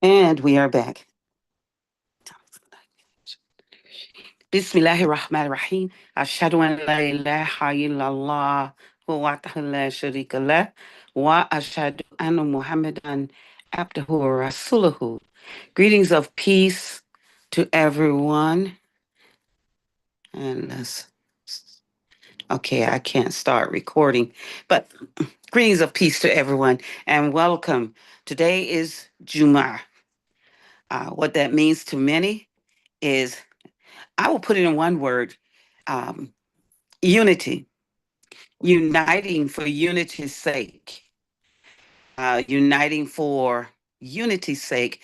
And we are back. Bismillahirrahmanirrahim. Ashhadu an la ilaha illallah wa wahdahu la sharika lah wa ashhadu anna Muhammadan abduhu wa rasuluhu. Greetings of peace to everyone. And okay, I can't start recording, but greetings of peace to everyone and welcome. Today is Jum'ah. What that means to many is, I will put it in one word, um, unity, uniting for unity's sake. Uniting for unity's sake,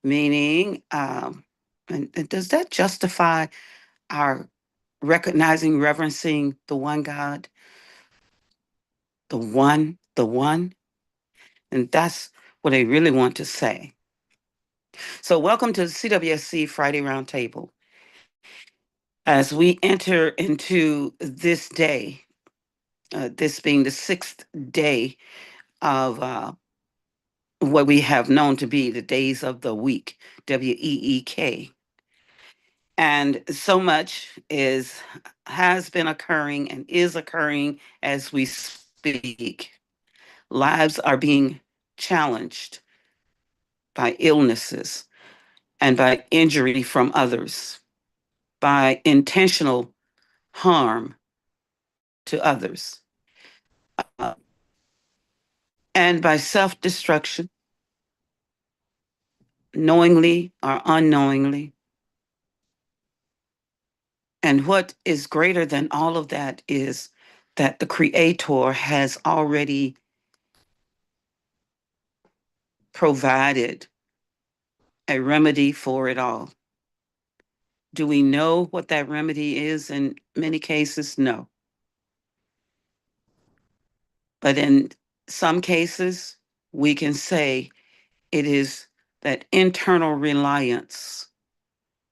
meaning, and does that justify our recognizing, reverencing the one God, the one? And that's what I really want to say. So, welcome to the CWSC Friday Roundtable. As we enter into this day, this being the sixth day of what we have known to be the days of the week, WEEK. And so much has been occurring and is occurring as we speak. Lives are being challenged by illnesses and by injury from others, by intentional harm to others, uh, and by self destruction, knowingly or unknowingly. And what is greater than all of that is that the Creator has already provided a remedy for it all. Do we know what that remedy is? In many cases, no. But in some cases, we can say it is that internal reliance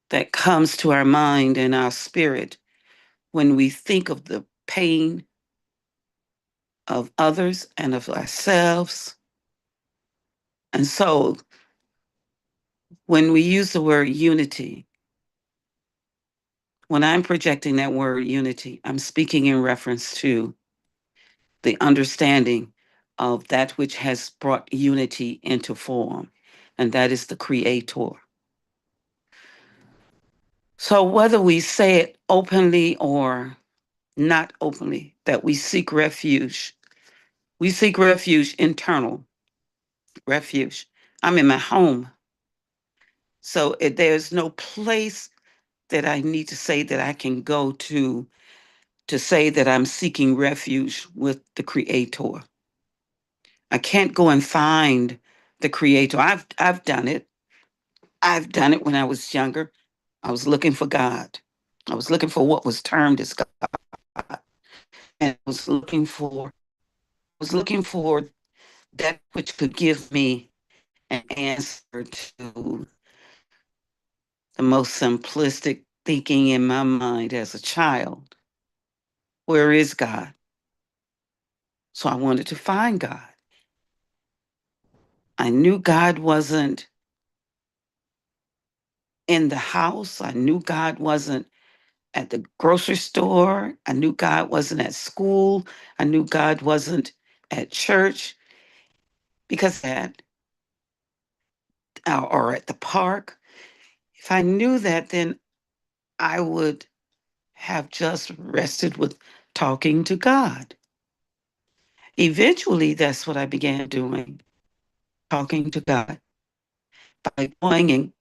that comes to our mind and our spirit when we think of the pain of others and of ourselves. And so when we use the word unity, when I'm projecting that word unity, I'm speaking in reference to the understanding of that which has brought unity into form, and that is the Creator. So whether we say it openly or not openly, that we seek refuge, internal refuge. I'm in my home. So there's no place that I need to say that I can go to say that I'm seeking refuge with the Creator. I can't go and find the Creator. I've done it. I've done it when I was younger. I was looking for God. I was looking for what was termed as God. And I was looking for that which could give me an answer to the most simplistic thinking in my mind as a child. Where is God? So I wanted to find God. I knew God wasn't in the house. I knew God wasn't at the grocery store. I knew God wasn't at school. I knew God wasn't at church because that, or at the park. If I knew that, then I would have just rested with talking to God. Eventually, that's what I began doing, talking to God by going and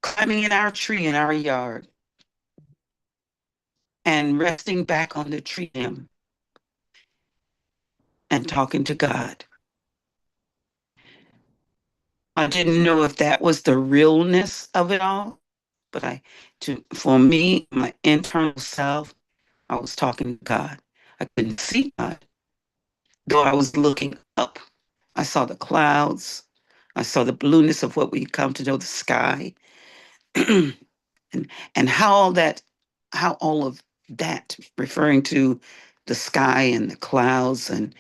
climbing in our tree in our yard and resting back on the tree limb and talking to God. I didn't know if that was the realness of it all, but for me, my internal self, I was talking to God. I couldn't see God, though I was looking up. I saw the clouds. I saw the blueness of what we come to know the sky, and and how all of that, referring to the sky and the clouds and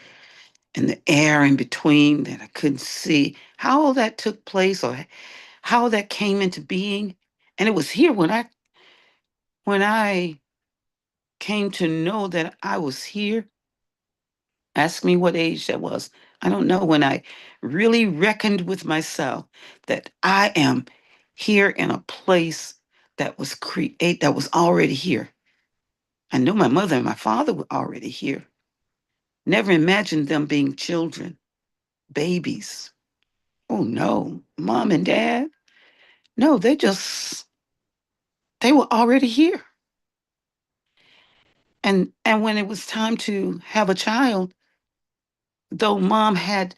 the air in between that I couldn't see, how all that took place, or how that came into being. And it was here when I came to know that I was here. Ask me what age that was. I don't know, when I really reckoned with myself that I am here in a place that was already here. I knew my mother and my father were already here. Never imagined them being children, babies. Oh no, mom and dad. No, they were already here. And when it was time to have a child, though mom had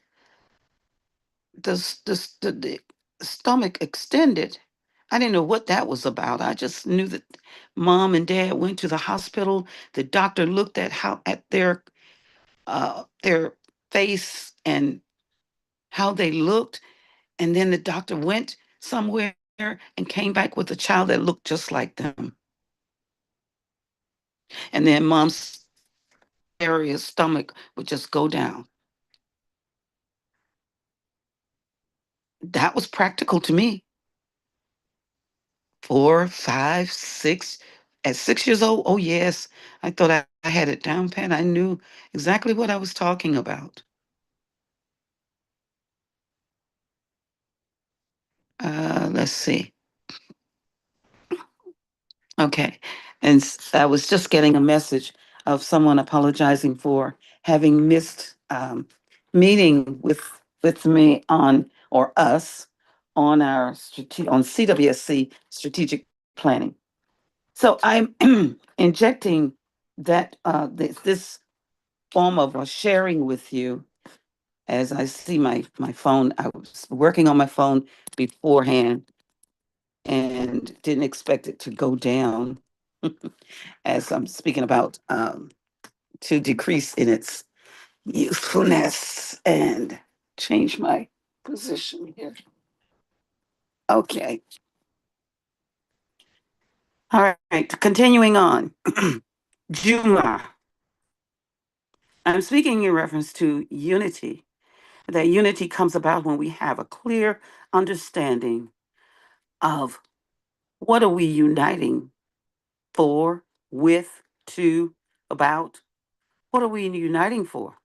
the stomach extended, I didn't know what that was about. I just knew that mom and dad went to the hospital. The doctor looked at how at their face and how they looked, and then the doctor went somewhere and came back with a child that looked just like them. And then mom's area stomach would just go down. That was practical to me. 4, 5, 6. At 6 years old, oh yes, I thought I had it down pat. I knew exactly what I was talking about. Let's see. Okay. And I was just getting a message of someone apologizing for having missed meeting with me on, or us, on on CWSC strategic planning. So I'm injecting this form of sharing with you as I see my phone. I was working on my phone beforehand and didn't expect it to go down as I'm speaking about, to decrease in its usefulness, and change my position here. Okay. All right. Continuing on. Juma. I'm speaking in reference to unity. That unity comes about when we have a clear understanding of what are we uniting for, with, to, about. What are we uniting for?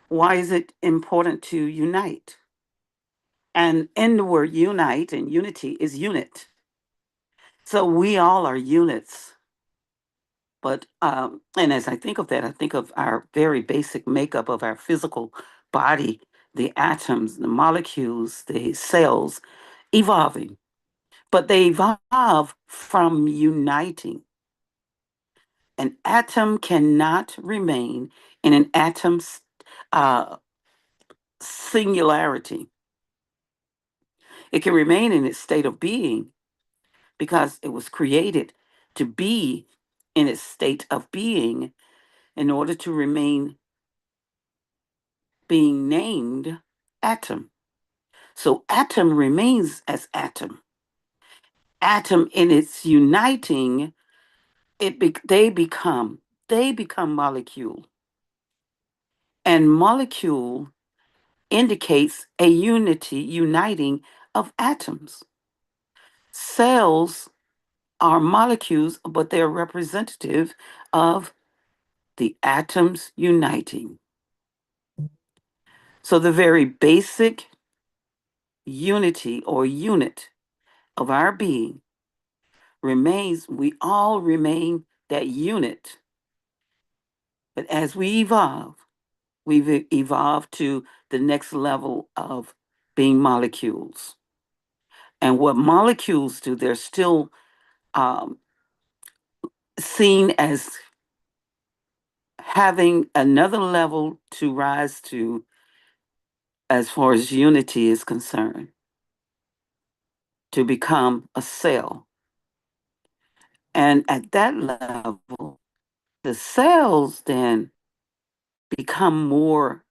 Why is it important to unite? And in the word unite and unity is unit. So we all are units. But, and as I think of that, I think of our very basic makeup of our physical body, the atoms, the molecules, the cells evolving. But they evolve from uniting. An atom cannot remain in an atom's uh, singularity. It can remain in its state of being because it was created to be in its state of being in order to remain being named atom. So atom remains as atom. Atom in its uniting, they become molecule. And molecule indicates a unity, uniting of atoms. Cells are molecules, but they're representative of the atoms uniting. So the very basic unity or unit of our being remains, we all remain that unit. But as we evolve, we've evolved to the next level of being molecules. And what molecules do, they're still um, seen as having another level to rise to as far as unity is concerned, to become a cell. And at that level, the cells then become more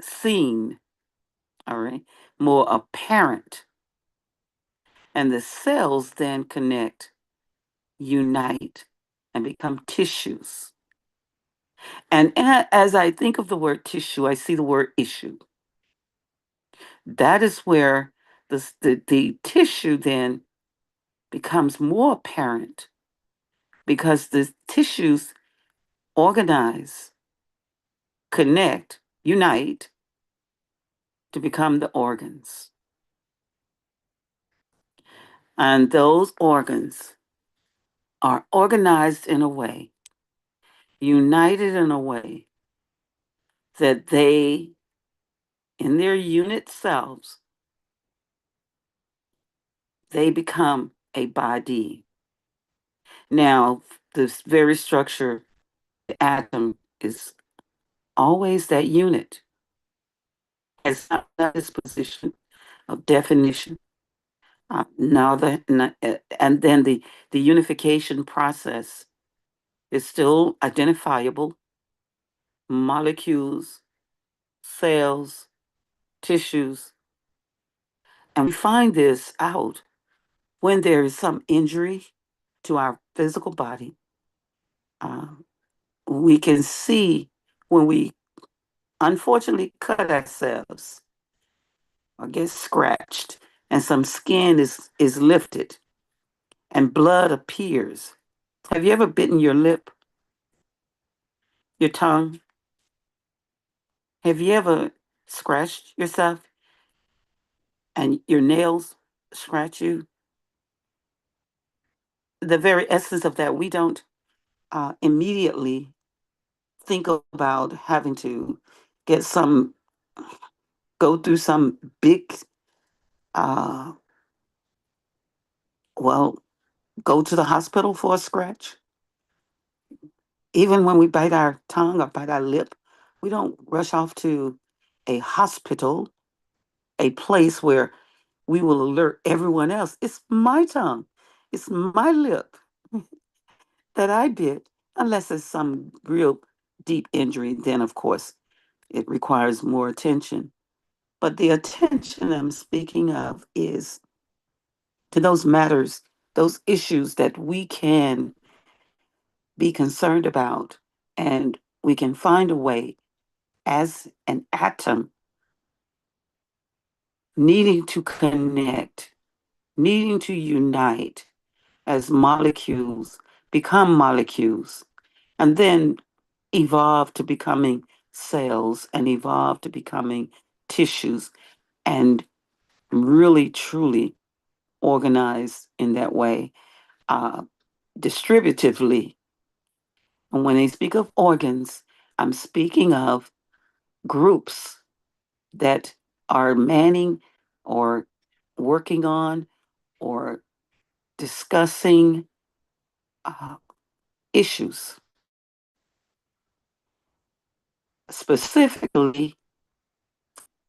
seen, all right, more apparent. And the cells then connect, unite, and become tissues. And as I think of the word tissue, I see the word issue. That is where the tissue then becomes more apparent because the tissues organize, connect, unite to become the organs. And those organs are organized in a way, united in a way that they, in their unit selves, they become a body. Now, this very structure, the atom, is always that unit. Has not left its position of definition. And then the unification process is still identifiable. Molecules, cells, tissues, and we find this out when there is some injury to our physical body. Um, we can see when we unfortunately cut ourselves or get scratched and some skin is lifted and blood appears. Have you ever bitten your lip, your tongue? Have you ever scratched yourself and your nails scratch you? The very essence of that, we don't immediately think about having to get some, go through some big, uh, well, go to the hospital for a scratch. Even when we bite our tongue or bite our lip, we don't rush off to a hospital, a place where we will alert everyone else. It's my tongue, it's my lip that I bit, unless it's some real deep injury, then of course it requires more attention. But the attention I'm speaking of is to those matters, those issues that we can be concerned about, and we can find a way as an atom needing to connect, needing to unite as molecules, become molecules, and then evolve to becoming cells and evolve to becoming tissues and really truly organized in that way, uh, distributively. And when they speak of organs, I'm speaking of groups that are manning or working on or discussing uh, issues, specifically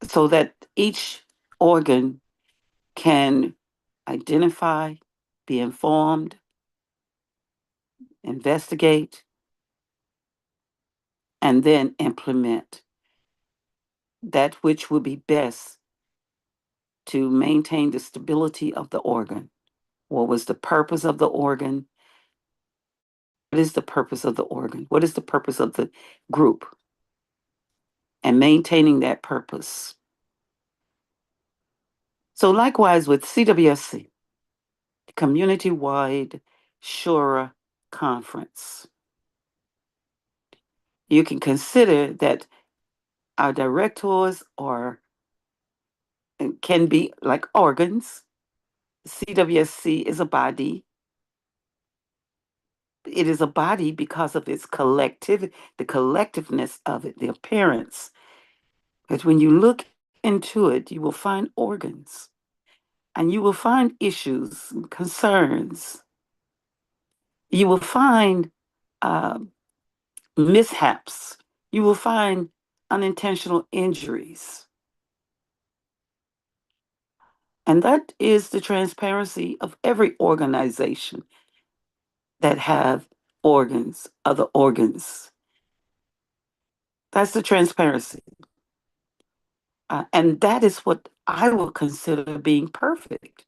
so that each organ can identify, be informed, investigate, and then implement that which would be best to maintain the stability of the organ. What was the purpose of the organ? What is the purpose of the organ? What is the purpose of the group? And maintaining that purpose. So, likewise with CWSC, Community Wide Shuraa Conference, you can consider that our directors are can be like organs. CWSC is a body. It is a body because of its collective, the collectiveness of it, the appearance. But when you look into it, you will find organs and you will find issues, concerns. You will find uh, mishaps. You will find unintentional injuries. And that is the transparency of every organization that have organs, other organs. That's the transparency. And that is what I will consider being perfect.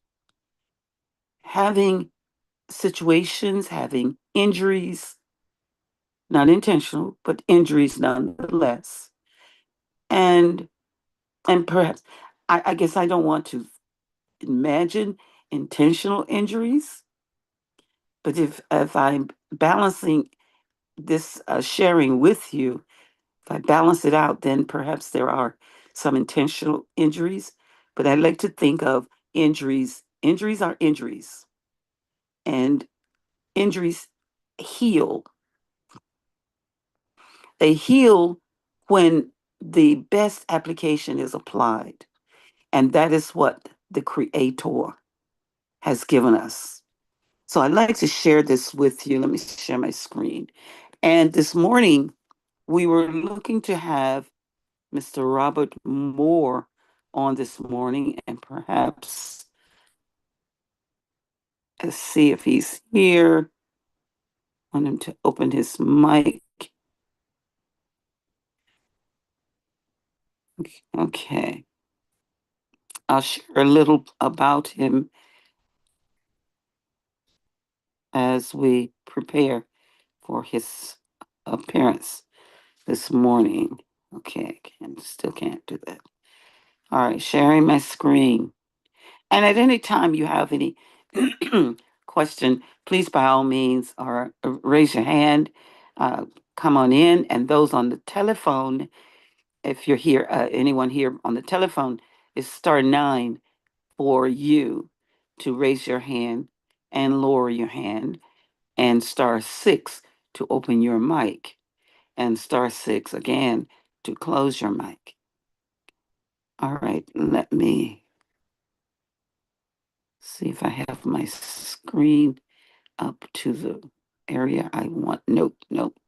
Having situations, having injuries, not intentional, but injuries nonetheless. And and perhaps I guess I don't want to imagine intentional injuries, but if I'm balancing this sharing with you, if I balance it out, then perhaps there are some intentional injuries. But I like to think of injuries. Injuries are injuries, and injuries heal. They heal when the best application is applied. And that is what the Creator has given us. So I'd like to share this with you. Let me share my screen. And this morning, we were looking to have Mr. Robert Moore on this morning, and perhaps let's see if he's here. I want him to open his mic. Okay. I'll share a little about him as we prepare for his appearance this morning. Okay, still can't do that. All right, sharing my screen. And at any time you have any question, please by all means or raise your hand. Come on in, and those on the telephone, if you're here, anyone here on the telephone, is *9 for you to raise your hand and lower your hand, and *6 to open your mic, and *6 again to close your mic. All right, let me see if I have my screen up to the area I want. Nope, nope.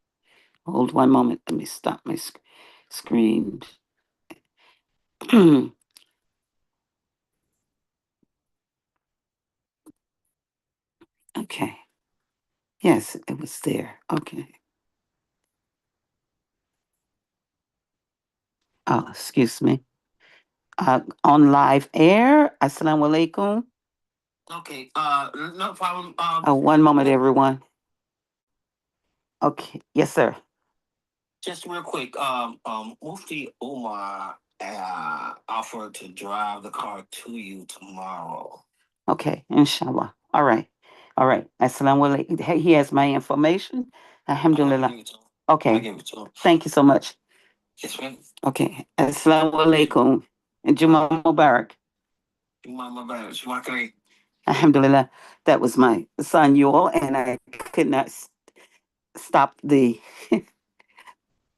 Hold one moment. Let me stop my screen. Okay. Yes, it was there. Okay. Oh, excuse me. On live air. Assalamu alaikum. Okay. No problem. One moment, everyone. Okay. Yes, sir. Just real quick, Mufti Umar offered to drive the car to you tomorrow. Okay, inshallah. All right. All right. Assalamu alaikum. He has my information. Alhamdulillah. Okay. Thank you so much. Yes, ma'am. Okay. Assalamu alaikum. And Juma Mubarak. Juma Mubarak. Juma Kareem. Alhamdulillah. That was my son, Yul, and I could not stop the.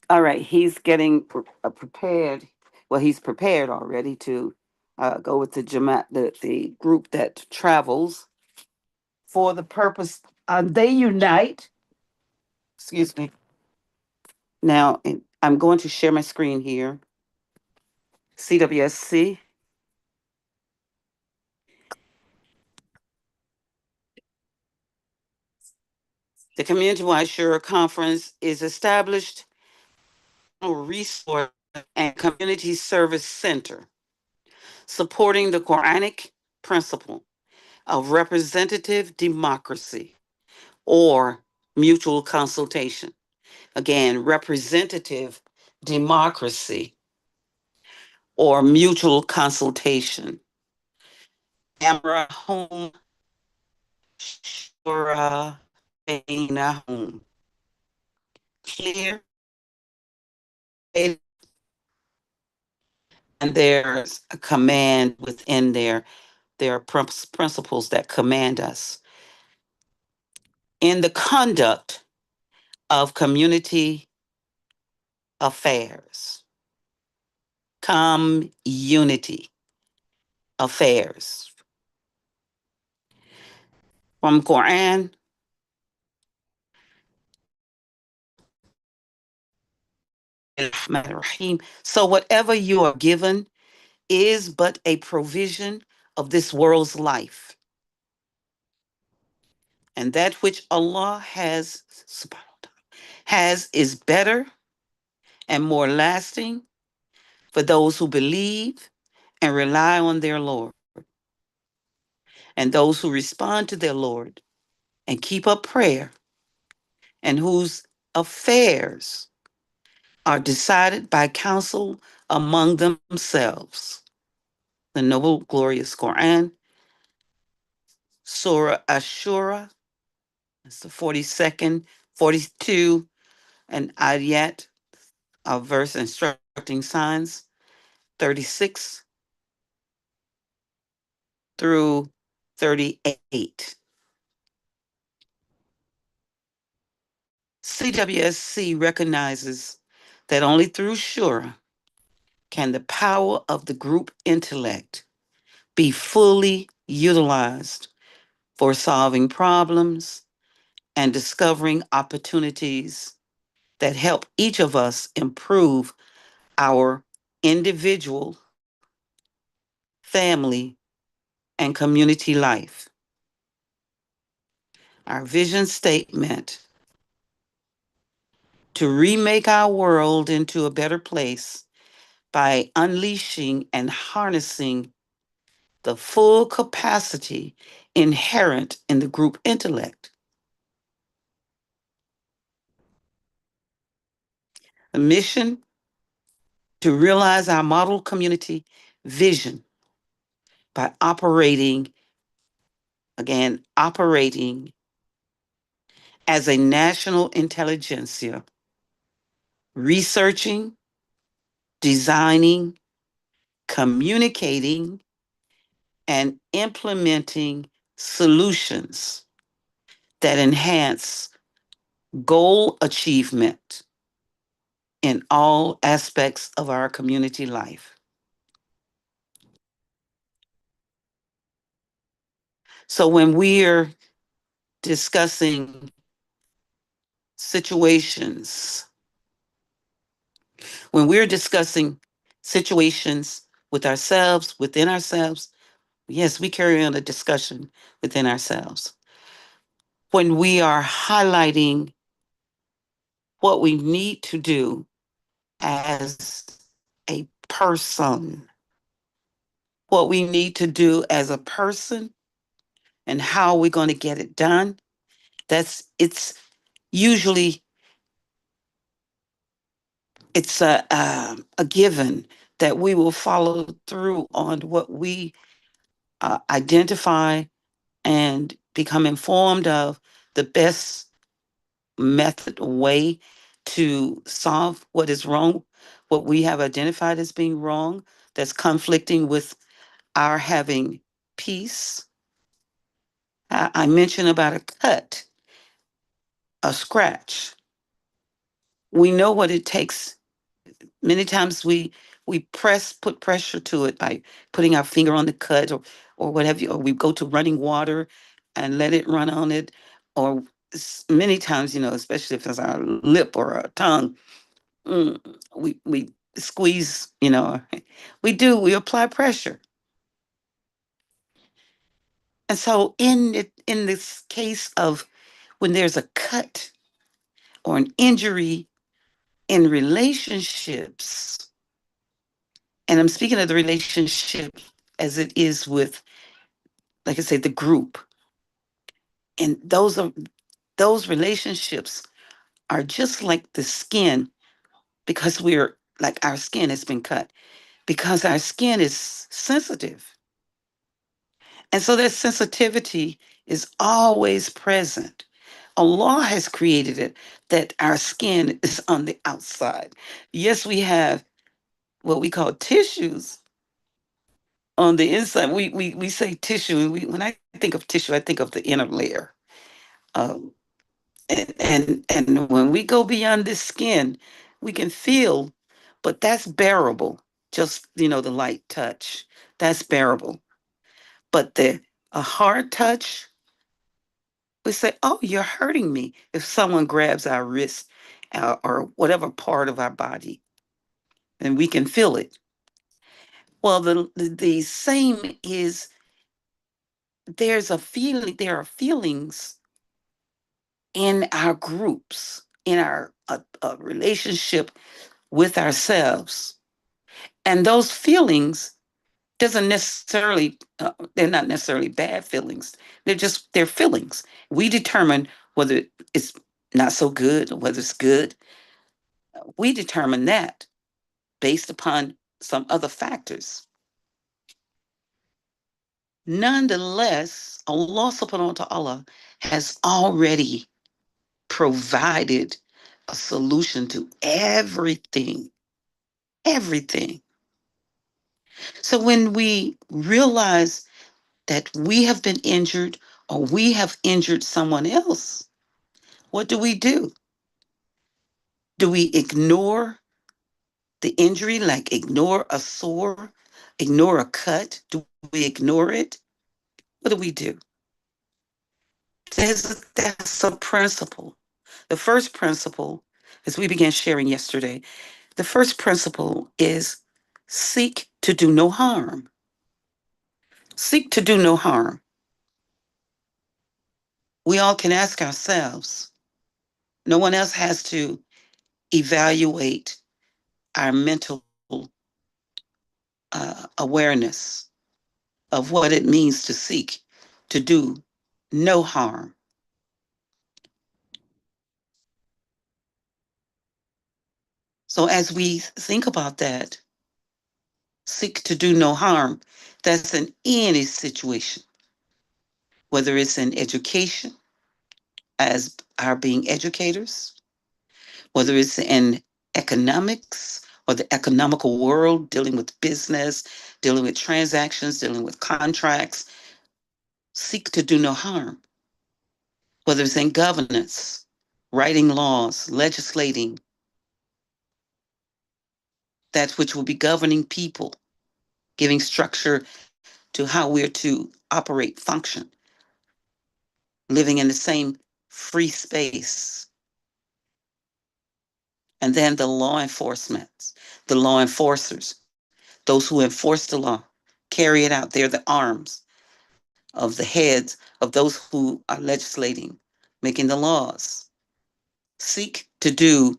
All right. He's getting prepared. Well, he's prepared already to go with the Jamaat, the group that travels for the purpose. They unite. Excuse me. Now, I'm going to share my screen here. CWSC. The Community Wide Shuraa Conference is established a resource and community service center supporting the Quranic principle of representative democracy or mutual consultation. Again, representative democracy or mutual consultation. Amra home, shura, home. Clear. And there's a command within there. There are principles that command us in the conduct of community affairs. Community affairs. From Quran, so whatever you are given is but a provision of this world's life. And that which Allah has is better and more lasting for those who believe and rely on their Lord, and those who respond to their Lord and keep up prayer, and whose affairs are decided by counsel among themselves. the Noble Glorious Quran, Surah Ashura, that's the 42nd, 42, and Ayat, a verse instructing signs, 36 through 38. CWSC recognizes that only through Shura can the power of the group intellect be fully utilized for solving problems and discovering opportunities that help each of us improve our individual, family, and community life. Our vision statement to remake our world into a better place by unleashing and harnessing the full capacity inherent in the group intellect. The mission to realize our model community vision by operating as a national intelligentsia, researching, designing, communicating, and implementing solutions that enhance goal achievement in all aspects of our community life. So when we're discussing situations, when we're discussing situations with ourselves, within ourselves, yes, we carry on a discussion within ourselves. When we are highlighting what we need to do as a person, what we need to do as a person, and how we're going to get it done, it's usually it's a given that we will follow through on what we identify and become informed of the best method way to solve what is wrong, what we have identified as being wrong, that's conflicting with our having peace. I mentioned about a cut, a scratch. We know what it takes. Many times we put pressure to it by putting our finger on the cut or whatever, or we go to running water and let it run on it, or many times, especially if it's our lip or our tongue, we squeeze, we apply pressure. And so in this case of when there's a cut or an injury in relationships, and I'm speaking of the relationship as it is with, like I said, the group. And those relationships are just like the skin, because we're like our skin has been cut, because our skin is sensitive. And so that sensitivity is always present. Allah has created it that our skin is on the outside. Yes, we have what we call tissues on the inside. We say tissue, and when I think of tissue, I think of the inner layer. Um, and when we go beyond this skin, we can feel, but that's bearable. Just the light touch, that's bearable. But a hard touch, we say, "Oh, you're hurting me." If someone grabs our wrist or whatever part of our body, and we can feel it. Well, the same is, there's a feeling. There are feelings in our groups, in our relationship with ourselves. And those feelings doesn't necessarily, they're not necessarily bad feelings. They're feelings. We determine whether it's not so good or whether it's good. We determine that based upon some other factors. Nonetheless, Allah subhanahu wa ta'ala has already provided a solution to everything. Everything. So when we realize that we have been injured or we have injured someone else, what do we do? Do we ignore the injury, like ignore a sore, ignore a cut? Do we ignore it? What do we do? That's a principle. The first principle, as we began sharing yesterday, the first principle is seek to do no harm. Seek to do no harm. We all can ask ourselves. No one else has to evaluate our mental awareness of what it means to seek to do no harm. So as we think about that, seek to do no harm, that's in any situation, whether it's in education as our being educators, whether it's in economics or the economical world, dealing with business, dealing with transactions, dealing with contracts, seek to do no harm, whether it's in governance, writing laws, legislating, that which will be governing people, giving structure to how we're to operate, function, living in the same free space. And then the law enforcement, the law enforcers, those who enforce the law, carry it out. They're the arms of the heads of those who are legislating, making the laws. Seek to do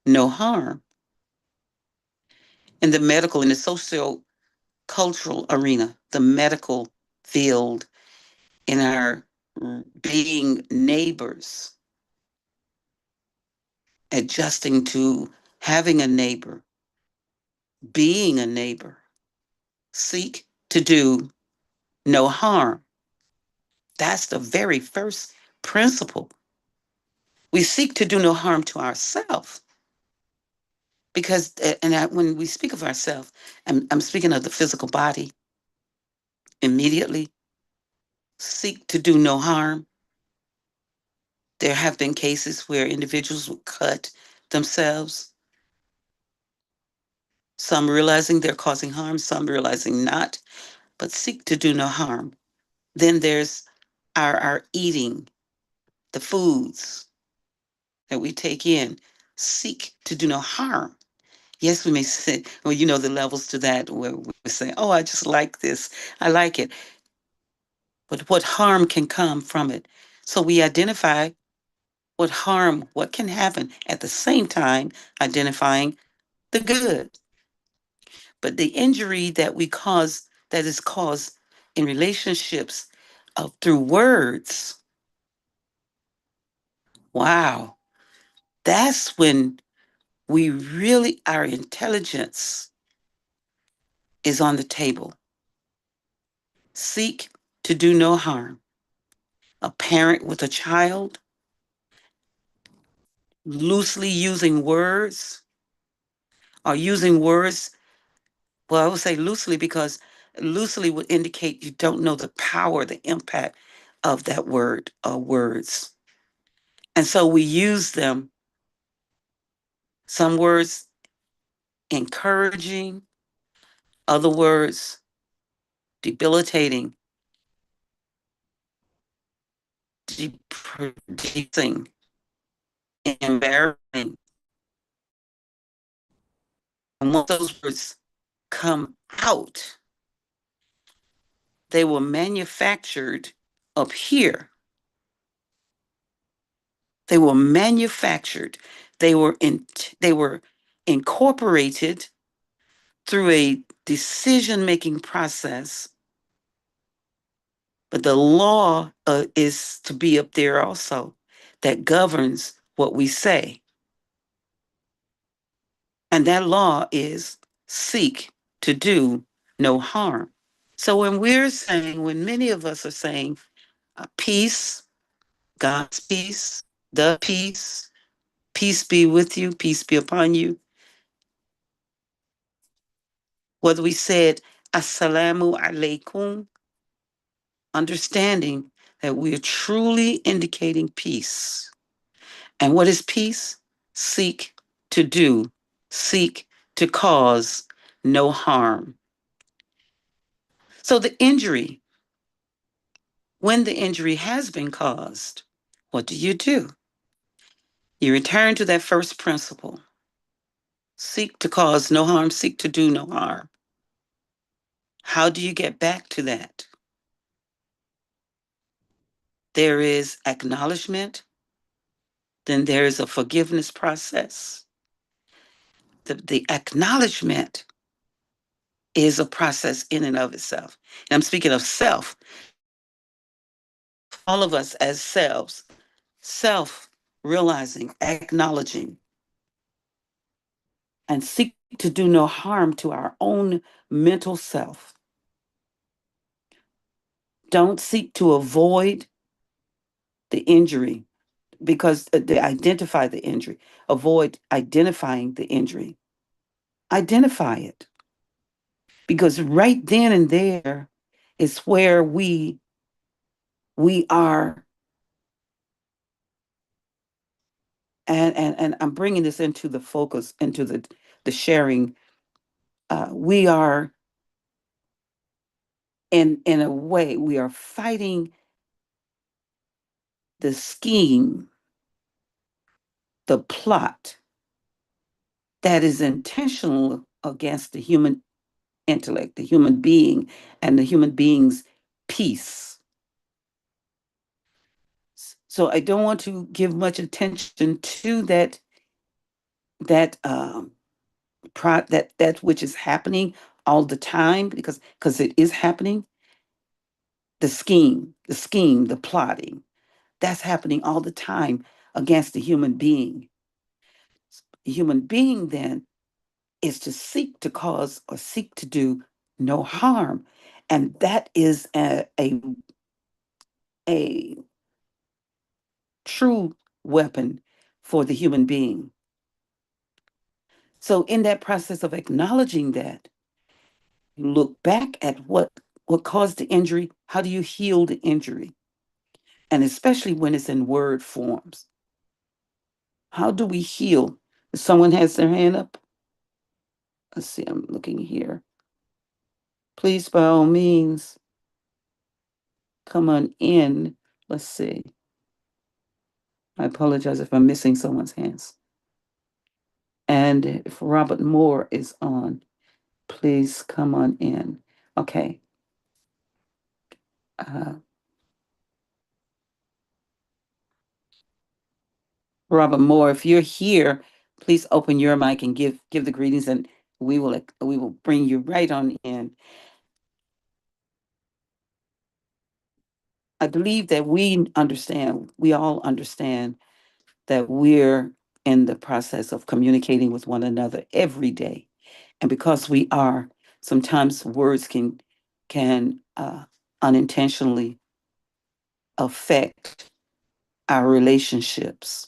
no harm. In the medical, in the social cultural arena, the medical field, in our being neighbors, adjusting to having a neighbor, being a neighbor, seek to do no harm. That's the very first principle. We seek to do no harm to ourselves because, when we speak of ourselves, I'm speaking of the physical body immediately. Seek to do no harm. There have been cases where individuals would cut themselves, some realizing they're causing harm, some realizing not, but seek to do no harm. Then there's our eating, the foods that we take in, seek to do no harm. Yes, we may say, well, the levels to that where we say, oh, I just like this, I like it. But what harm can come from it? So we identify what harm, what can happen, at the same time identifying the good. But the injury that we cause, that is caused in relationships through words, wow, that's when we really, our intelligence is on the table. Seek to do no harm. A parent with a child, loosely using words, or using words, well, I would say loosely because loosely would indicate you don't know the power, the impact of that word or words. And so we use them, some words encouraging, other words debilitating, depressing, embarrassing. And once those words come out, they were manufactured up here. They were manufactured. They were incorporated through a decision-making process. But the law is to be up there also that governs what we say. And that law is seek to do no harm. So when many of us are saying peace, God's peace, the peace be with you, peace be upon you, whether we said assalamu alaikum, understanding that we are truly indicating peace. And what is peace? Seek to do, seek to cause no harm. So the injury, when the injury has been caused, what do? You return to that first principle. Seek to cause no harm, seek to do no harm. How do you get back to that? There is acknowledgement, then there is a forgiveness process. The acknowledgement is a process in and of itself. And I'm speaking of self, all of us as selves, self realizing, acknowledging, and seek to do no harm to our own mental self. Don't seek to avoid the injury because they identify the injury. Avoid identifying the injury. Identify it because right then and there is where we are, and I'm bringing this into the focus, into the sharing. We are in a way we are fighting the scheme, the plot that is intentional against the human intellect, the human being, and the human being's peace. So I don't want to give much attention to that that which is happening all the time because it is happening. The scheme, the plotting, that's happening all the time against the human being. The human being then is to seek to cause or seek to do no harm, and that is a true weapon for the human being. So in that process of acknowledging that, you look back at what caused the injury. How do you heal the injury? And especially when it's in word forms. How do we heal? If someone has their hand up, let's see, I'm looking here. Please, by all means, come on in. Let's see. I apologize if I'm missing someone's hands. And if Robert Moore is on, please come on in. Okay. Uh, Robert Moore, if you're here, please open your mic and give the greetings, and we will bring you right on in. I believe that we all understand that we're in the process of communicating with one another every day. And because we are, sometimes words can unintentionally affect our relationships.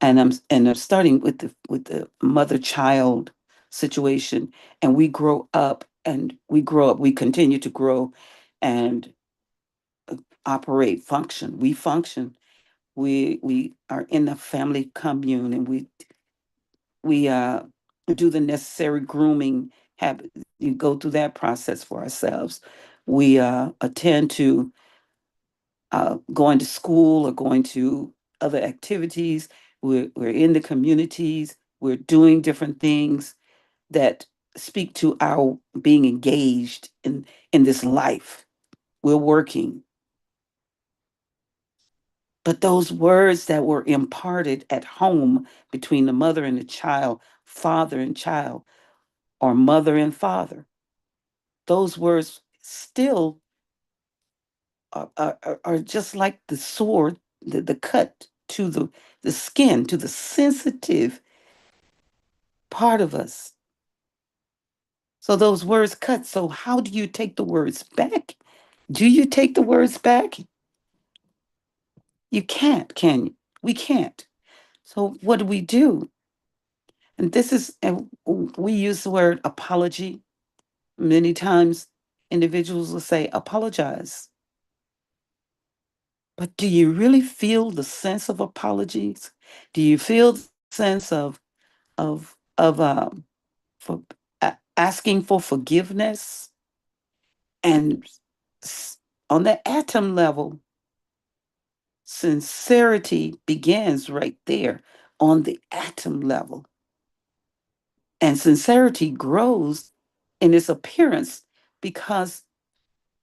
And I'm starting with the mother child situation. And we continue to grow and operate, function. We function. We are in the family commune, and we do the necessary grooming. Have you go through that process for ourselves. We attend to going to school or going to other activities. We're in the communities. We're doing different things that speak to our being engaged in this life. We're working. But those words that were imparted at home between the mother and the child, father and child, or mother and father, those words still are just like the sword, the cut to the skin, to the sensitive part of us. So those words cut. So how do you take the words back? Do you take the words back? You can't, can you? We can't. So what do we do? And this is, and we use the word apology. Many times individuals will say, apologize. But do you really feel the sense of apologies? Do you feel the sense of for asking for forgiveness? And on the atom level, sincerity begins right there on the atom level. And sincerity grows in its appearance because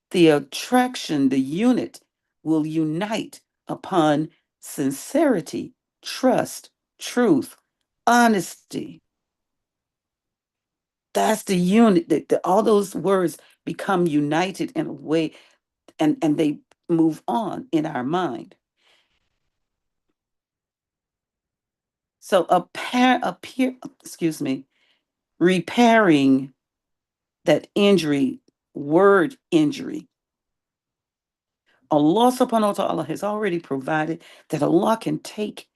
the attraction, the unit, will unite upon sincerity, trust, truth, honesty. That's the unit that all those words become united in a way, and they move on in our mind. So excuse me, repairing that injury, word injury. Allah subhanahu wa ta'ala has already provided that Allah can take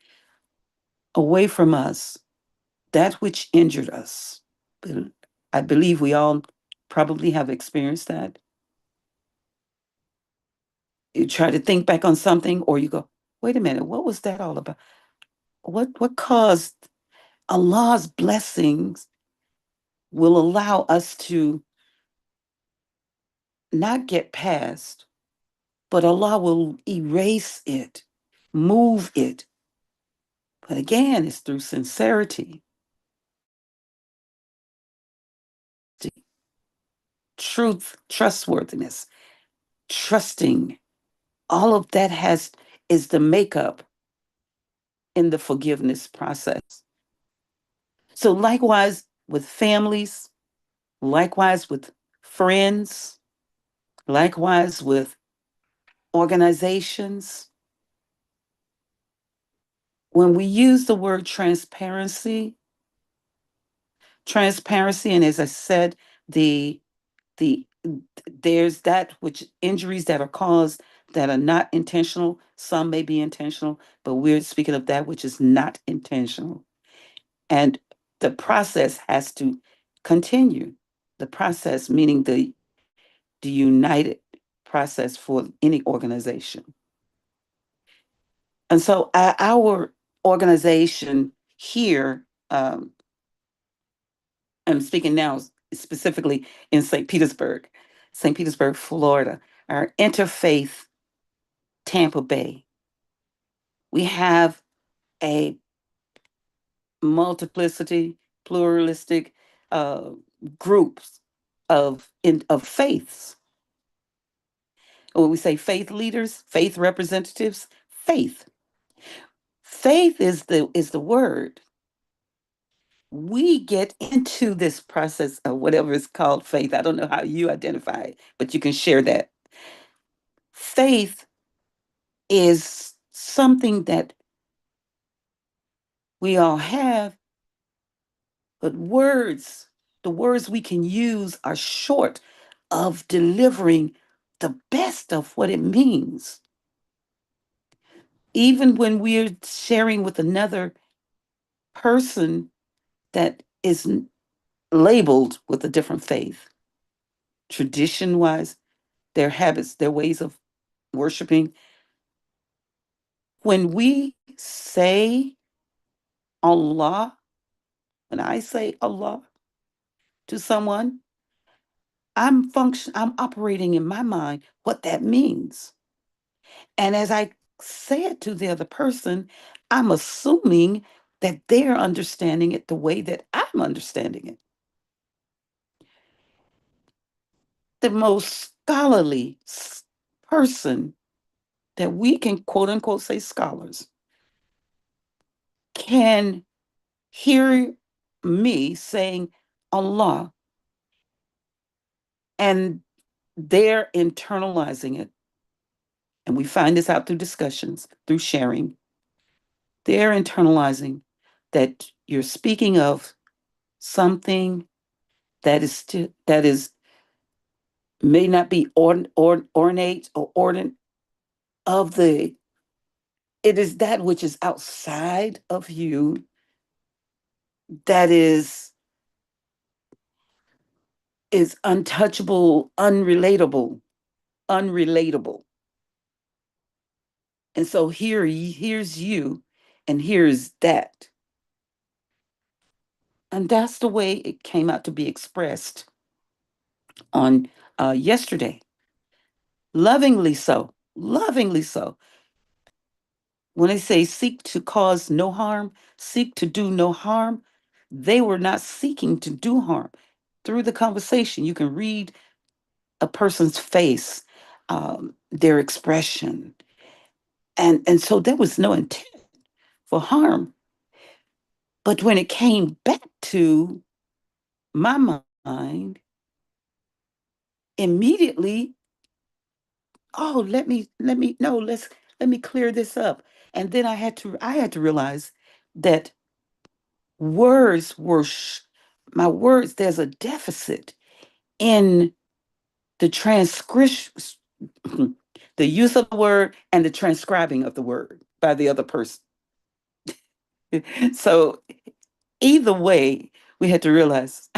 away from us that which injured us. I believe we all probably have experienced that. You try to think back on something, or you go, wait a minute, what was that all about? What caused Allah's blessings will allow us to not get past, but Allah will erase it, move it. But again, it's through sincerity, truth, trustworthiness, trusting. All of that has is the makeup in the forgiveness process. So likewise with families, likewise with friends, likewise with organizations. When we use the word transparency, and as I said, the there's that which injuries that are caused that are not intentional. Some may be intentional, but we're speaking of that which is not intentional. And the process has to continue. The process, meaning the united process for any organization. And so our organization here, I'm speaking now specifically in St. Petersburg, Florida, our interfaith Tampa Bay. We have a multiplicity, pluralistic uh, groups of faiths. When we say faith leaders, faith representatives, faith. Faith is the word. We get into this process of whatever is called faith. I don't know how you identify it, but you can share that. Faith is something that we all have, but the words we can use are short of delivering the best of what it means. Even when we're sharing with another person that is labeled with a different faith, tradition wise, their habits, their ways of worshiping. When we say Allah, when I say Allah to someone, I'm operating in my mind what that means. And as I say it to the other person, I'm assuming that they're understanding it the way that I'm understanding it. The most scholarly person that we can quote unquote say scholars can hear me saying Allah, and they're internalizing it. And we find this out through discussions, through sharing. They're internalizing that you're speaking of something that is may not be ornate or ordinate of the, it is that which is outside of you, that is untouchable, unrelatable. And so here's you, and here's that. And that's the way it came out to be expressed on yesterday. Lovingly so. Lovingly so. When they say seek to cause no harm, seek to do no harm, they were not seeking to do harm. Through the conversation, you can read a person's face, their expression. And so there was no intent for harm. But when it came back to my mind, immediately, oh, let me clear this up. And then I had to realize that words were my words, there's a deficit in the transcription, the use of the word and the transcribing of the word by the other person. So either way, we had to realize,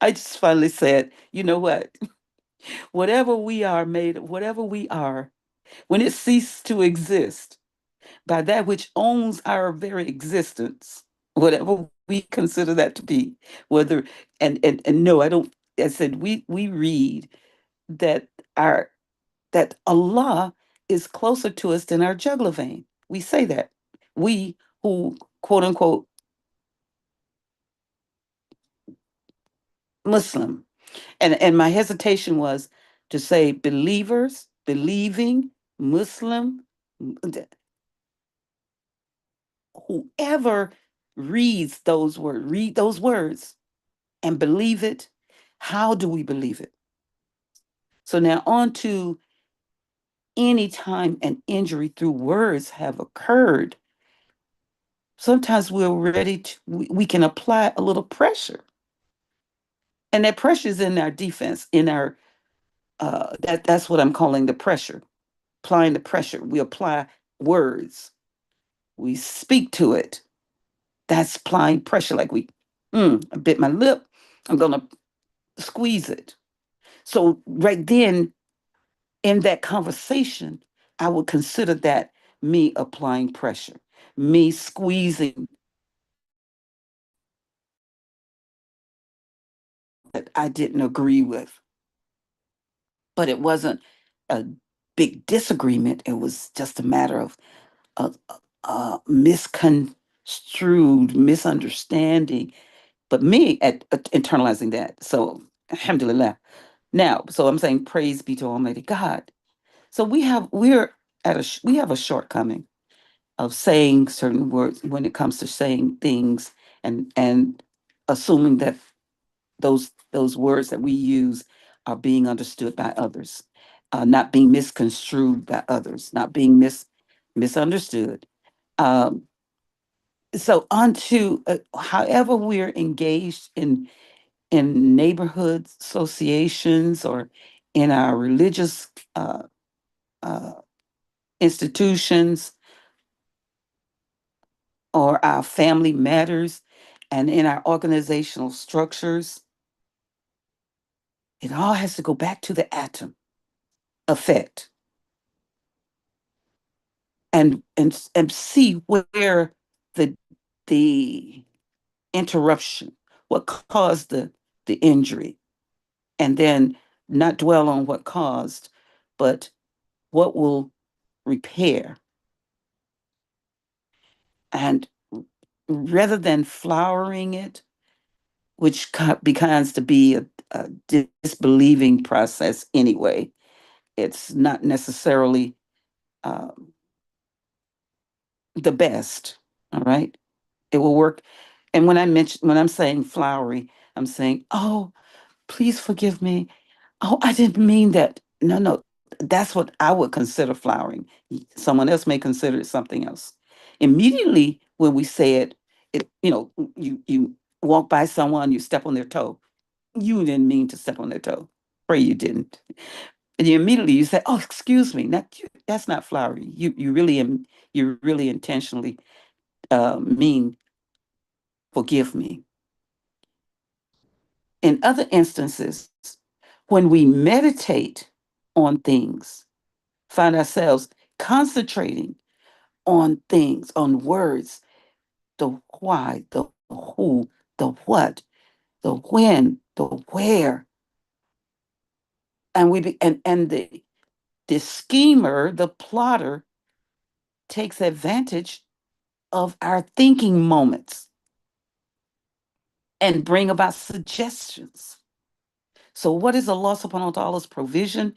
I just finally said, you know what? Whatever we are made, whatever we are, when it ceases to exist by that which owns our very existence, whatever we consider that to be, whether, and no, I don't, I said, we read that our, that Allah is closer to us than our jugular vein. We say that. We who, quote unquote, Muslim. And my hesitation was to say believers, believing, Muslim, whoever read those words and believe it. How do we believe it? So now on to any time an injury through words have occurred, sometimes we're ready to, we can apply a little pressure. And that pressure is in our defense, in our, that's what I'm calling the pressure, applying the pressure. We apply words, we speak to it. That's applying pressure. Like I bit my lip, I'm going to squeeze it. So right then in that conversation, I would consider that me applying pressure, me squeezing that I didn't agree with. But it wasn't a big disagreement. It was just a matter of misconstrued, misunderstanding. But me at internalizing that. So, alhamdulillah. Now, so I'm saying praise be to Almighty God. So we have a shortcoming of saying certain words when it comes to saying things, and assuming that those words that we use are being understood by others, not being misconstrued by others, not being misunderstood. Um, so on to however we're engaged in neighborhood associations or in our religious uh, institutions or our family matters and in our organizational structures, it all has to go back to the atom effect and see where the the interruption, what caused the injury, and then not dwell on what caused, but what will repair. And rather than flowering it, which becomes to be a disbelieving process anyway, it's not necessarily um, the best. All right, it will work. And when I'm saying flowery, I'm saying, oh, please forgive me. Oh, I didn't mean that. No, no, that's what I would consider flowering. Someone else may consider it something else. Immediately when we say it, you walk by someone, you step on their toe. You didn't mean to step on their toe. Pray you didn't. And you immediately you say, "Oh, excuse me, that's not flowery. You really intentionally mean forgive me." In other instances, when we meditate on things, find ourselves concentrating on things, on words, the why, the who, the what, the when, the where, and the schemer, the plotter, takes advantage of our thinking moments and bring about suggestions. So, what is Allah subhanahu wa ta'ala's provision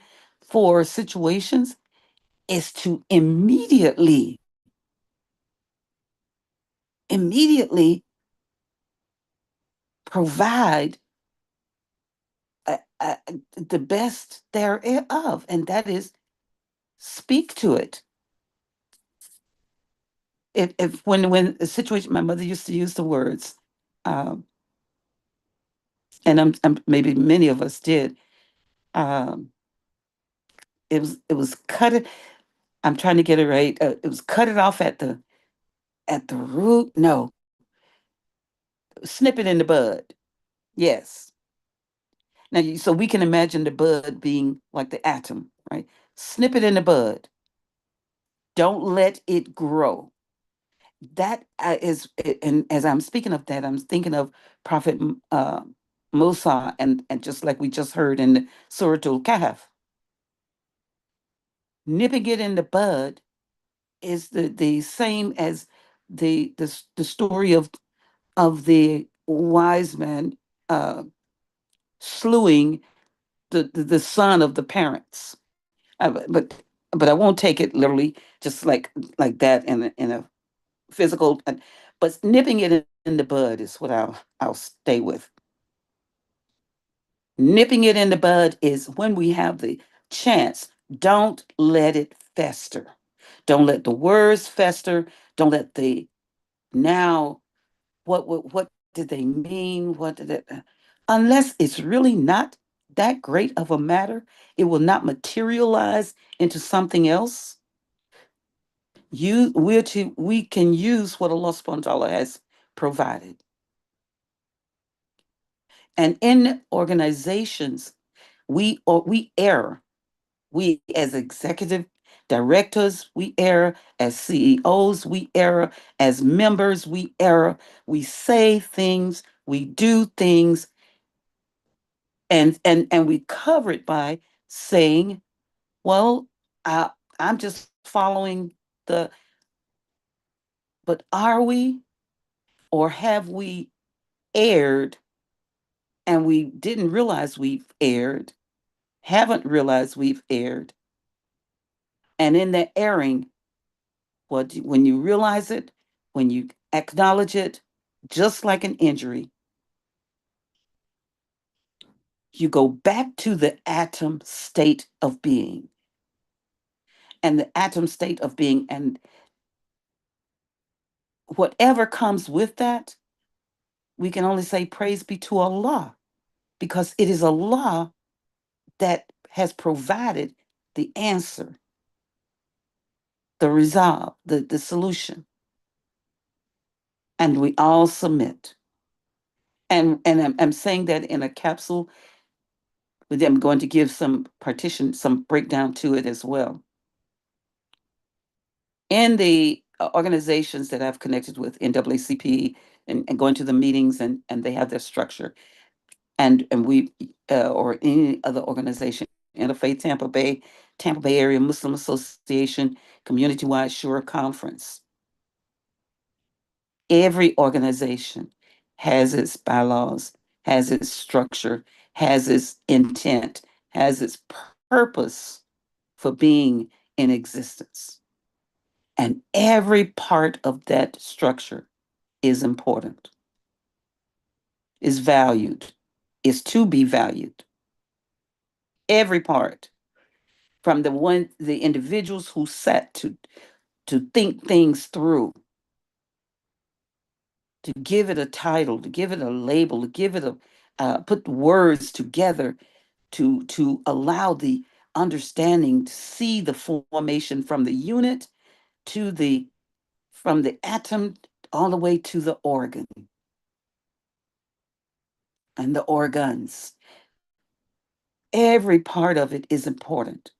for situations? Is to immediately provide the best thereof, and that is speak to it. If when a situation, my mother used to use the words, um, and maybe many of us did. Um, it was cut it. I'm trying to get it right. It was cut it off at the root. No, snip it in the bud. Yes. Now, so we can imagine the bud being like the atom, right? Snip it in the bud. Don't let it grow. That is, and as I'm speaking of that, I'm thinking of Prophet Musa, and just like we just heard in the Surah Al-Kahf, nipping it in the bud is the same as the story of the wise man uh, slewing the son of the parents. But I won't take it literally, just like that in a physical. But nipping it in the bud is what I'll stay with. Nipping it in the bud is when we have the chance. Don't let it fester. Don't let the words fester. Don't let the now. What did they mean? What did it? Unless it's really not that great of a matter, it will not materialize into something else. We can use what Allah subhanahu wa ta'ala has provided. And in organizations, we err. We as executive directors, we err. As CEOs, we err. As members, we err. We say things, we do things, and we cover it by saying, well, I'm just following the, but are we, or have we erred and we didn't realize we've erred, haven't realized we've erred? And in that erring, when you realize it, when you acknowledge it, just like an injury, you go back to the atom state of being. And the atom state of being, and whatever comes with that, we can only say praise be to Allah, because it is Allah that has provided the answer, the resolve, the solution. And we all submit. And I'm saying that in a capsule, but I'm going to give some breakdown to it as well. In the organizations that I've connected with, NAACP, and going to the meetings, and they have their structure, and we or any other organization, Interfaith Tampa Bay Area Muslim Association, Community Wide Shuraa Conference. Every organization has its bylaws, has its structure, has its intent, has its purpose for being in existence. And every part of that structure is important, is valued, is to be valued. Every part, from the individuals who sat to think things through, to give it a title, to give it a label, to give it put words together to allow the understanding to see the formation from the unit to the from the atom all the way to the organ and the organs. Every part of it is important.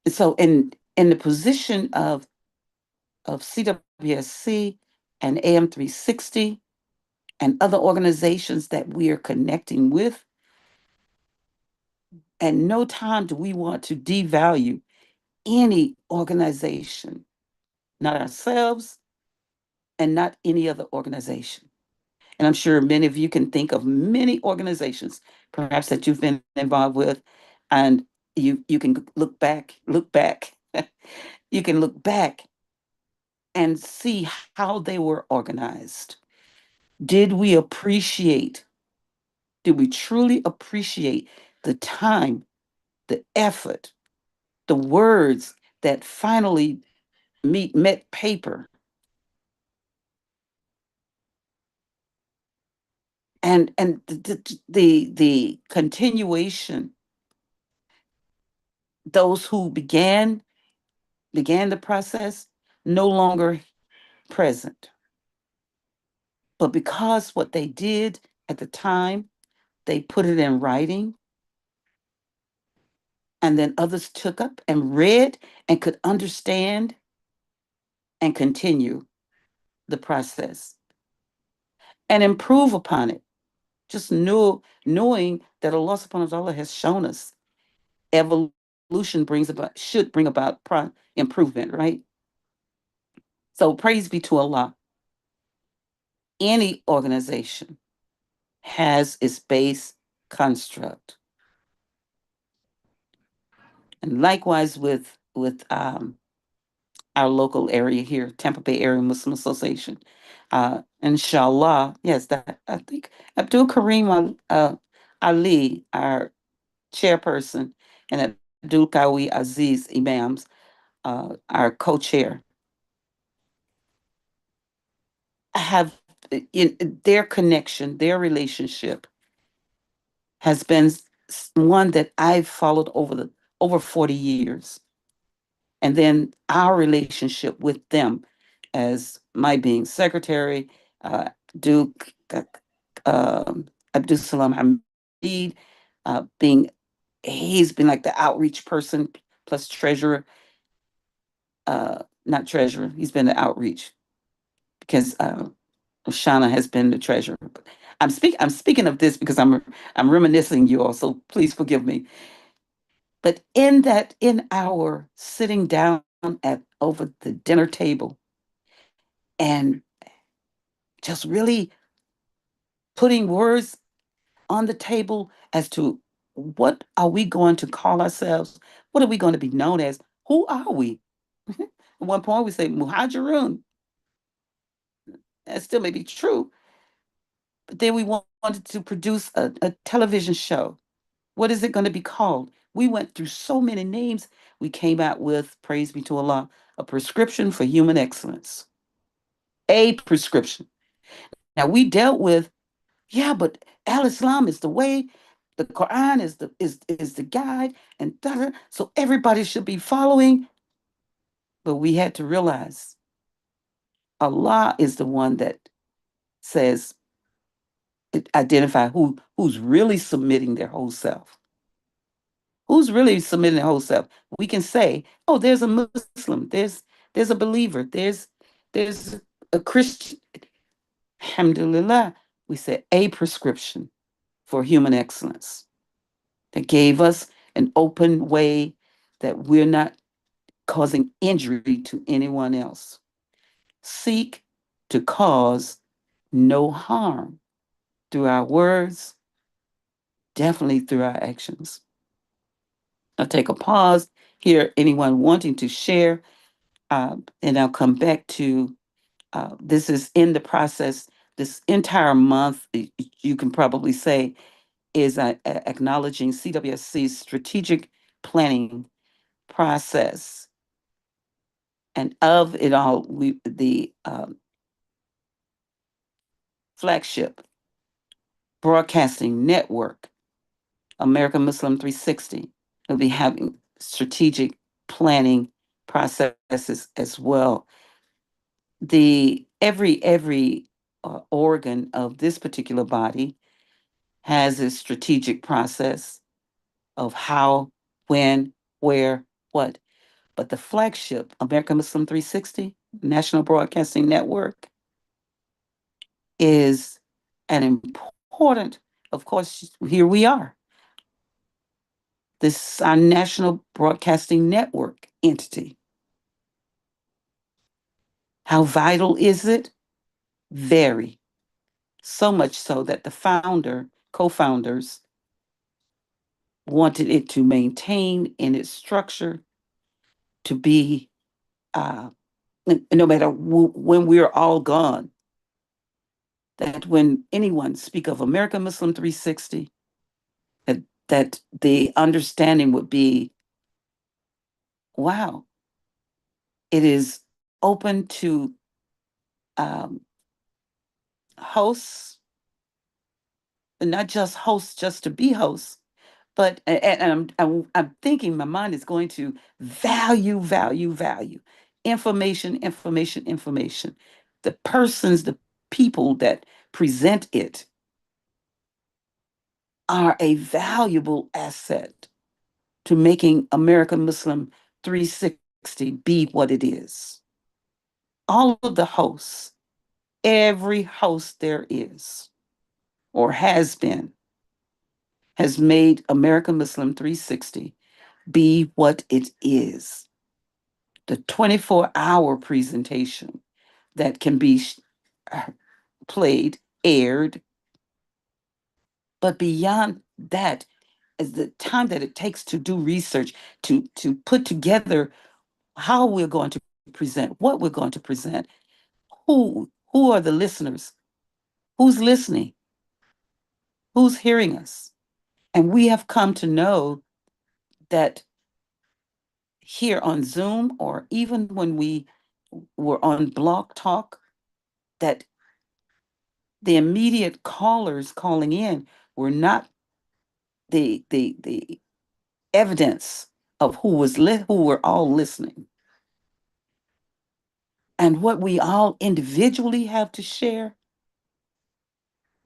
So in the position of CWSC and AM 360 and other organizations that we are connecting with, at no time do we want to devalue any organization, not ourselves and not any other organization. And I'm sure many of you can think of many organizations, perhaps that you've been involved with, and you can look back, you can look back and see how they were organized. Did we appreciate, did we truly appreciate the time, the effort, the words that finally met paper, and the continuation, those who began the process no longer present. But because what they did at the time, they put it in writing, and then others took up and read and could understand and continue the process and improve upon it. Just knowing that Allah subhanahu wa ta'ala has shown us evolution should bring about improvement, right? So praise be to Allah. Any organization has its base construct. And likewise with our local area here, Tampa Bay Area Muslim Association. Inshallah, yes, that I think Abdul Kareem Ali, our chairperson, and Abdul Kawi Aziz Imams, our co-chair, have in their connection, their relationship has been one that I've followed over 40 years. And then our relationship with them as my being secretary, Duke Abdul Salam Hamid, being he's been like the outreach person plus treasurer, not treasurer, he's been the outreach because Shauna has been the treasurer. I'm speaking of this because I'm reminiscing you all, so please forgive me. But in our sitting down at over the dinner table and just really putting words on the table as to what are we going to call ourselves? What are we going to be known as? Who are we? At one point we say Muhajirun. That still may be true. But then we wanted to produce a television show. What is it going to be called? We went through so many names. We came out with, praise be to Allah, a prescription for human excellence. A prescription. Now we dealt with, yeah, but Al Islam is the way, the Quran is the guide, and so everybody should be following. But we had to realize Allah is the one that says, identify who's really submitting their whole self. Who's really submitting their whole self? We can say, oh, there's a Muslim, there's a believer, there's a Christian. Alhamdulillah, we said a prescription for human excellence that gave us an open way that we're not causing injury to anyone else. Seek to cause no harm through our words, definitely through our actions. I'll take a pause here. Anyone wanting to share, and I'll come back to this is in the process. This entire month, you can probably say, is acknowledging CWSC's strategic planning process. And of it all, the flagship Broadcasting Network, American Muslim 360. We'll be having strategic planning processes as well. The every organ of this particular body has a strategic process of how, when, where, what. But the flagship, American Muslim 360, National Broadcasting Network, is an important, of course, here we are. This is our National Broadcasting Network entity. How vital is it? Very. So much so that the co founders, wanted it to maintain in its structure to be, uh, no matter when we're all gone, that when anyone speak of American Muslim 360, that, that the understanding would be, wow, it is open to um, hosts, and not just hosts just to be hosts, but I'm thinking my mind is going to value information. The persons, the people that present it are a valuable asset to making American Muslim 360 be what it is. All of the hosts, every host there is or has been, has made American Muslim 360 be what it is. The 24-hour presentation that can be uh, played, aired, but beyond that is the time that it takes to do research, to put together how we're going to present, what we're going to present, who are the listeners, who's listening, who's hearing us. And we have come to know that here on Zoom, or even when we were on Blog Talk, that the immediate callers calling in were not the evidence of who were all listening. And what we all individually have to share,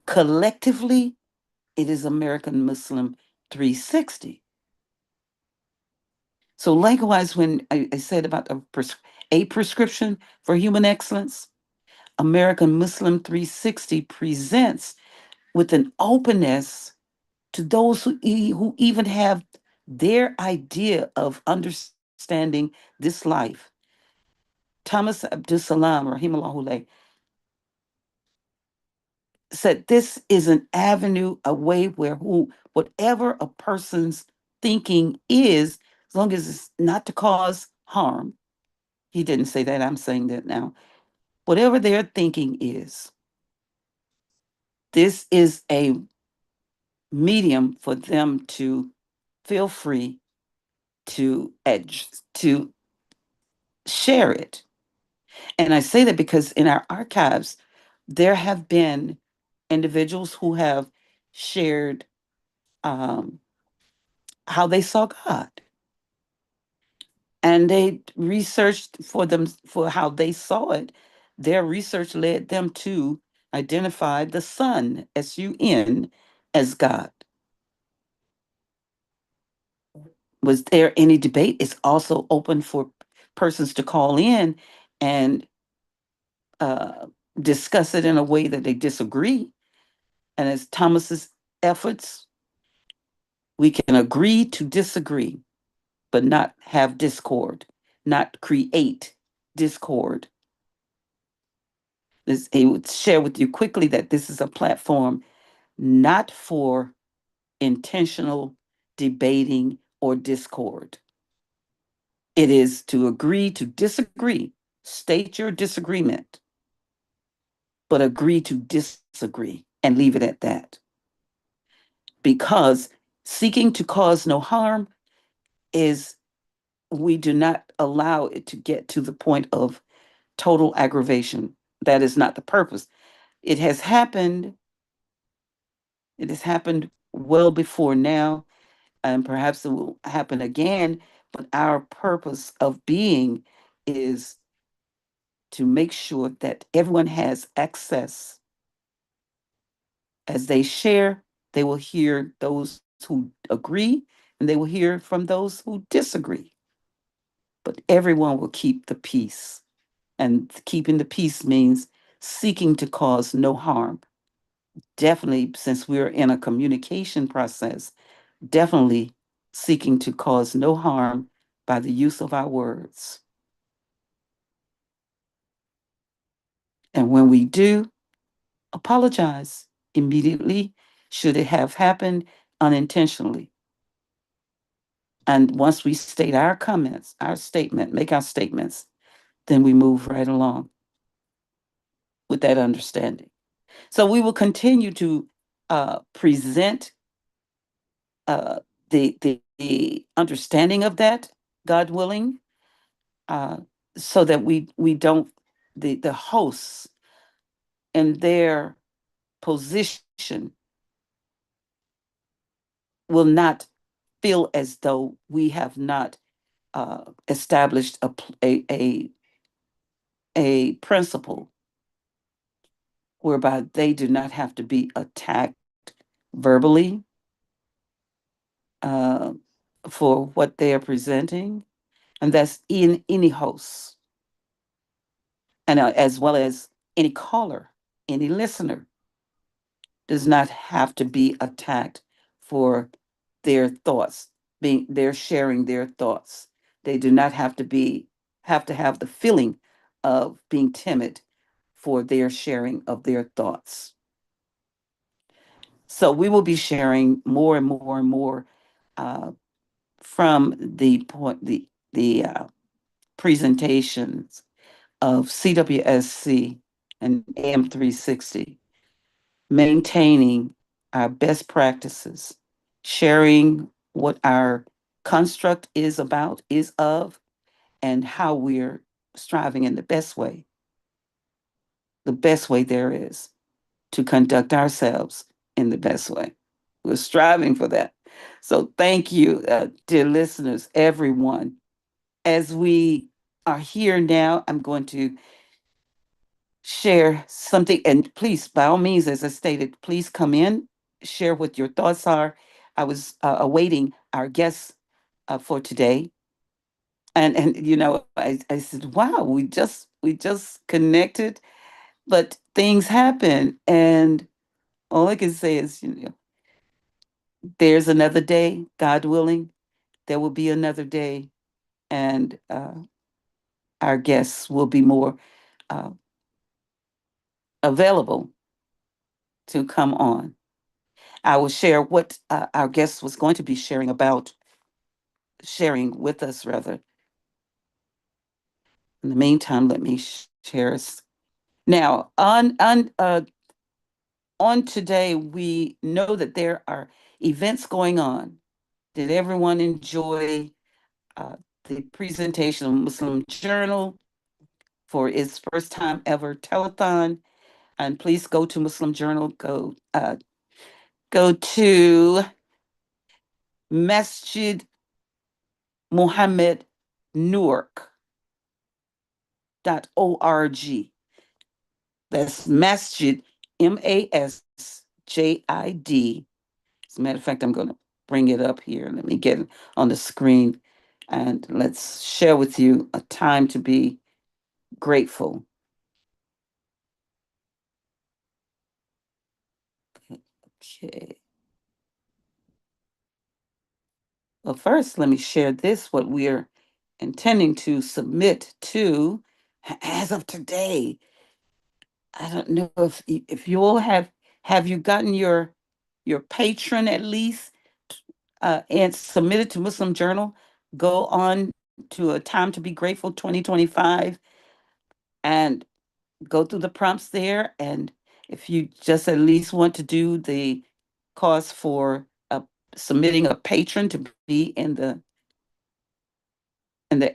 collectively, it is American Muslim 360. So likewise, when I said about a prescription for human excellence, American Muslim 360 presents with an openness to those who even have their idea of understanding this life. Thomas Abdul Salam, rahimahullah, said this is an avenue, a way where whatever a person's thinking is, as long as it's not to cause harm. He didn't say that, I'm saying that now. Whatever their thinking is, this is a medium for them to feel free to share it. And I say that because in our archives, there have been individuals who have shared um, how they saw God. And they researched for them for how they saw it. Their research led them to identify the Sun, SUN, as God. Was there any debate? It's also open for persons to call in and uh, discuss it in a way that they disagree. And as Thomas's efforts, we can agree to disagree, but not have discord, not create discord. He would share with you quickly that this is a platform not for intentional debating or discord. It is to agree to disagree, state your disagreement, but agree to disagree and leave it at that. Because seeking to cause no harm is, we do not allow it to get to the point of total aggravation. That is not the purpose. It has happened It has happened well before now, and perhaps it will happen again. But our purpose of being is to make sure that everyone has access. As they share, they will hear those who agree and they will hear from those who disagree. But everyone will keep the peace. And keeping the peace means seeking to cause no harm. Definitely, since we're in a communication process, definitely seeking to cause no harm by the use of our words. And when we do, apologize immediately should it have happened unintentionally. And once we state our comments, our statement, make our statements, then we move right along with that understanding. So we will continue to present uh, the understanding of that, God willing, uh, so that we don't the hosts in their position will not feel as though we have not established a principle whereby they do not have to be attacked verbally uh, for what they are presenting, and that's in any host, and as well as any caller, any listener does not have to be attacked for their thoughts, being they're sharing their thoughts. They do not have to have the feeling of being timid for their sharing of their thoughts. So we will be sharing more and more and more uh, from the presentations of CWSC and AM360, maintaining our best practices, sharing what our construct is about, is of, and how we're striving in the best way there is to conduct ourselves in the best way. We're striving for that. So thank you, dear listeners, everyone. As we are here now, I'm going to share something. And please, by all means, as I stated, please come in, share what your thoughts are. I was awaiting our guests for today. And I said, wow, we just connected, but things happen. And all I can say is, there's another day, God willing, there will be another day, and our guests will be more uh, available to come on. I will share what our guest was going to be sharing with us, rather. In the meantime, let me share. Now, on today, we know that there are events going on. Did everyone enjoy uh, the presentation of Muslim Journal for its first time ever telethon? And please go to Muslim Journal. Go to Masjid Muhammad Newark.org. That's Masjid, MASJID. As a matter of fact, I'm going to bring it up here. Let me get it on the screen and let's share with you a time to be grateful. Okay. Well, first, let me share this what we're intending to submit to as of today. I don't know if you all have you gotten your patron at least and submitted to Muslim Journal. Go on to a Time to Be Grateful 2025 and go through the prompts there. And if you just at least want to do the cost for submitting a patron to be in the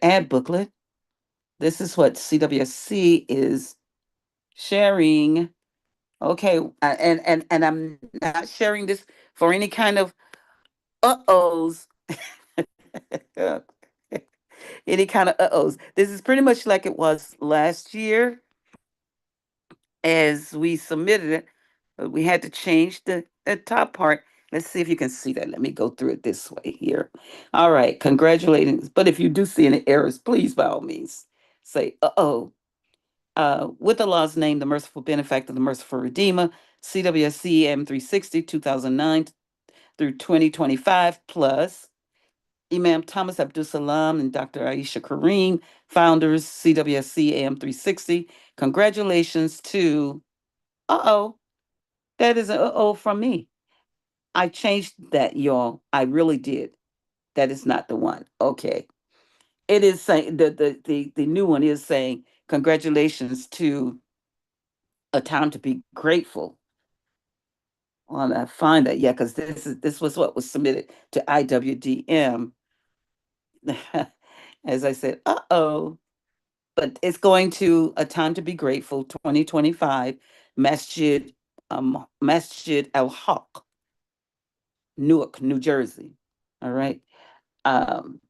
ad booklet, this is what CWSC is sharing. Okay, and I'm not sharing this for any kind of uh-ohs. Any kind of uh-ohs. This is pretty much like it was last year as we submitted it, but we had to change the top part. Let's see if you can see that. Let me go through it this way here. All right, congratulations. But if you do see any errors, please, by all means, say, uh-oh. With Allah's name, the merciful benefactor, the merciful redeemer, CWSC M360, 2009 through 2025, plus Imam Thomas Abdul Salam and Dr. Aisha Kareem, founders, CWSC AM360. Congratulations to, uh-oh, that is an uh-oh from me. I changed that, y'all. I really did. That is not the one. Okay. It is saying, the new one is saying, congratulations to a time to be grateful. Well, I find that, yeah, because this was what was submitted to IWDM. As I said, uh-oh. But it's going to A Time to Be Grateful 2025, Masjid Al Haq, Newark, New Jersey. All right. Um,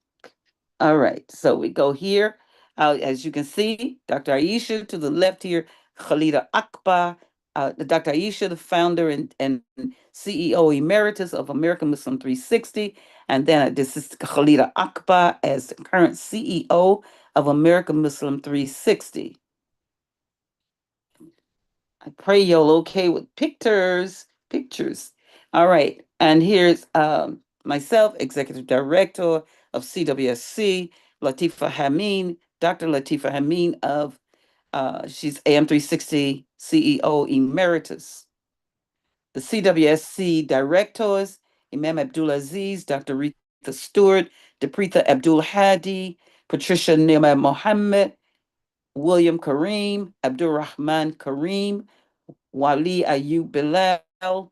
all right. So we go here. As you can see, Dr. Aisha to the left here, Khalida Akbar, Dr. Aisha, the founder and CEO emeritus of American Muslim 360. And then this is Khalida Akbar as the current CEO of American Muslim 360. I pray you're okay with pictures. Pictures. All right. And here's myself, Executive Director of CWSC, Latifa Hameen, Dr. Latifa Hameen of she's AM360 CEO Emeritus. The CWSC Directors, Imam Abdullah Aziz, Dr. Rita Stewart, Depreetha Abdul Hadi, Patricia Nima Mohammed, William Kareem, Abdul Rahman Kareem, Wali Ayub Bilal,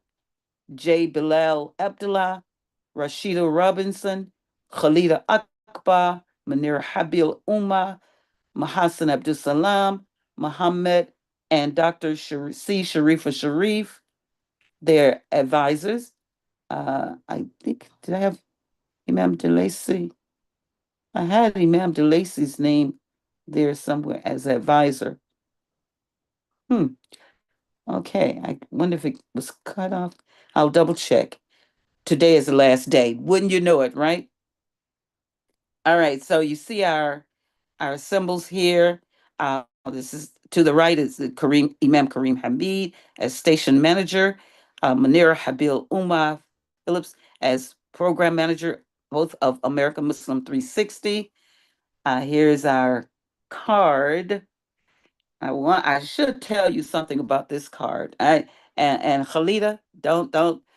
J. Bilal Abdullah, Rashida Robinson, Khalida Akbar, Munir Habil Umar, Mahassan Abdul Salam, Muhammad, and Dr. C. Sharifa Sharif, their advisors. I think, did I have Imam DeLacy? I had Imam DeLacy's name there somewhere as advisor. Hmm. Okay. I wonder if it was cut off. I'll double check. Today is the last day. Wouldn't you know it, right? All right. So you see our symbols here. This is to the right is the Imam Kareem Hamid as station manager, Munira Habil Umar Phillips as program manager, both of American Muslim 360. Here's our card. I should tell you something about this card. And Khalida, don't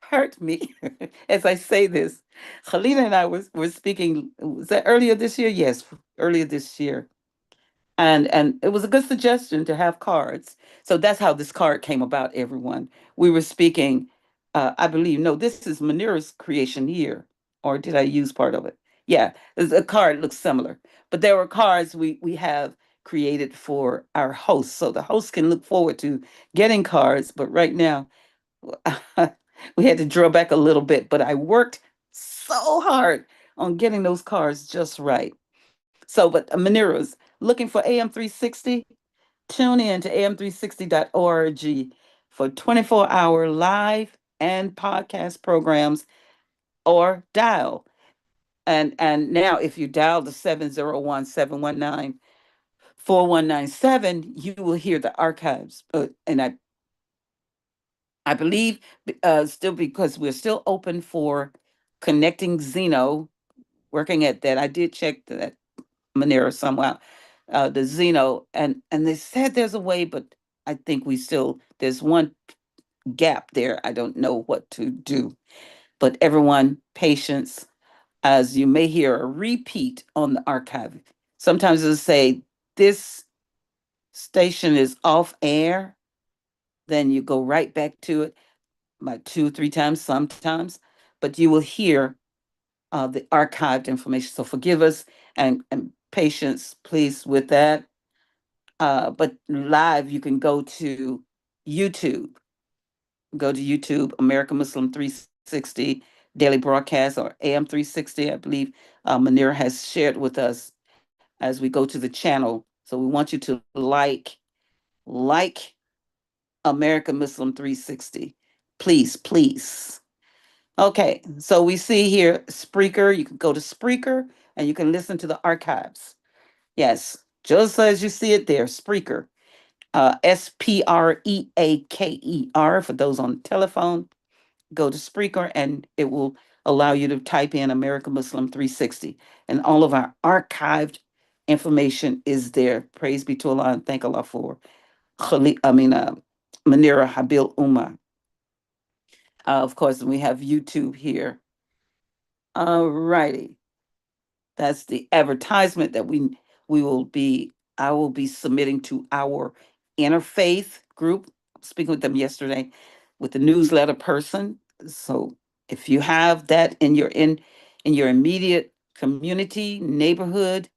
hurt me as I say this. Khalida and I were speaking, was that earlier this year? Yes, earlier this year. And it was a good suggestion to have cards. So that's how this card came about, everyone. We were speaking, I believe, no, this is Manira's creation here. Or did I use part of it? Yeah, the card looks similar. But there were cards we have created for our hosts. So the hosts can look forward to getting cards. But right now, we had to draw back a little bit. But I worked so hard on getting those cards just right. So, but Manero's looking for AM360, tune in to am360.org for 24-hour live and podcast programs or dial. And now if you dial the 701-719-4197, you will hear the archives. And I believe still because we're still open for connecting Zeno, working at that. I did check that Monero somehow, the Zeno, and they said there's a way, but I think there's one gap there. I don't know what to do. But everyone, patience, as you may hear a repeat on the archive. Sometimes it'll say this station is off air, then you go right back to it, about two, three times sometimes, but you will hear the archived information. So forgive us and patience, please, with that. But live, you can go to YouTube. Go to YouTube, American Muslim 360 daily broadcast, or AM 360. I believe Manira has shared with us as we go to the channel. So we want you to like American Muslim 360. Please, please. Okay, so we see here Spreaker. You can go to Spreaker and you can listen to the archives. Yes, just as you see it there, Spreaker. Spreaker for those on the telephone. Go to Spreaker and it will allow you to type in American Muslim 360. And all of our archived information is there. Praise be to Allah and thank Allah for Manira Habil Umar. Of course, we have YouTube here. All righty. That's the advertisement that we will be I will be submitting to our interfaith group. Speaking with them yesterday with the newsletter person. So if you have that in your immediate community, neighborhood,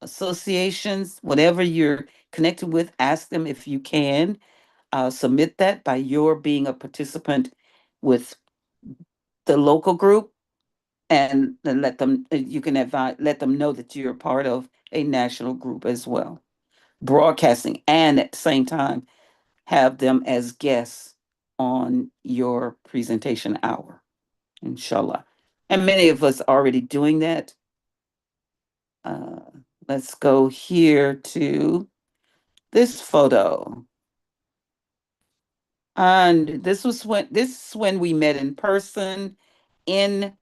associations, whatever you're connected with, ask them if you can submit that by your being a participant with the local group, and then let them you can advise let them know that you're part of a national group as well, broadcasting, and at the same time have them as guests on your presentation hour, inshallah. And many of us are already doing that. uh, let's go here to this photo. And this is when we met in person in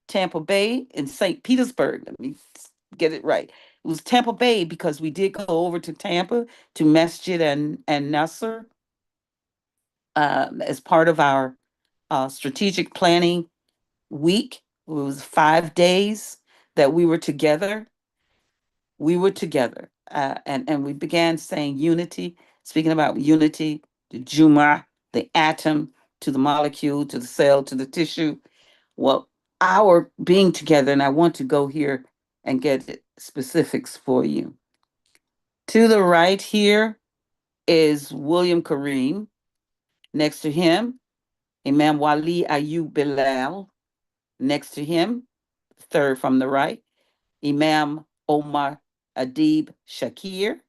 Tampa Bay, in St. Petersburg. Let me get it right. It was Tampa Bay because we did go over to Tampa to Masjid and Nasser as part of our strategic planning week. It was 5 days that we were together. And we began saying unity, speaking about unity, the Juma, the atom, to the molecule, to the cell, to the tissue. Well, our being together, and I want to go here and get specifics for you. To the right here is William Kareem. Next to him, Imam Wali Ayub Bilal. Next to him, third from the right, Imam Omar Adib Shakir.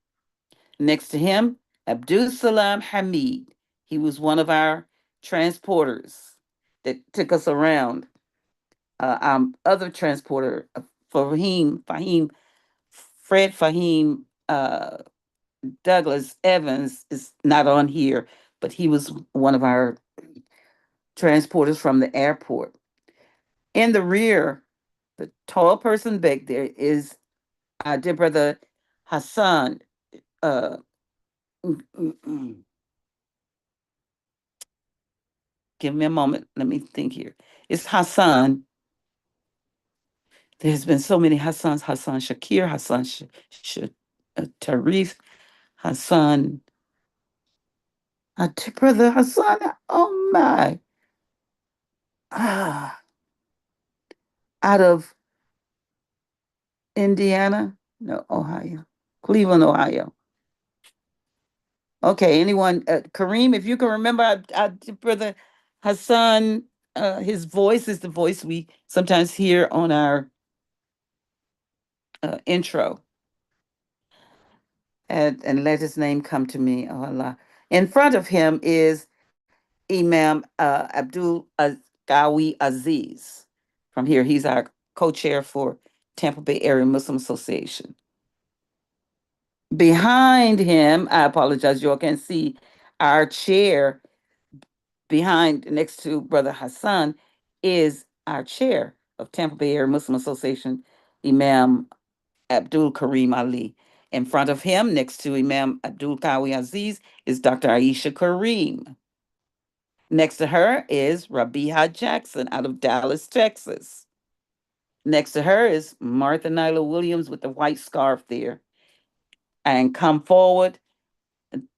Next to him, Abdul Salam Hamid. He was one of our transporters that took us around. Our other transporter, Fred Fahim Douglas Evans, is not on here, but he was one of our transporters from the airport. In the rear, the tall person back there is our dear brother Hassan. Uh, mm, mm, mm. Give me a moment. Let me think here. It's Hassan. There's been so many Hassans: Hassan Shakir, Hassan Tarif, Hassan, brother Hassan. Oh my. Ah, out of Indiana? No, Ohio. Cleveland, Ohio. Okay, anyone? Kareem, if you can remember, brother Hassan, his voice is the voice we sometimes hear on our intro. And let his name come to me, oh Allah. In front of him is Imam Abdul Gawi Aziz. From here, he's our co-chair for Tampa Bay Area Muslim Association. Behind him, I apologize, you all can see our chair behind, next to Brother Hassan, is our chair of Tampa Bay Area Muslim Association, Imam Abdul Kareem Ali. In front of him, next to Imam Abdul Kawi Aziz, is Dr. Aisha Kareem. Next to her is Rabiha Jackson out of Dallas, Texas. Next to her is Martha Nailah Williams with the white scarf there. And come forward.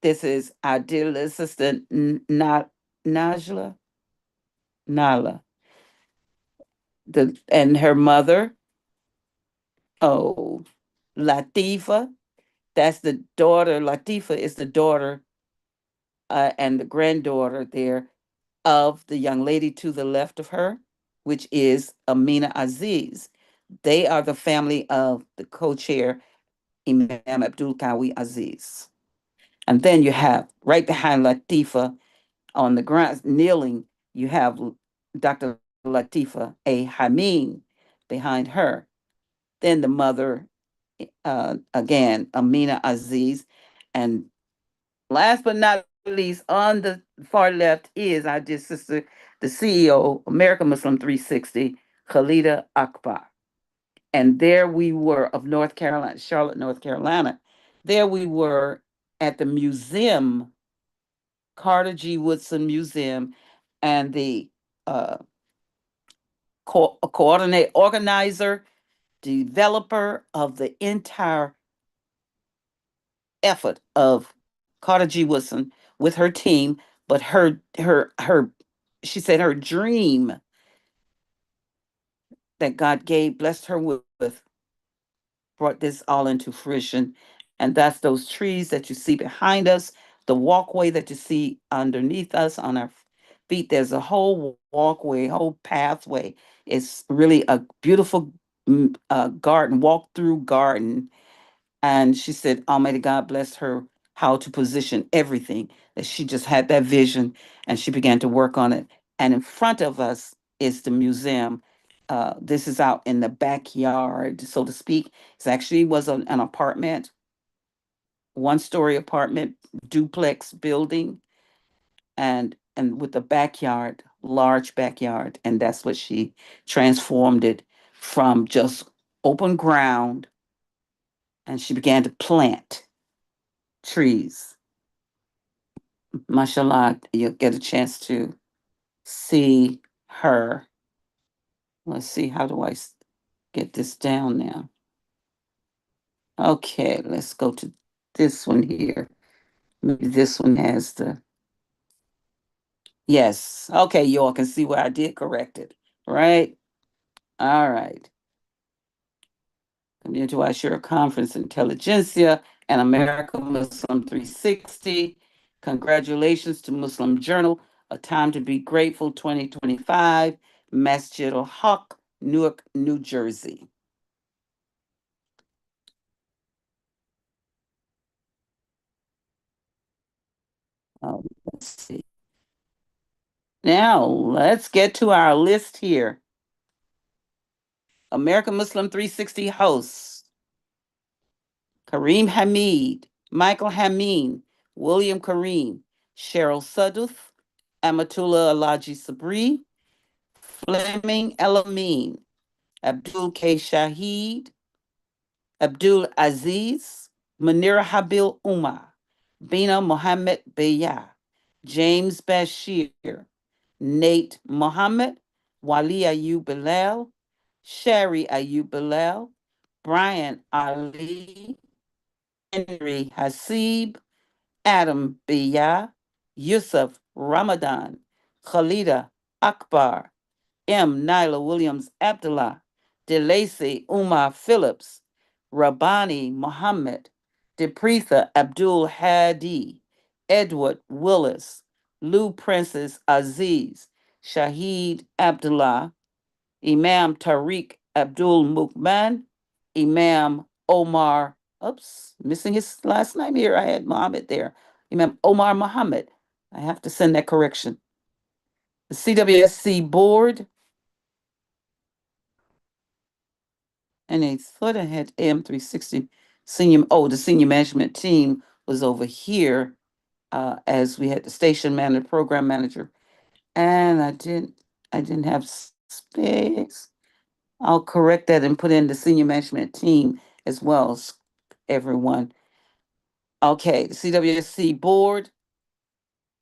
This is our dear little sister, Najla. Nala. And her mother, oh, Latifa. That's the daughter. Latifa is the daughter and the granddaughter there of the young lady to the left of her, which is Amina Aziz. They are the family of the co-chair, Imam Abdul Kawi Aziz. And then you have right behind Latifa on the ground kneeling, you have Dr. Latifa A. Hameen behind her. Then the mother, again, Amina Aziz. And last but not least, on the far left is our dear sister, the CEO, American Muslim 360, Khalida Akbar. And there we were of North Carolina, Charlotte, North Carolina. There we were at the museum, Carter G. Woodson Museum, and the uh, coordinate organizer, developer of the entire effort of Carter G. Woodson with her team, but her she said her dream that God gave blessed her with brought this all into fruition. And that's those trees that you see behind us, the walkway that you see underneath us on our feet. There's a whole walkway, whole pathway. It's really a beautiful garden, walk through garden. And she said, Almighty God bless her how to position everything, that she just had that vision and she began to work on it. And in front of us is the museum. This is out in the backyard, so to speak. It actually was an apartment, one-story apartment, duplex building, and with a backyard, large backyard. And that's what she transformed it from just open ground, and she began to plant trees. Mashallah, you'll get a chance to see her. Let's see, how do I get this down now? Okay, let's go to this one here. Maybe this one has the, yes. Okay, you all can see where I did correct it, right? All right. Community Wide Shuraa Conference Intelligentsia and America Muslim 360. Congratulations to Muslim Journal, A Time to Be Grateful 2025, Masjid al Haq, Newark, New Jersey. Let's see. Now, let's get to our list here. American Muslim 360 hosts Kareem Hamid, Michael Hameen, William Kareem, Cheryl Sudduth, Amatullah Alaji Sabri, Fleming Elamine, Abdul K. Shahid, Abdul Aziz, Munira Habil Umar, Bina Mohammed Beya, James Bashir, Nate Mohammed, Wali Ayub Bilal, Sherry Ayub Bilal, Brian Ali, Henry Hasib, Adam Biya, Yusuf Ramadan, Khalida Akbar, M. Nailah Williams Abdullah, DeLacy Umar Phillips, Rabani Muhammad, Depreetha Abdul Hadi, Edward Willis, Lou Princess Aziz, Shahid Abdullah, Imam Tariq Abdul Mukman, Imam Omar, oops, missing his last name here. I had Muhammad there. Imam Omar Muhammad. I have to send that correction. The CWSC board, and they thought I had AM360 senior. Oh, the senior management team was over here as we had the station manager, program manager, and I didn't have space. I'll correct that and put in the senior management team as well as everyone. Okay, the CWSC board,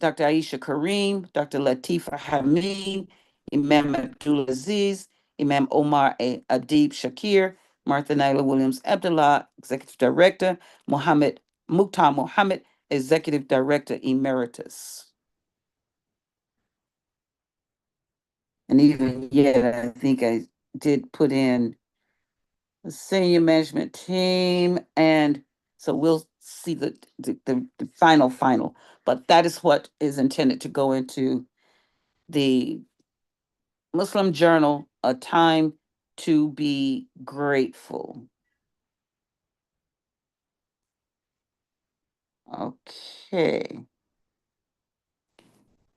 Dr. Aisha Kareem, Dr. Latifa Hameen, Imam Abdul Aziz, Imam Omar Adib Shakir, Martha Naila Williams Abdullah, Executive Director, Muhammad Mukhtar Muhammad, Executive Director Emeritus. And even yet, I think I did put in the senior management team and So we'll see the final, but that is what is intended to go into the Muslim Journal, A Time to Be Grateful. Okay.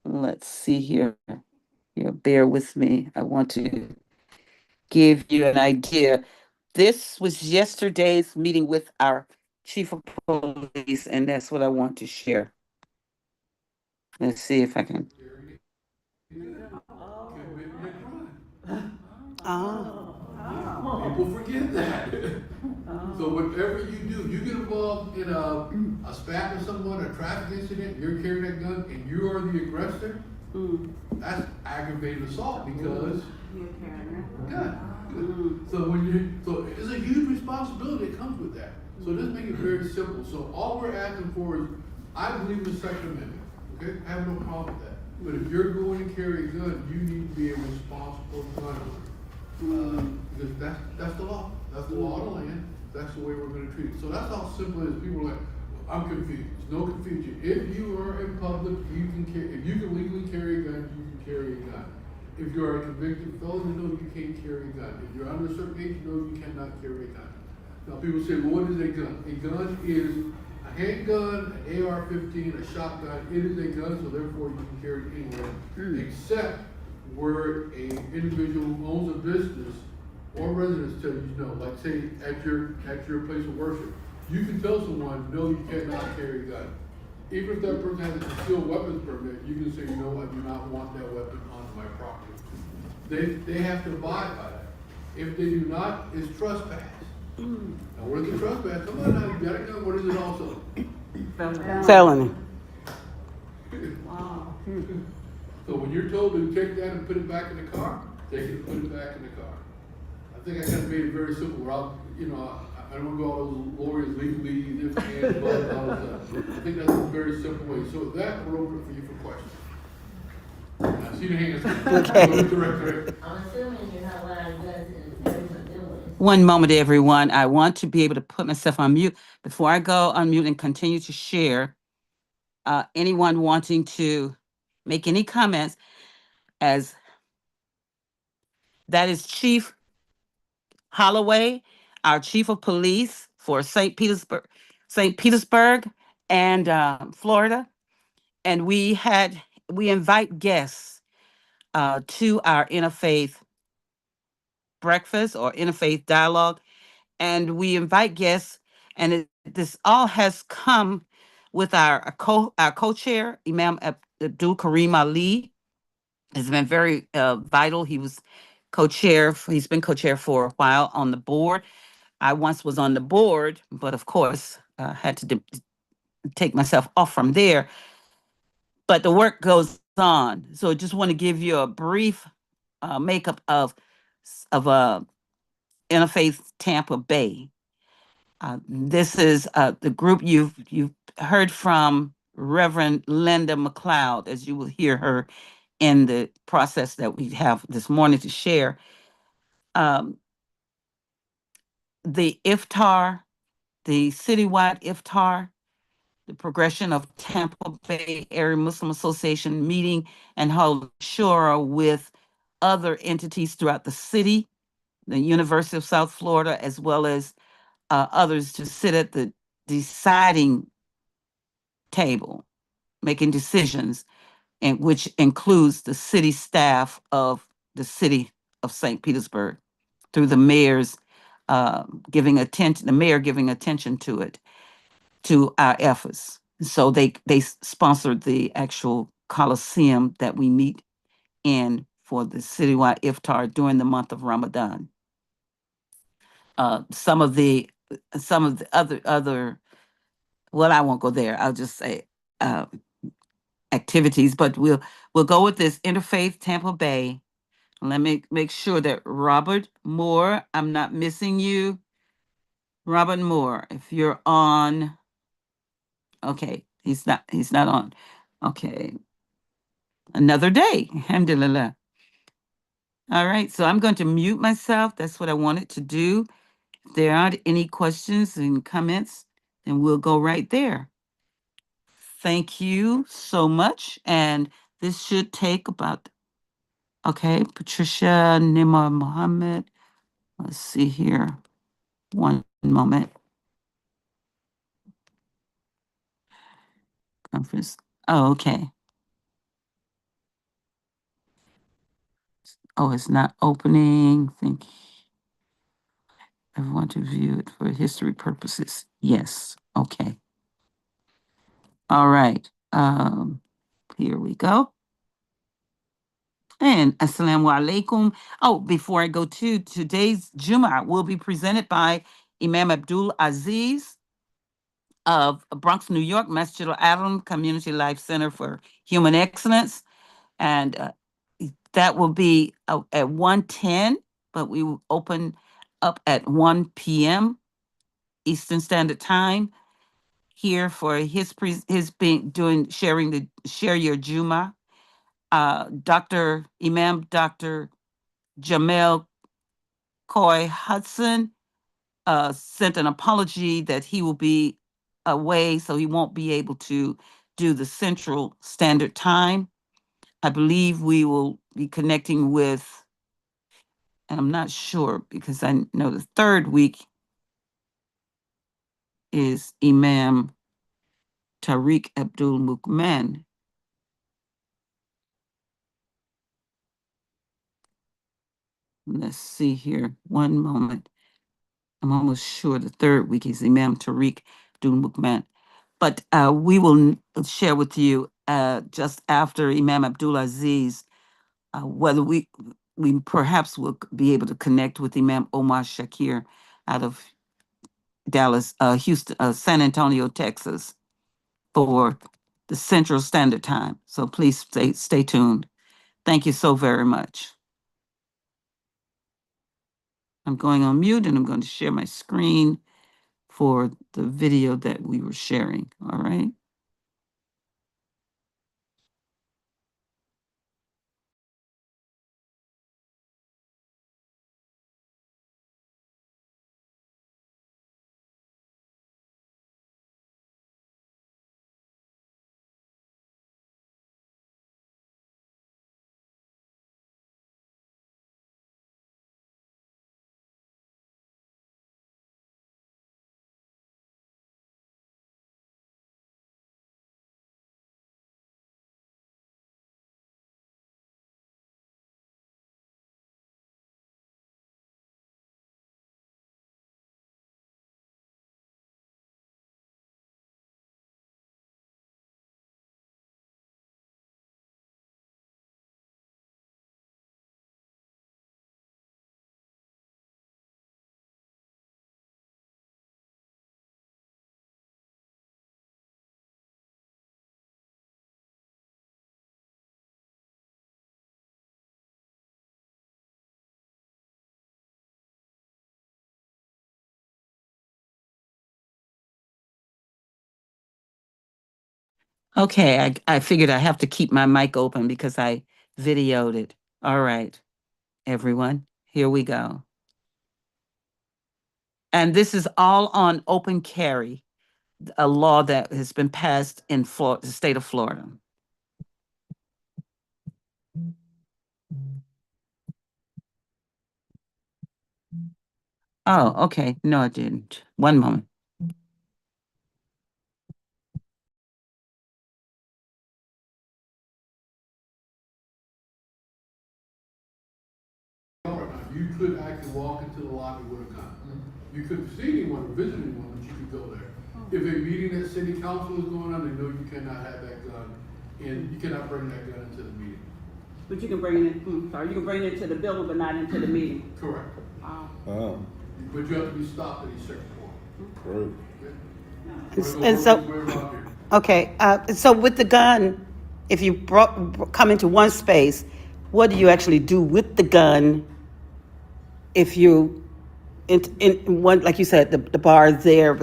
Let's see here. Bear with me. I want to give you an idea. This was yesterday's meeting with our chief of police, and that's what I want to share. Let's see if I can. People forget that. So whatever you do, you get involved in a spat with someone, a traffic incident, you're carrying that gun, and you are the aggressor. That's aggravated assault because you're carrying a gun. So it's a huge responsibility that comes with that. So let's make it very simple. So all we're asking for is, I believe in the Second Amendment. Okay, I have no problem with that. But if you're going to carry a gun, you need to be a responsible gun owner. Because that's the law. That's the law of the land. That's the way we're going to treat it. So that's how simple it is. People are like, I'm confused. No confusion. If you are in public, you can carry. If you can legally carry a gun, you can carry a gun. If you are a convicted felon, you know you can't carry a gun. If you're under a certain age, you know you cannot carry a gun. Now people say, well, what is a gun? A gun is a handgun, an AR-15, a shotgun. It is a gun, so therefore you can carry it anywhere, except where a individual who owns a business or residence tell you no. Like say at your place of worship, you can tell someone, no, you cannot carry a gun. Even if that person has a concealed weapons permit, you can say, you know, I do not want that weapon on my property. They have to abide by that. If they do not, it's trespass. Now what is the trespass? Come on now, you got a gun, what is it also? Felony. Wow. So when you're told to take that and put it back in the car, take it and put it back in the car. I think I kind of made it very simple. Where I don't want to go all those lawyers, legalese, if and but, all that stuff. I think that's a very simple way. So with that, we're open for you for questions. I see the hands. Okay. I'm assuming you're not allowing guns in different buildings. One moment, everyone. I want to be able to put myself on mute before I go on mute and continue to share. Anyone wanting to make any comments, as that is Chief Holloway, our chief of police for St. Petersburg, and Florida, and we invite guests to our interfaith breakfast or interfaith dialogue, and we invite guests, and this all has come with our co-chair, Imam Abdul Kareem Ali. Has been very vital. He's been co-chair for a while on the board. I once was on the board, but of course, had to take myself off from there. But the work goes on. So I just want to give you a brief makeup of Interfaith Tampa Bay. This is the group you've heard from Reverend Linda McLeod, as you will hear her in the process that we have this morning to share. The iftar, the citywide iftar, the progression of Tampa Bay Area Muslim Association meeting and hold shura with other entities throughout the city, the University of South Florida, as well as others to sit at the deciding table, making decisions, and which includes the city staff of the city of St. Petersburg through the mayor's the mayor giving attention to it, to our efforts. So they sponsored the actual Coliseum that we meet in for the citywide iftar during the month of Ramadan. Some of the other well, I won't go there. I'll just say activities, but we'll go with this Interfaith Tampa Bay. Let me make sure that Robert Moore, I'm not missing you. Robert Moore, if you're on, okay, he's not on. Okay. Another day. Alhamdulillah. All right, so I'm going to mute myself. That's what I wanted to do. If there aren't any questions and comments, then we'll go right there. Thank you so much. And this should take about, okay, Patricia, Nima Mohammed. Let's see here. One moment. Conference. Oh, okay. Oh, it's not opening. Thank you. I want to view it for history purposes. Yes. Okay. All right. Here we go. And assalamu alaikum. Oh, before I go to today's Jum'ah will be presented by Imam Abdul Aziz of Bronx, New York, Masjid al-Alam Community Life Center for Human Excellence. And that will be at 1:10, but we will open up at 1 p.m. Eastern Standard Time here for his being doing sharing the share your Juma. Dr. Jamel Coy Hudson sent an apology that he will be away, so he won't be able to do the Central Standard Time. I believe we will be connecting with, and I'm not sure because I know the third week is Imam Tariq Abdul Mukman. Let's see here. One moment. I'm almost sure the third week is Imam Tariq Abdul Mukman. But we will share with you just after Imam Abdul Aziz whether we perhaps will be able to connect with Imam Omar Shakir out of Dallas, Houston, San Antonio, Texas, for the Central Standard Time. So please stay tuned. Thank you so very much. I'm going on mute and I'm going to share my screen for the video that we were sharing. All right. Okay, I figured I have to keep my mic open because I videoed it. All right, everyone, here we go. And this is all on open carry, a law that has been passed in the state of Florida. Oh, okay. No, I didn't. One moment. You could actually walk into the lobby with a gun. You couldn't see anyone or visit anyone, but you could go there. If a meeting at city council is going on, they know you cannot have that gun, and you cannot bring that gun into the meeting. But you can bring it in, you can bring it into the building, but not into the meeting. Correct. Oh, But you have to be stopped at a certain point. great. And so, okay, so with the gun, if you come into one space, what do you actually do with the gun? If you in one, like you said, the bar is there,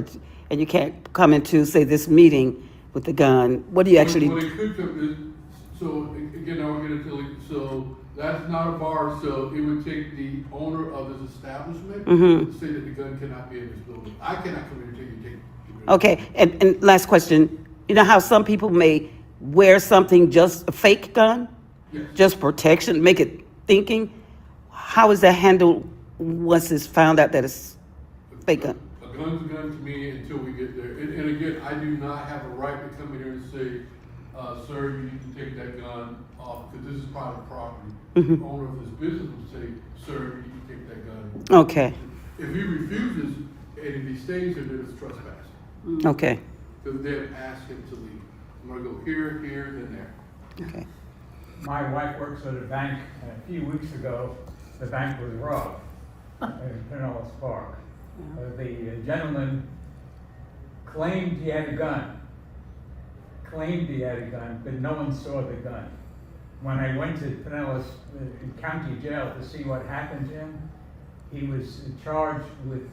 and you can't come into, say, this meeting with the gun. What do you actually? Well, it could come, so again, now we're gonna tell you. So that's not a bar. So it would take the owner of this establishment to say that the gun cannot be in this building. I cannot come in and tell you take the Okay, and last question. You know how some people may wear something, just a fake gun, Yes. just protection, make it thinking? How is that handled once it's found out that it's fake gun? A gun's a gun to me until we get there. And again, I do not have a right to come in here and say, sir, you need to take that gun off, because this is private property. Mm-hmm. The owner of this business would say, sir, you need to take that gun. Okay, If he refuses, and if he stays here, then it's trespassing. okay, Because they have asked him to leave. I'm gonna go here, here, then there. okay. My wife works at a bank, and a few weeks ago, the bank was robbed in Pinellas Park. The gentleman claimed he had a gun, but no one saw the gun. When I went to Pinellas County Jail to see what happened to him, he was charged with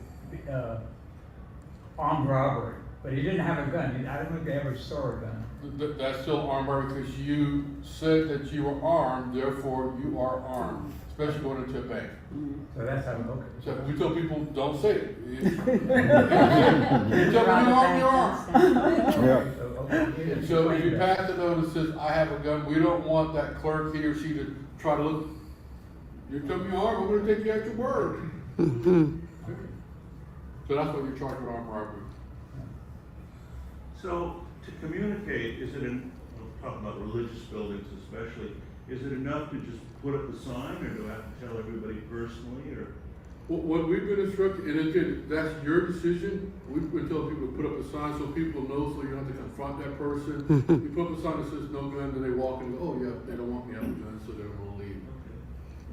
armed robbery, but he didn't have a gun. I don't think they ever saw a gun. That's still armed robbery because you said that you were armed, therefore you are armed, especially going into a bank. So that's how, okay. So we tell people, don't say it. You tell me you're armed, you're armed. Yeah. Okay. And so if you pass a note that says, I have a gun, we don't want that clerk, he or she, to try to look, you're telling me you're armed, I'm gonna take you at your word. So that's what you're charged with, armed robbery. So to communicate, is it we'll talk about religious buildings especially, is it enough to just put up a sign, or do I have to tell everybody personally, or? What we've been instructed, and again, that's your decision, we've been telling people to put up a sign so people know, so you don't have to confront that person. You put up a sign that says no gun, then they walk in and go, oh yeah, they don't want me to have a gun, so they're gonna leave. Okay.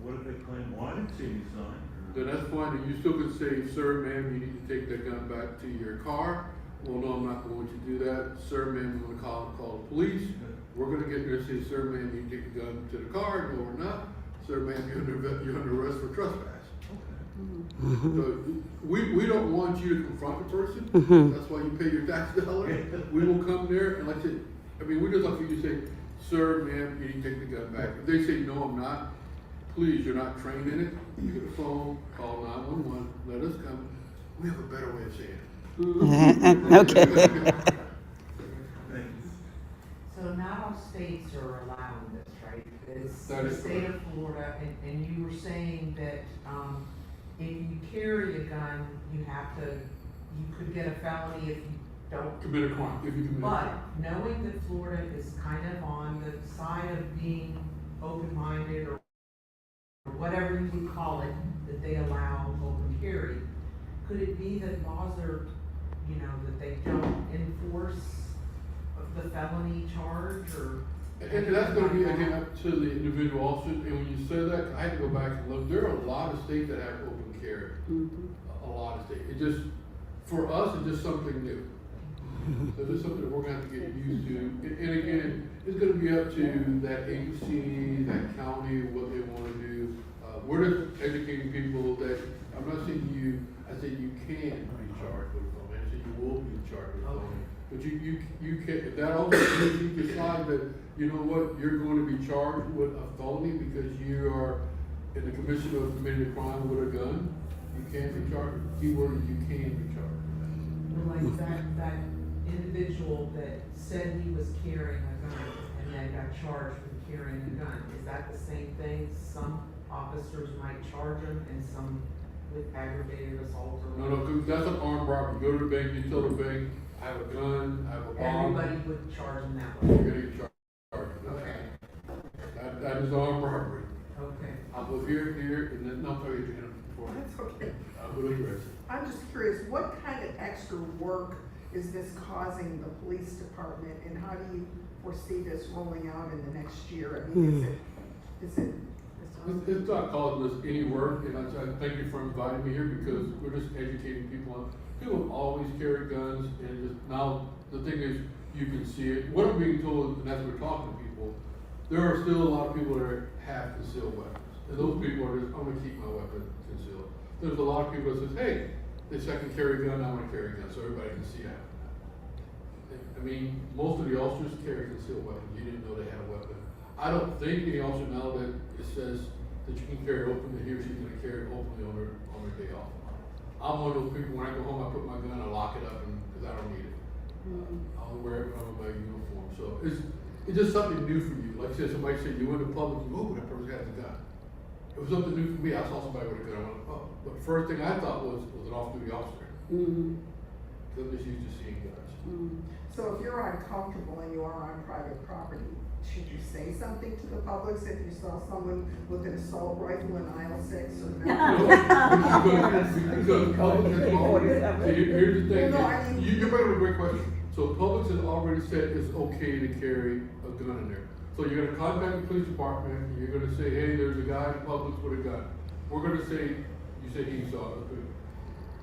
What if they claim, well, I didn't see any sign? Then that's fine, and you still can say, sir, ma'am, you need to take that gun back to your car. Well, no, I'm not going to do that. Sir, ma'am, I'm gonna call the police. We're gonna get there and say, sir, ma'am, you take the gun to the car. No, we're not. Sir, ma'am, you're under arrest for trespass. So we don't want you to confront the person. That's why you pay your tax dollar. We will come there and like I said, I mean, we just like for you to say, sir, ma'am, you need to take the gun back. If they say, no, I'm not, please, you're not trained in it. You get a phone, call 911, let us come. We have a better way of saying it. Okay. Thank you. So not all states are allowing this, right? It's That the is state of Florida, and you were saying that, if you carry a gun, you could get a felony if you don't. Commit a crime, if you commit a But crime. knowing that Florida is kind of on the side of being open-minded or whatever you would call it, that they allow open carry, could it be that laws are, that they don't enforce the felony charge or? And that's gonna be, again, up to the individual officer, and when you say that, I had to go back and look, there are a lot of states that have open carry. A lot of states, it just, for us, it's just something new. So this is something that we're gonna have to get used to, and again, it's gonna be up to that agency, that county, what they wanna do. We're just educating people that, I'm not saying I said you can be charged with a felony, I said you will be charged with a felony. But you can, if that also means you decide that, you know what, you're going to be charged with a felony because you are in the commission of committing a crime with a gun, you can be charged. Keyword is you can be charged with Like that individual that said he was carrying a gun and then got charged with carrying a gun, is that the same thing? Some officers might charge him and some with aggravated assault or? that. No, 'cause that's an armed robbery. You go to the bank, you tell the bank, I have a gun, I have a bomb. Everybody would charge him that You're way. gonna get charged with that. Okay, That is armed robbery. okay. I'll go here, and then, no, I'm sorry, you're before. That's okay. I'll go to the rest. I'm just curious, what kind of extra work is this causing the police department, and how do you foresee this rolling out in the next year? I mean, is it? It's not causing us any work, and I thank you for inviting me here because we're just educating people on, people always carry guns, and just now, the thing is, you can see it. What I'm being told, and as we're talking to people, there are still a lot of people that have concealed weapons. And those people are just, I'm gonna keep my weapon concealed. There's a lot of people that says, hey, they say I can carry a gun, I wanna carry a gun, so everybody can see I have a gun. I mean, most of the officers carry concealed weapons, you didn't know they had a weapon. I don't think any officer now that it says that you can carry it openly, he or she's gonna carry it openly on their day off. I'm one of those people, when I go home, I put my gun, I lock it up, and, cause I don't need it. I'll wear it when I'm in my uniform, so it's just something new for you. Like I said, somebody said, you went to public, you go, oh, that person has a gun. It was something new for me, I saw somebody with a gun, I went, oh, but the first thing I thought was an off-duty officer. Cause I'm just used to seeing guns. So if you're uncomfortable and you are on private property, should you say something to the public if you saw someone with an assault rifle in aisle 6 or No, because public has already, so here's the thing, Well, no, I mean- you're bringing up a great question. So Publix has already said it's okay to carry a gun in there. So you're gonna contact the police department, and you're gonna say, hey, there's a guy in Publix with a gun. We're gonna say, you said he saw it, okay.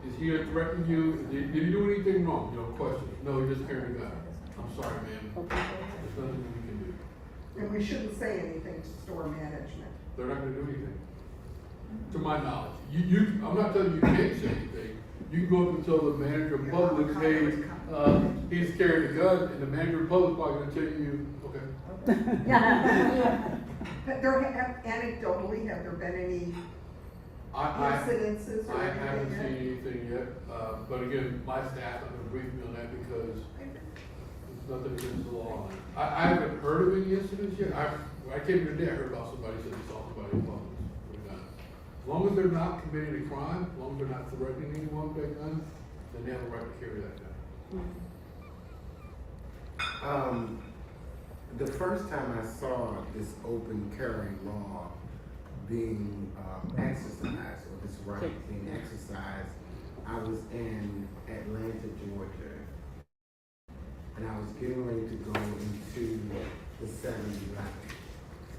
Is he threatening you? Did he do anything wrong? You know, question. No, he just carried a gun. I'm sorry, man. There's nothing we can do. And we shouldn't say anything to store management. They're not gonna do anything. To my knowledge. I'm not telling you you can't say anything. You can go up and tell the manager of Publix, hey, he's carrying a gun, and the manager of Publix probably gonna tell you, okay. Anecdotally, have there been any I incidences or I anything haven't yet? seen anything yet, but again, my staff, I'm gonna brief me on that because it's nothing against the law. I haven't heard of any incidents yet. I came today, I heard about somebody said they saw somebody in Publix with a gun. As long as they're not committing a crime, as long as they're not threatening anyone with that gun, then they have a right to carry that gun. The first time I saw this open carry law being exercised, or this right being exercised, I was in Atlanta, Georgia, and I was getting ready to go into the 7-Eleven,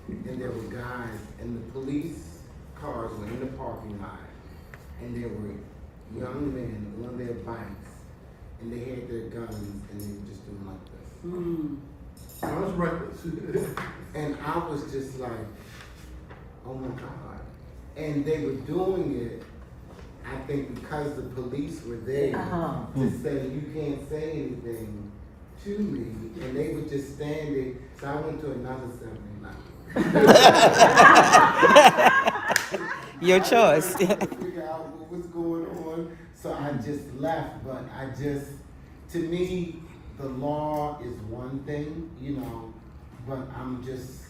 and there were guys, and the police cars were in the parking lot, and there were young men on their bikes, and they had their guns, and they were just doing like this. I was reckless. And I was just like, oh my God. And they were doing it, I think, because the police were there to say, you can't say anything to me. And they were just standing. So I went to another 7-Eleven. Your choice. I couldn't figure out what was going on. So I just left. But to me, the law is one thing, you know, but I'm just